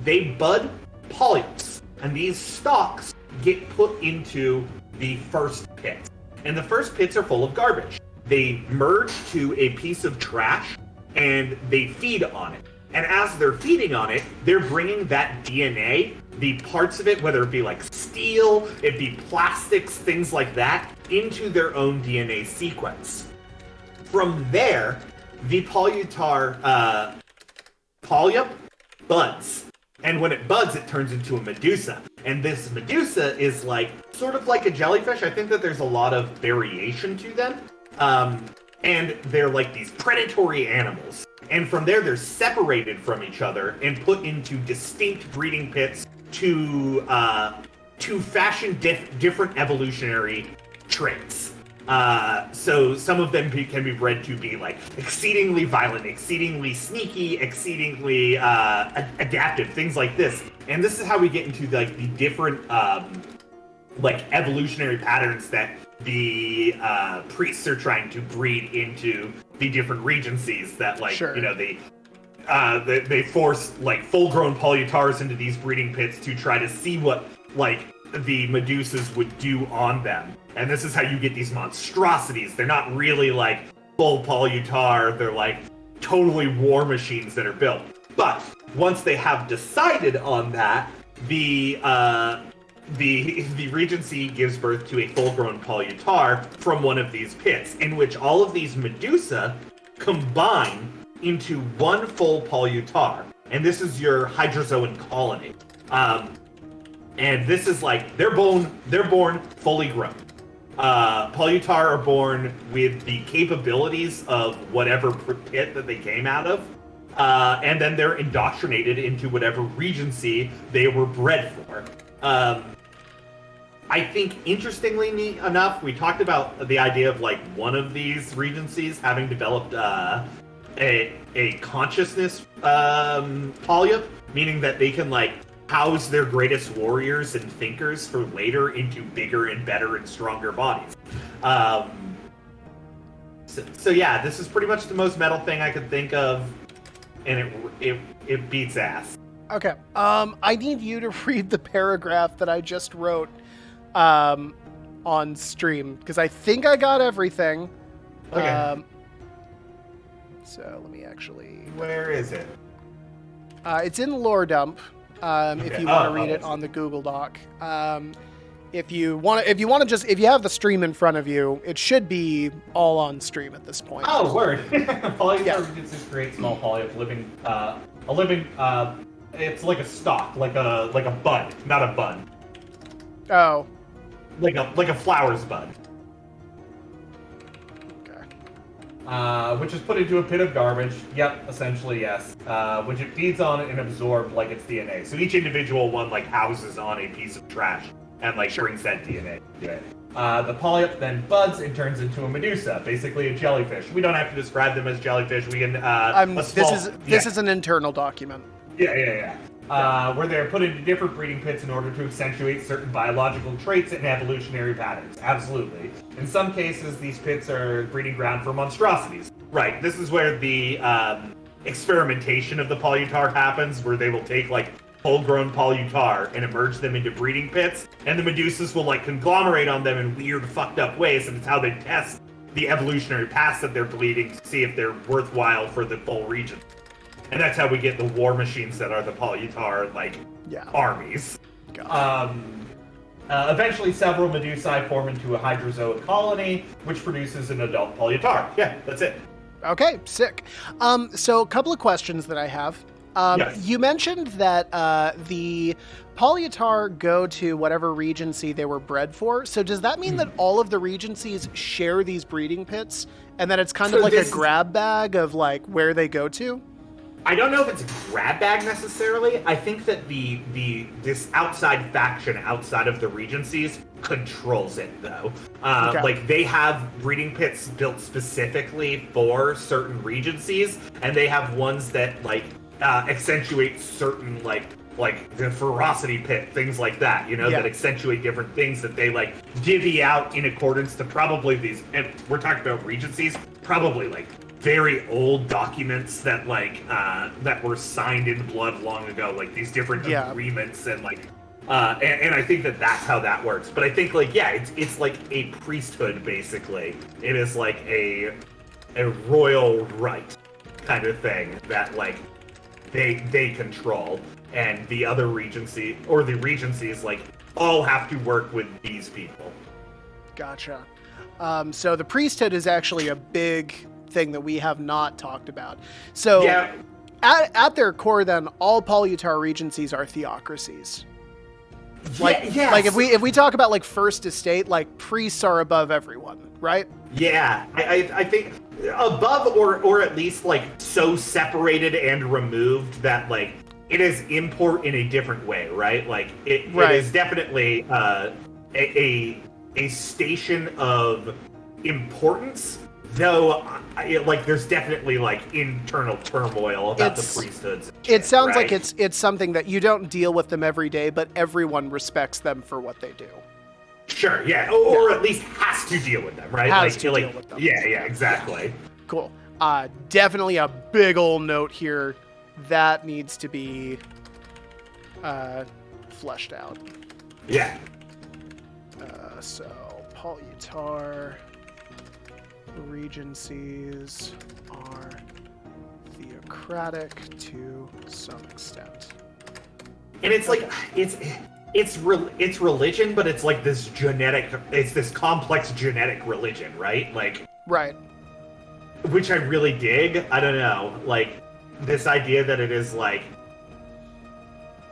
They bud polyps, and these stalks get put into the first pit. And the first pits are full of garbage. They merge to a piece of trash, and they feed on it. And as they're feeding on it, they're bringing that DNA, the parts of it, whether it be like steel, it be plastics, things like that, into their own DNA sequence. From there, the polyutar polyp buds. And when it buds, it turns into a medusa. And this medusa is like, sort of like a jellyfish. I think that there's a lot of variation to them. And they're like these predatory animals. And from there, they're separated from each other and put into distinct breeding pits to fashion different evolutionary traits. So some of them can be bred to be like exceedingly violent, exceedingly sneaky, exceedingly adaptive, things like this. And this is how we get into like the different like evolutionary patterns that the priests are trying to breed into the different regencies that like
Sure.
you know they force like full-grown polyutars into these breeding pits to try to see what like the medusas would do on them. And this is how you get these monstrosities. They're not really like full polyutar, they're like totally war machines that are built. But once they have decided on that, the Regency gives birth to a full-grown polyutar from one of these pits, in which all of these Medusa combine into one full polyutar. And this is your hydrozoan colony. And this is like, they're born fully grown. Polyutar are born with the capabilities of whatever pit that they came out of. And then they're indoctrinated into whatever Regency they were bred for. I think, interestingly enough, we talked about the idea of like one of these Regencies having developed a consciousness polyp, meaning that they can like house their greatest warriors and thinkers for later into bigger and better and stronger bodies. So yeah, this is pretty much the most metal thing I could think of, and it beats ass.
Okay. I need you to read the paragraph that I just wrote on stream, because I think I got everything.
Okay.
So let me actually...
Where is it?
It's in Lore Dump.
Okay.
If you want to read it on the Google Doc. If you have the stream in front of you, it should be all on stream at this point.
Oh, word. Polyutar
Yeah.
Regencies create small polyp living, it's like a stalk, like a bud, not a bud.
Oh.
Like a flower's bud.
Okay.
Which is put into a pit of garbage. Yep, essentially yes. Which it feeds on and absorbs like its DNA. So each individual one like houses on a piece of trash and like brings that DNA to it. The polyp then buds and turns into a medusa, basically a jellyfish. We don't have to describe them as jellyfish. We can.
This is an internal document.
Yeah. Where they're put into different breeding pits in order to accentuate certain biological traits and evolutionary patterns. Absolutely. In some cases, these pits are breeding ground for monstrosities. Right. This is where the experimentation of the polyutar happens, where they will take like full-grown polyutar and emerge them into breeding pits, and the medusas will like conglomerate on them in weird, fucked up ways, and it's how they test the evolutionary paths that they're bleeding to see if they're worthwhile for the full region. And that's how we get the war machines that are the Polyutar, armies. Eventually, several Medusae form into a Hydrozoic colony, which produces an adult Polyutar. Yeah, that's it.
Okay, sick. So a couple of questions that I have.
Yes.
You mentioned that the Polyutar go to whatever regency they were bred for. So does that mean that all of the regencies share these breeding pits, and that it's kind of like a grab bag of like where they go to?
I don't know if it's a grab bag necessarily. I think that this outside faction outside of the regencies controls it, though.
Okay.
Like, they have breeding pits built specifically for certain regencies, and they have ones that accentuate certain like the ferocity pit, things like that, that accentuate different things that they divvy out in accordance to probably these, and we're talking about regencies, probably very old documents that that were signed in blood long ago, these different agreements and and I think that that's how that works. But I think it's like a priesthood basically. It is like a royal right kind of thing that they control, and the other regency or the regencies all have to work with these people.
Gotcha. So the priesthood is actually a big thing that we have not talked about. So at their core, then, all Polyutar regencies are theocracies. If we talk about First Estate, priests are above everyone, right?
Yeah, I think above or at least so separated and removed that it is import in a different way, right? It is definitely a station of importance. Though, there's definitely internal turmoil about the priesthoods.
It sounds like it's something that you don't deal with them every day, but everyone respects them for what they do.
Sure, yeah, or at least has to deal with them, right?
Has to deal with them.
Yeah, exactly.
Yeah. Cool. Definitely a big old note here that needs to be fleshed out.
Yeah.
So Polyutar regencies are theocratic to some extent,
and it's it's religion, but it's this complex genetic religion, right?
Right.
Which I really dig. I don't know, this idea that it is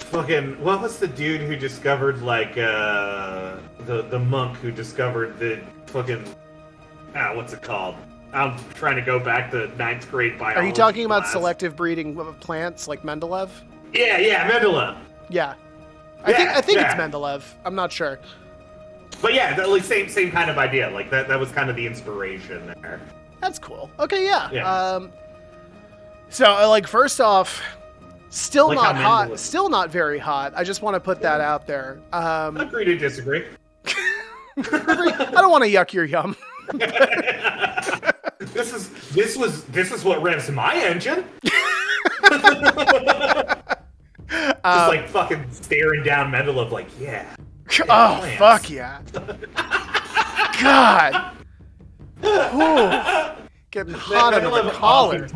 fucking, what was the dude who discovered the monk who discovered the fucking, what's it called? I'm trying to go back to 9th grade biology.
Are you talking about
class.
Selective breeding of plants like Mendeleev?
Yeah, Mendeleev.
Yeah. I think it's Mendeleev. I'm not sure.
But yeah, same kind of idea. That was kind of the inspiration there.
That's cool. Okay, yeah. So first off, still not hot. Still not very hot. I just want to put that out there.
Agree to disagree.
I don't want to yuck your yum.
This is what revs my engine. Just fucking staring down Mendeleev, yeah.
Oh,
plants.
fuck yeah. God. Ooh. Getting hot under the collar.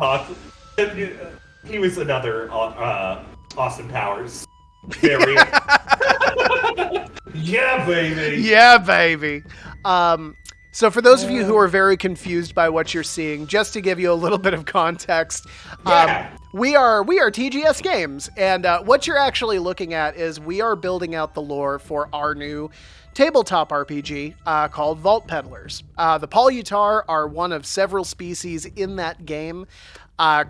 He was another Austin Powers variant. Yeah, baby.
Yeah, baby. So for those of you who are very confused by what you're seeing, just to give you a little bit of context, we are TGS Games, and what you're actually looking at is we are building out the lore for our new tabletop RPG called Vault Peddlers. The Polyutar are one of several species in that game.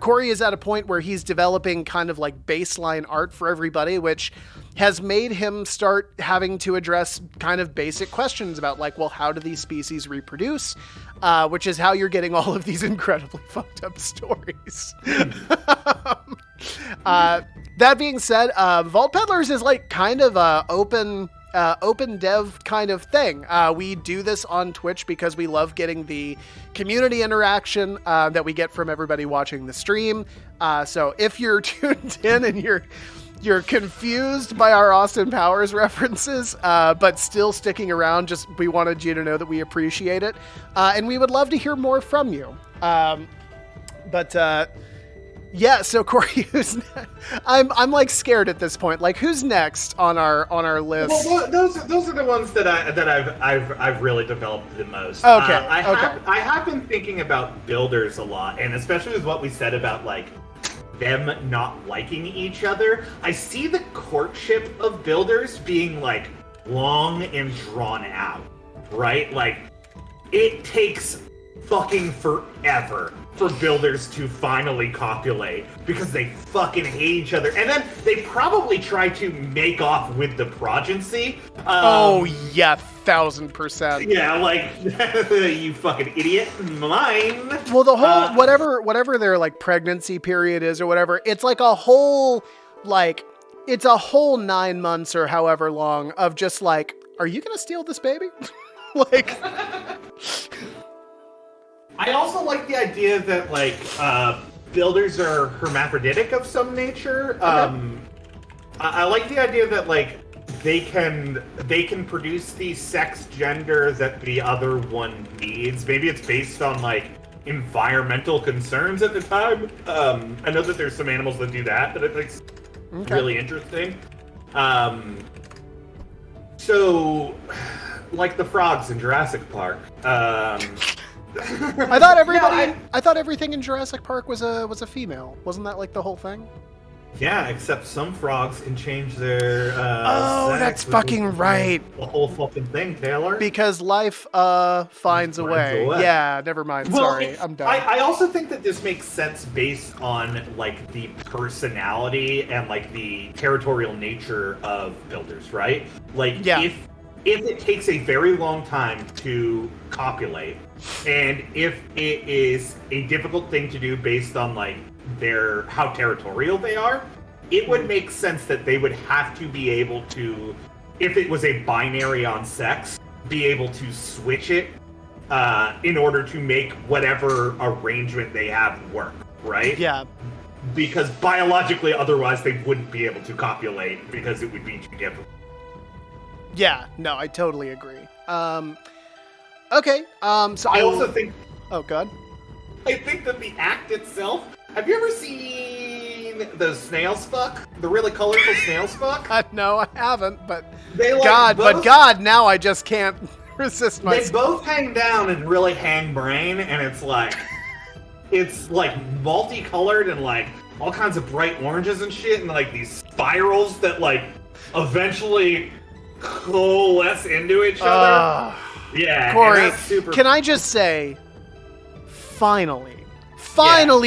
Corey is at a point where he's developing kind of baseline art for everybody, which has made him start having to address kind of basic questions about how do these species reproduce, which is how you're getting all of these incredibly fucked up stories. That being said, Vault Peddlers is kind of a open dev kind of thing. We do this on Twitch because we love getting the community interaction that we get from everybody watching the stream. So if you're tuned in and You're confused by our Austin Powers references, but still sticking around. Just we wanted you to know that we appreciate it, and we would love to hear more from you. Yeah. So Corey, I'm like scared at this point. Like, who's next on our list?
Well, those are the ones that I've really developed the most.
Okay.
I have been thinking about builders a lot, and especially with what we said about like them not liking each other. I see the courtship of builders being like long and drawn out, right? Like, it takes fucking forever for builders to finally copulate because they fucking hate each other, and then they probably try to make off with the progeny.
Oh yeah, 1000%.
Yeah, like you fucking idiot. Mine.
Well, the whole whatever their like pregnancy period is or whatever, it's like a whole it's a whole 9 months or however long of just like, are you gonna steal this baby? Like.
I also like the idea that like builders are hermaphroditic of some nature. I like the idea that like they can produce the sex gender that the other one needs. Maybe it's based on like environmental concerns at the time. I know that there's some animals that do that I think's really interesting. So like the frogs in Jurassic Park.
I thought I thought everything in Jurassic Park was a female. Wasn't that like the whole thing?
Yeah, except some frogs can change their
sex, that's fucking right.
The whole fucking thing, Taylor.
Because life finds a way. Yeah, never mind. Well, sorry, I'm done.
I also think that this makes sense based on like the personality and like the territorial nature of builders, right? Like if it takes a very long time to copulate, and if it is a difficult thing to do based on like how territorial they are, it would make sense that they would have to be able to, if it was a binary on sex, be able to switch it in order to make whatever arrangement they have work, right?
Yeah.
Because biologically, otherwise they wouldn't be able to copulate because it would be too difficult.
Yeah, no, I totally agree. Okay, so
I also think...
Oh, God.
I think that the act itself... Have you ever seen the snails fuck? The really colorful snails fuck?
No, I haven't, but...
They like
God, now I just can't resist myself.
They both hang down and really hang brain, and it's like... It's like multicolored and like all kinds of bright oranges and shit, and like these spirals that like eventually coalesce into each other. Yeah,
Corey,
super...
can I just say, finally,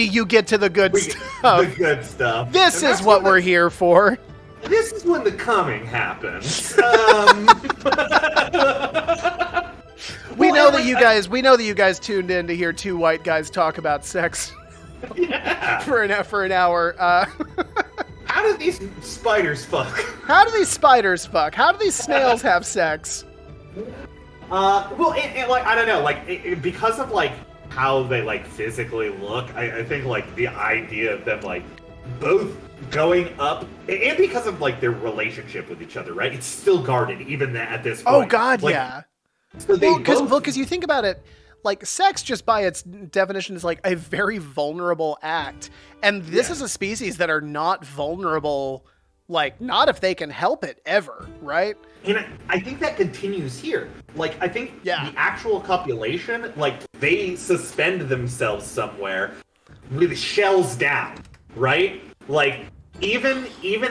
you get to the good stuff.
The good stuff.
This is what we're here for.
This is when the coming happens.
We know that you guys tuned in to hear two white guys talk about sex for an hour.
How do these spiders fuck?
How do these spiders fuck? How do these snails have sex?
Well, like, I don't know, like, because of, like, how they, like, physically look, I think, like, the idea of them, like, both going up, and because of, like, their relationship with each other, right? It's still guarded, even at this point.
Oh, God, like, yeah.
So
because you think about it, like, sex just by its definition is, like, a very vulnerable act. And this is a species that are not vulnerable, like, not if they can help it, ever, right?
And I think that continues here. Like, I think the actual copulation, like, they suspend themselves somewhere with shells down, right? Like, even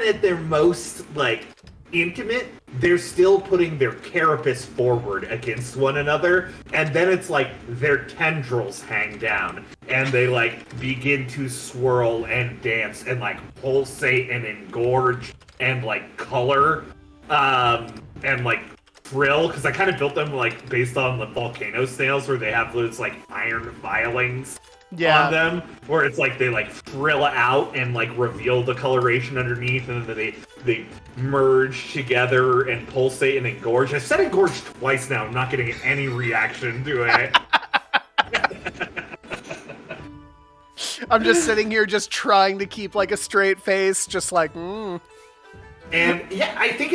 at their most, like, intimate, they're still putting their carapace forward against one another, and then it's like their tendrils hang down, and they, like, begin to swirl and dance and, like, pulsate and engorge and, like, color. And like thrill, because I kind of built them like based on the volcano snails, where they have those like iron filings on them, where it's like they like thrill out and like reveal the coloration underneath, and then they merge together and pulsate and engorge. I said engorge twice now. I'm not getting any reaction to it.
I'm just sitting here just trying to keep like a straight face, just like,
And yeah, I think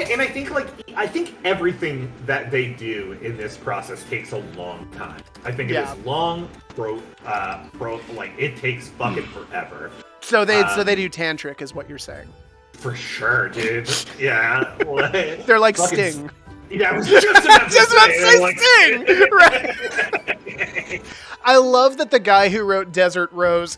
everything that they do in this process takes a long time. I think it is long, it takes fucking forever.
So they do tantric, is what you're saying?
For sure, dude. Yeah,
they're like Sting.
Yeah, I was just about to say
Sting. Right. I love that the guy who wrote Desert Rose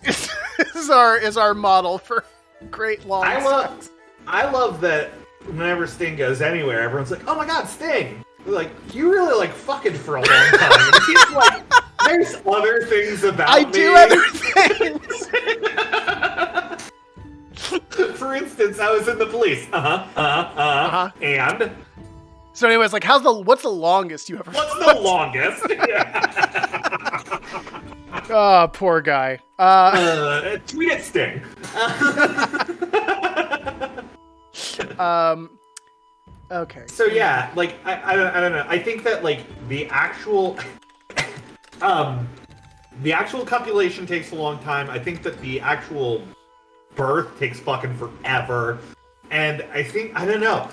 is our model for great long sex.
I love that whenever Sting goes anywhere, everyone's like, "Oh my God, Sting!" They're like, "You really like fucking for a long time." And he's like, "There's other things about me."
I do other things.
For instance, I was in the police. And
so, anyways, like, what's the longest you ever?
What's the longest?
Oh, poor guy.
Tweet at Sting.
Okay.
So yeah, like I don't know. I think that like the actual copulation takes a long time. I think that the actual birth takes fucking forever. And I don't know.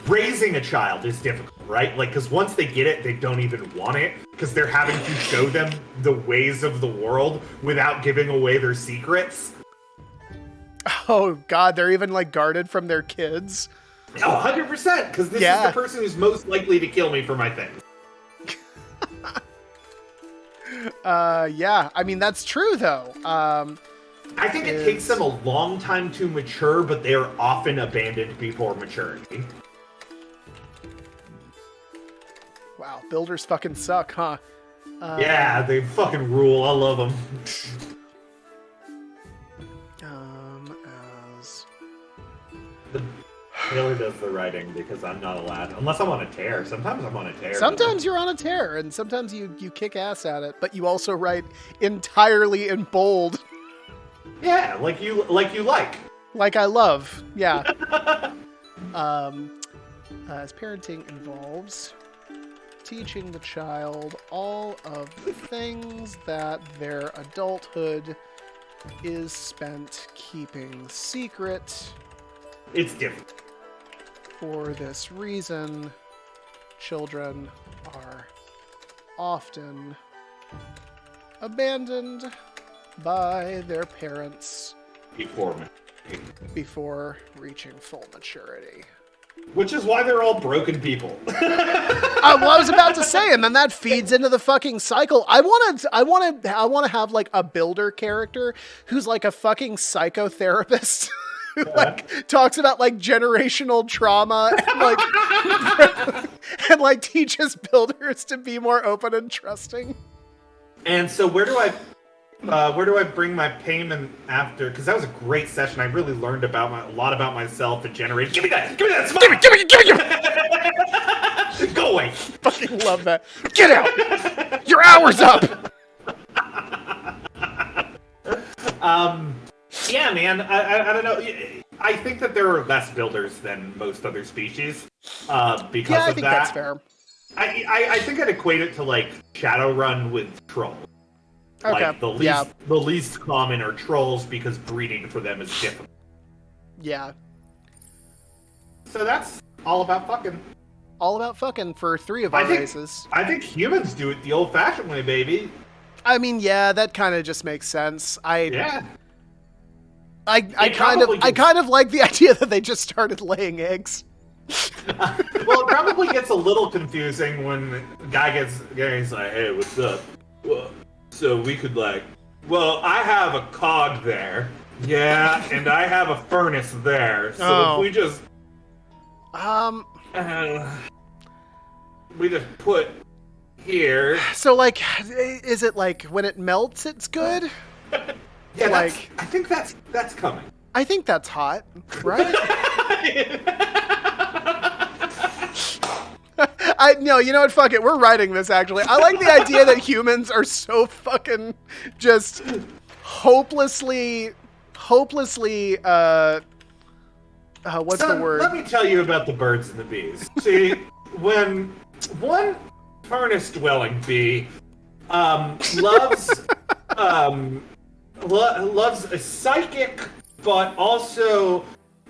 Raising a child is difficult, right? Like, because once they get it, they don't even want it, because they're having to show them the ways of the world without giving away their secrets.
Oh, God, they're even, like, guarded from their kids?
Oh, 100%, because this is the person who's most likely to kill me for my things.
Yeah, I mean, that's true, though.
I think it takes them a long time to mature, but they are often abandoned before maturity.
Wow, builders fucking suck, huh?
Yeah, they fucking rule. I love them. Taylor does the writing because I'm not allowed. Unless I'm on a tear. Sometimes I'm on a tear.
Sometimes you're on a tear, and sometimes you kick ass at it, but you also write entirely in bold.
Yeah, like you like.
Like I love, yeah. As parenting involves teaching the child all of the things that their adulthood is spent keeping secret.
It's different.
For this reason, children are often abandoned by their parents before reaching full maturity.
Which is why they're all broken people.
Well, I was about to say, and then that feeds into the fucking cycle. I want to have like a builder character who's like a fucking psychotherapist. Who like talks about like generational trauma and like teaches builders to be more open and trusting.
And so where do I bring my payment after? Because that was a great session. I really learned a lot about myself and generation. Give me that! Smile! Give me! Go away!
Fucking love that. Get out! Your hour's up.
Yeah, man. I don't know. I think that there are less builders than most other species because of that.
Yeah, I think that's fair.
I think I'd equate it to like Shadowrun with trolls.
Okay.
Like the least common are trolls because breeding for them is difficult.
Yeah.
So that's all about fucking.
All about fucking for three of our races.
I think humans do it the old-fashioned way, baby.
I mean, yeah, that kind of just makes sense. I kind of like the idea that they just started laying eggs.
Well, it probably gets a little confusing when the guy he's like, "Hey, what's up? Well, so we could like, well, I have a cog there, yeah, and I have a furnace there. So if we just, we just put here.
So like, is it like when it melts, it's good?
Yeah,
like
I think that's coming.
I think that's hot, right? No, you know what? Fuck it. We're writing this, actually. I like the idea that humans are so fucking just hopelessly, what's the word?
Let me tell you about the birds and the bees. See, when one furnace-dwelling bee loves a psychic, but also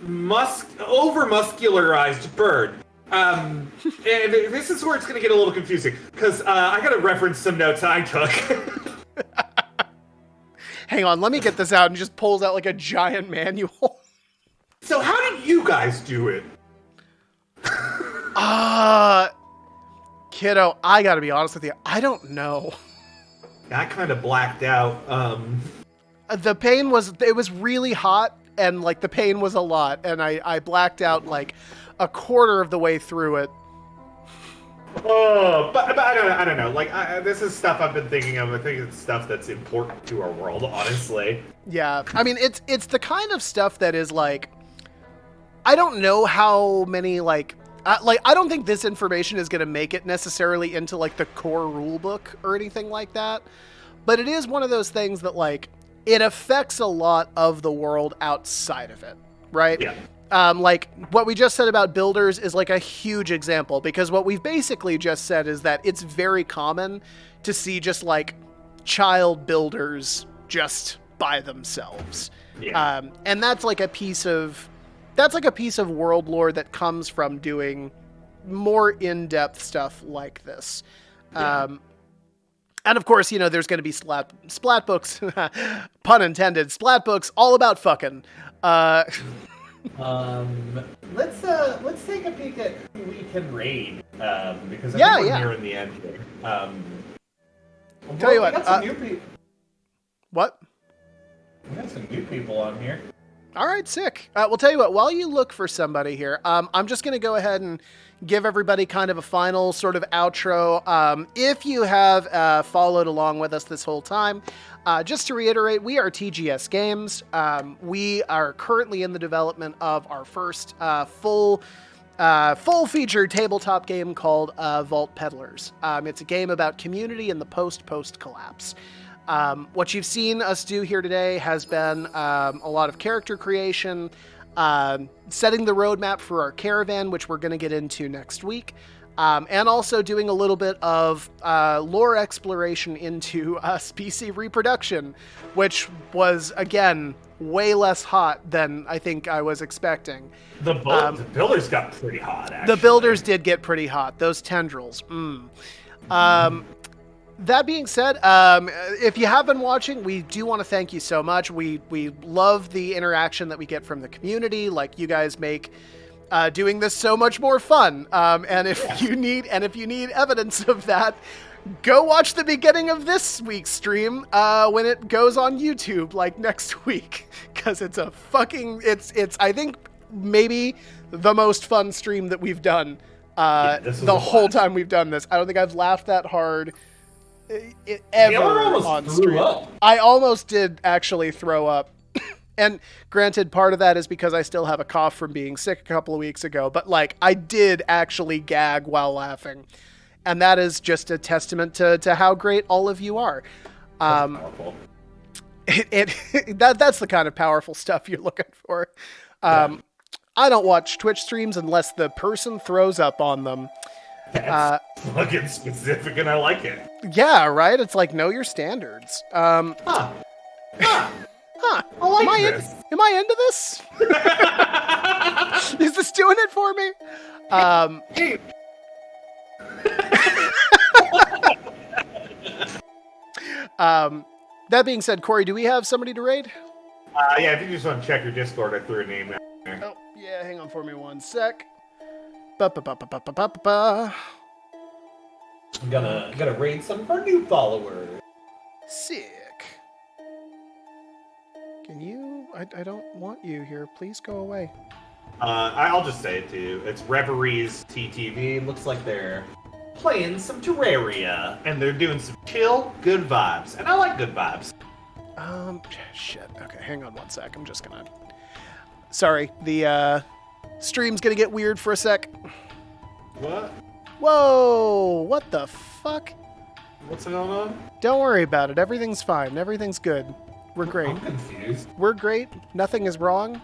over-muscularized bird. And this is where it's going to get a little confusing, because I got to reference some notes I took.
Hang on, let me get this out, and just pulls out like a giant manual.
So how did you guys do it?
Kiddo, I gotta be honest with you, I don't know.
I kind of blacked out.
The pain was really hot, and like the pain was a lot, and I blacked out like a quarter of the way through it.
Oh, but I don't know. Like, this is stuff I've been thinking of. I think it's stuff that's important to our world, honestly.
Yeah, I mean, it's the kind of stuff that is like, I don't know how many like I don't think this information is going to make it necessarily into like the core rule book or anything like that, but it is one of those things that like it affects a lot of the world outside of it, right?
Yeah.
Like what we just said about builders is like a huge example, because what we've basically just said is that it's very common to see just like child builders just by themselves.
Yeah.
And that's like a piece of world lore that comes from doing more in-depth stuff like this.
Yeah.
And of course, you know, there's going to be splat books, pun intended, splat books all about fucking.
Let's take a peek at who we can raid, because I
Yeah,
think we're
yeah.
nearing the end here.
Tell you
we
what,
got some new people.
What?
We got some new people on here.
All right, sick. We'll tell you what, while you look for somebody here, I'm just going to go ahead and give everybody kind of a final sort of outro. If you have followed along with us this whole time, just to reiterate, we are TGS Games. We are currently in the development of our first full-featured tabletop game called Vault Peddlers. It's a game about community in the post collapse. What you've seen us do here today has been a lot of character creation, setting the roadmap for our caravan, which we're going to get into next week, and also doing a little bit of lore exploration into species reproduction, which was, again, way less hot than I think I was expecting.
The builders got pretty hot, actually.
The builders did get pretty hot. Those tendrils. That being said, if you have been watching, we do want to thank you so much. We love the interaction that we get from the community. Like, you guys make doing this so much more fun. And if you need evidence of that, go watch the beginning of this week's stream when it goes on YouTube, like next week, because it's it's I think maybe the most fun stream that we've done the whole time we've done this. I don't think I've laughed that hard ever on stream. I almost did actually throw up. And granted, part of that is because I still have a cough from being sick a couple of weeks ago, but like I did actually gag while laughing. And that is just a testament to how great all of you are.
Powerful.
That's the kind of powerful stuff you're looking for. I don't watch Twitch streams unless the person throws up on them.
That's fucking specific, and I like it.
Yeah, right? It's like, know your standards.
I like this.
Am I into this? Is this doing it for me? That being said, Corey, do we have somebody to raid?
Yeah, if you just want to check your Discord, I threw a name out there.
Oh, yeah, hang on for me one sec.
I'm gonna raid some of our new followers.
Sick. Can you? I don't want you here. Please go away.
I'll just say it to you. It's Reveries TTV. Looks like they're playing some Terraria, and they're doing some chill, good vibes. And I like good vibes.
Shit. Okay, hang on one sec. I'm just gonna... Sorry, the, stream's gonna get weird for a sec.
What?
Whoa! What the fuck?
What's going on?
Don't worry about it. Everything's fine. Everything's good. We're great.
I'm confused.
We're great. Nothing is wrong.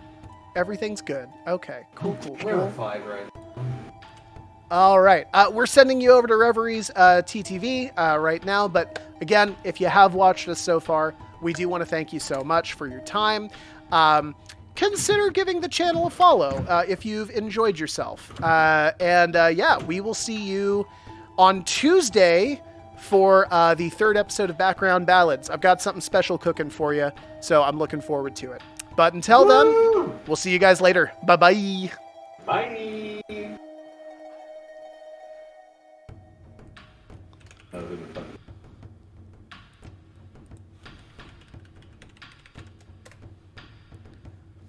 Everything's good. Okay. Cool.
Terrified right now.
All right. We're sending you over to Reveries TTV right now. But again, if you have watched us so far, we do want to thank you so much for your time. consider giving the channel a follow if you've enjoyed yourself. Yeah, we will see you on Tuesday for the 3rd episode of Background Ballads. I've got something special cooking for you, so I'm looking forward to it. But until then, we'll see you guys later. Bye-bye.
Bye. That was fun.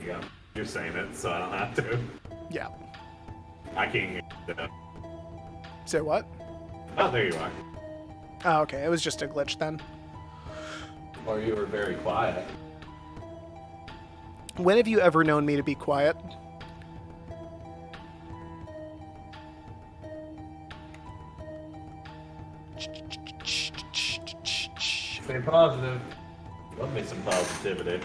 Yeah, you're saying it, so I don't have to.
Yeah.
I can't hear it.
Say what?
Oh, there you are.
Oh, okay. It was just a glitch then.
Or you were very quiet.
When have you ever known me to be quiet?
Stay positive. Love me some positivity.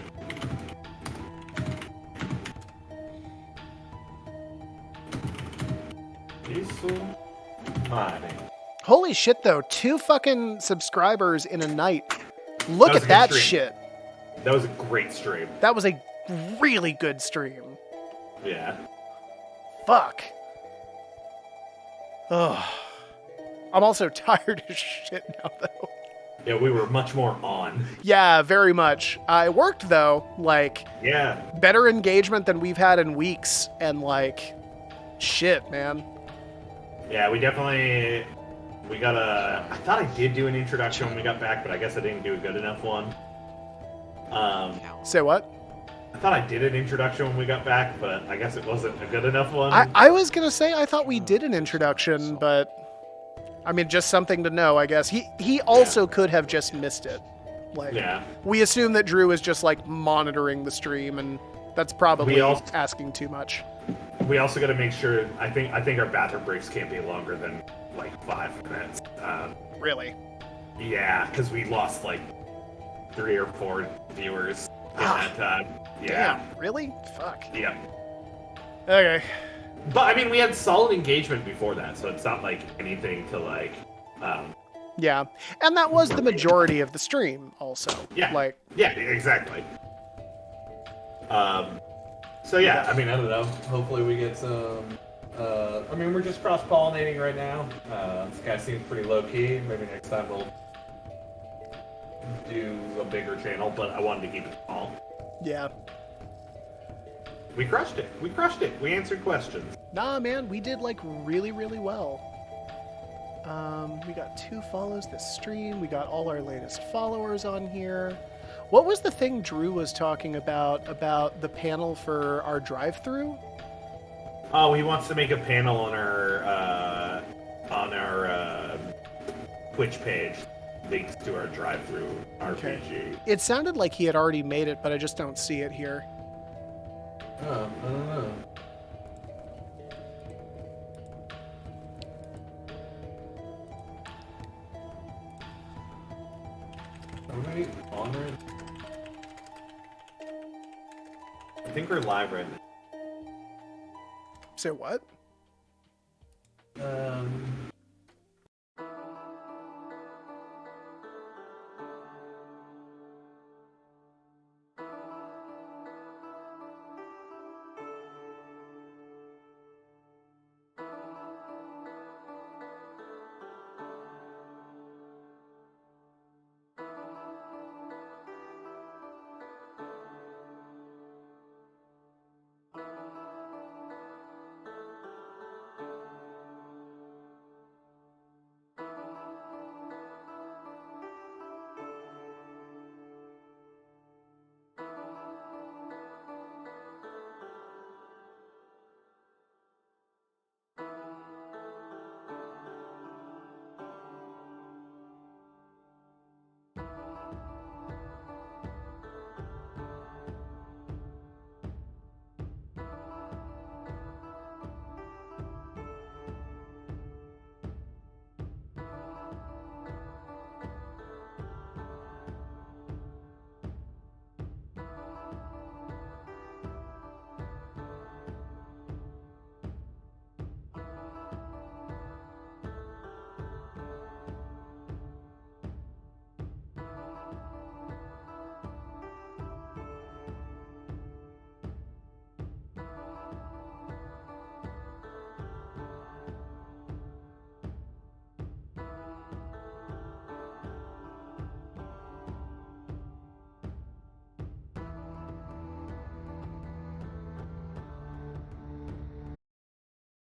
Peaceful mining.
Holy shit, though. 2 fucking subscribers in a night. Look at that shit.
That was a great stream.
That was a really good stream.
Yeah.
Fuck. Ugh. I'm also tired as shit now, though.
Yeah, we were much more on.
Yeah, very much. I worked, though. Like,
yeah,
better engagement than we've had in weeks. And, like, shit, man.
Yeah, we definitely... We got a... I thought I did do an introduction when we got back, but I guess I didn't do a good enough one.
Say what?
I thought I did an introduction when we got back, but I guess it wasn't a good enough one.
I was going to say I thought we did an introduction, but... I mean, just something to know, I guess. He also could have just missed it. Like, we assume that Drew is just, like, monitoring the stream, and that's probably asking too much.
We also got to make sure... I think our bathroom breaks can't be longer than, like, 5 minutes.
Really?
Yeah, because we lost, like, 3 or 4 viewers in that time. Yeah.
Damn, really? Fuck.
Yeah.
Okay.
But, I mean, we had solid engagement before that, so it's not, like, anything to, like...
Yeah, and that was the majority of the stream, also.
Yeah,
like...
Yeah, exactly. So, yeah, I mean, I don't know. Hopefully we get some... I mean, we're just cross-pollinating right now. This guy seems pretty low-key. Maybe next time we'll do a bigger channel, but I wanted to keep it small.
Yeah.
We crushed it. We crushed it. We answered questions.
Nah, man, we did, like, really, really well. We got 2 follows this stream. We got all our latest followers on here. What was the thing Drew was talking about the panel for our drive-thru?
Oh, he wants to make a panel on our Twitch page. Links to our drive-thru RPG.
Okay. It sounded like he had already made it, but I just don't see it here.
Oh, I don't know. Are we on right now? I think we're live right now.
Say what?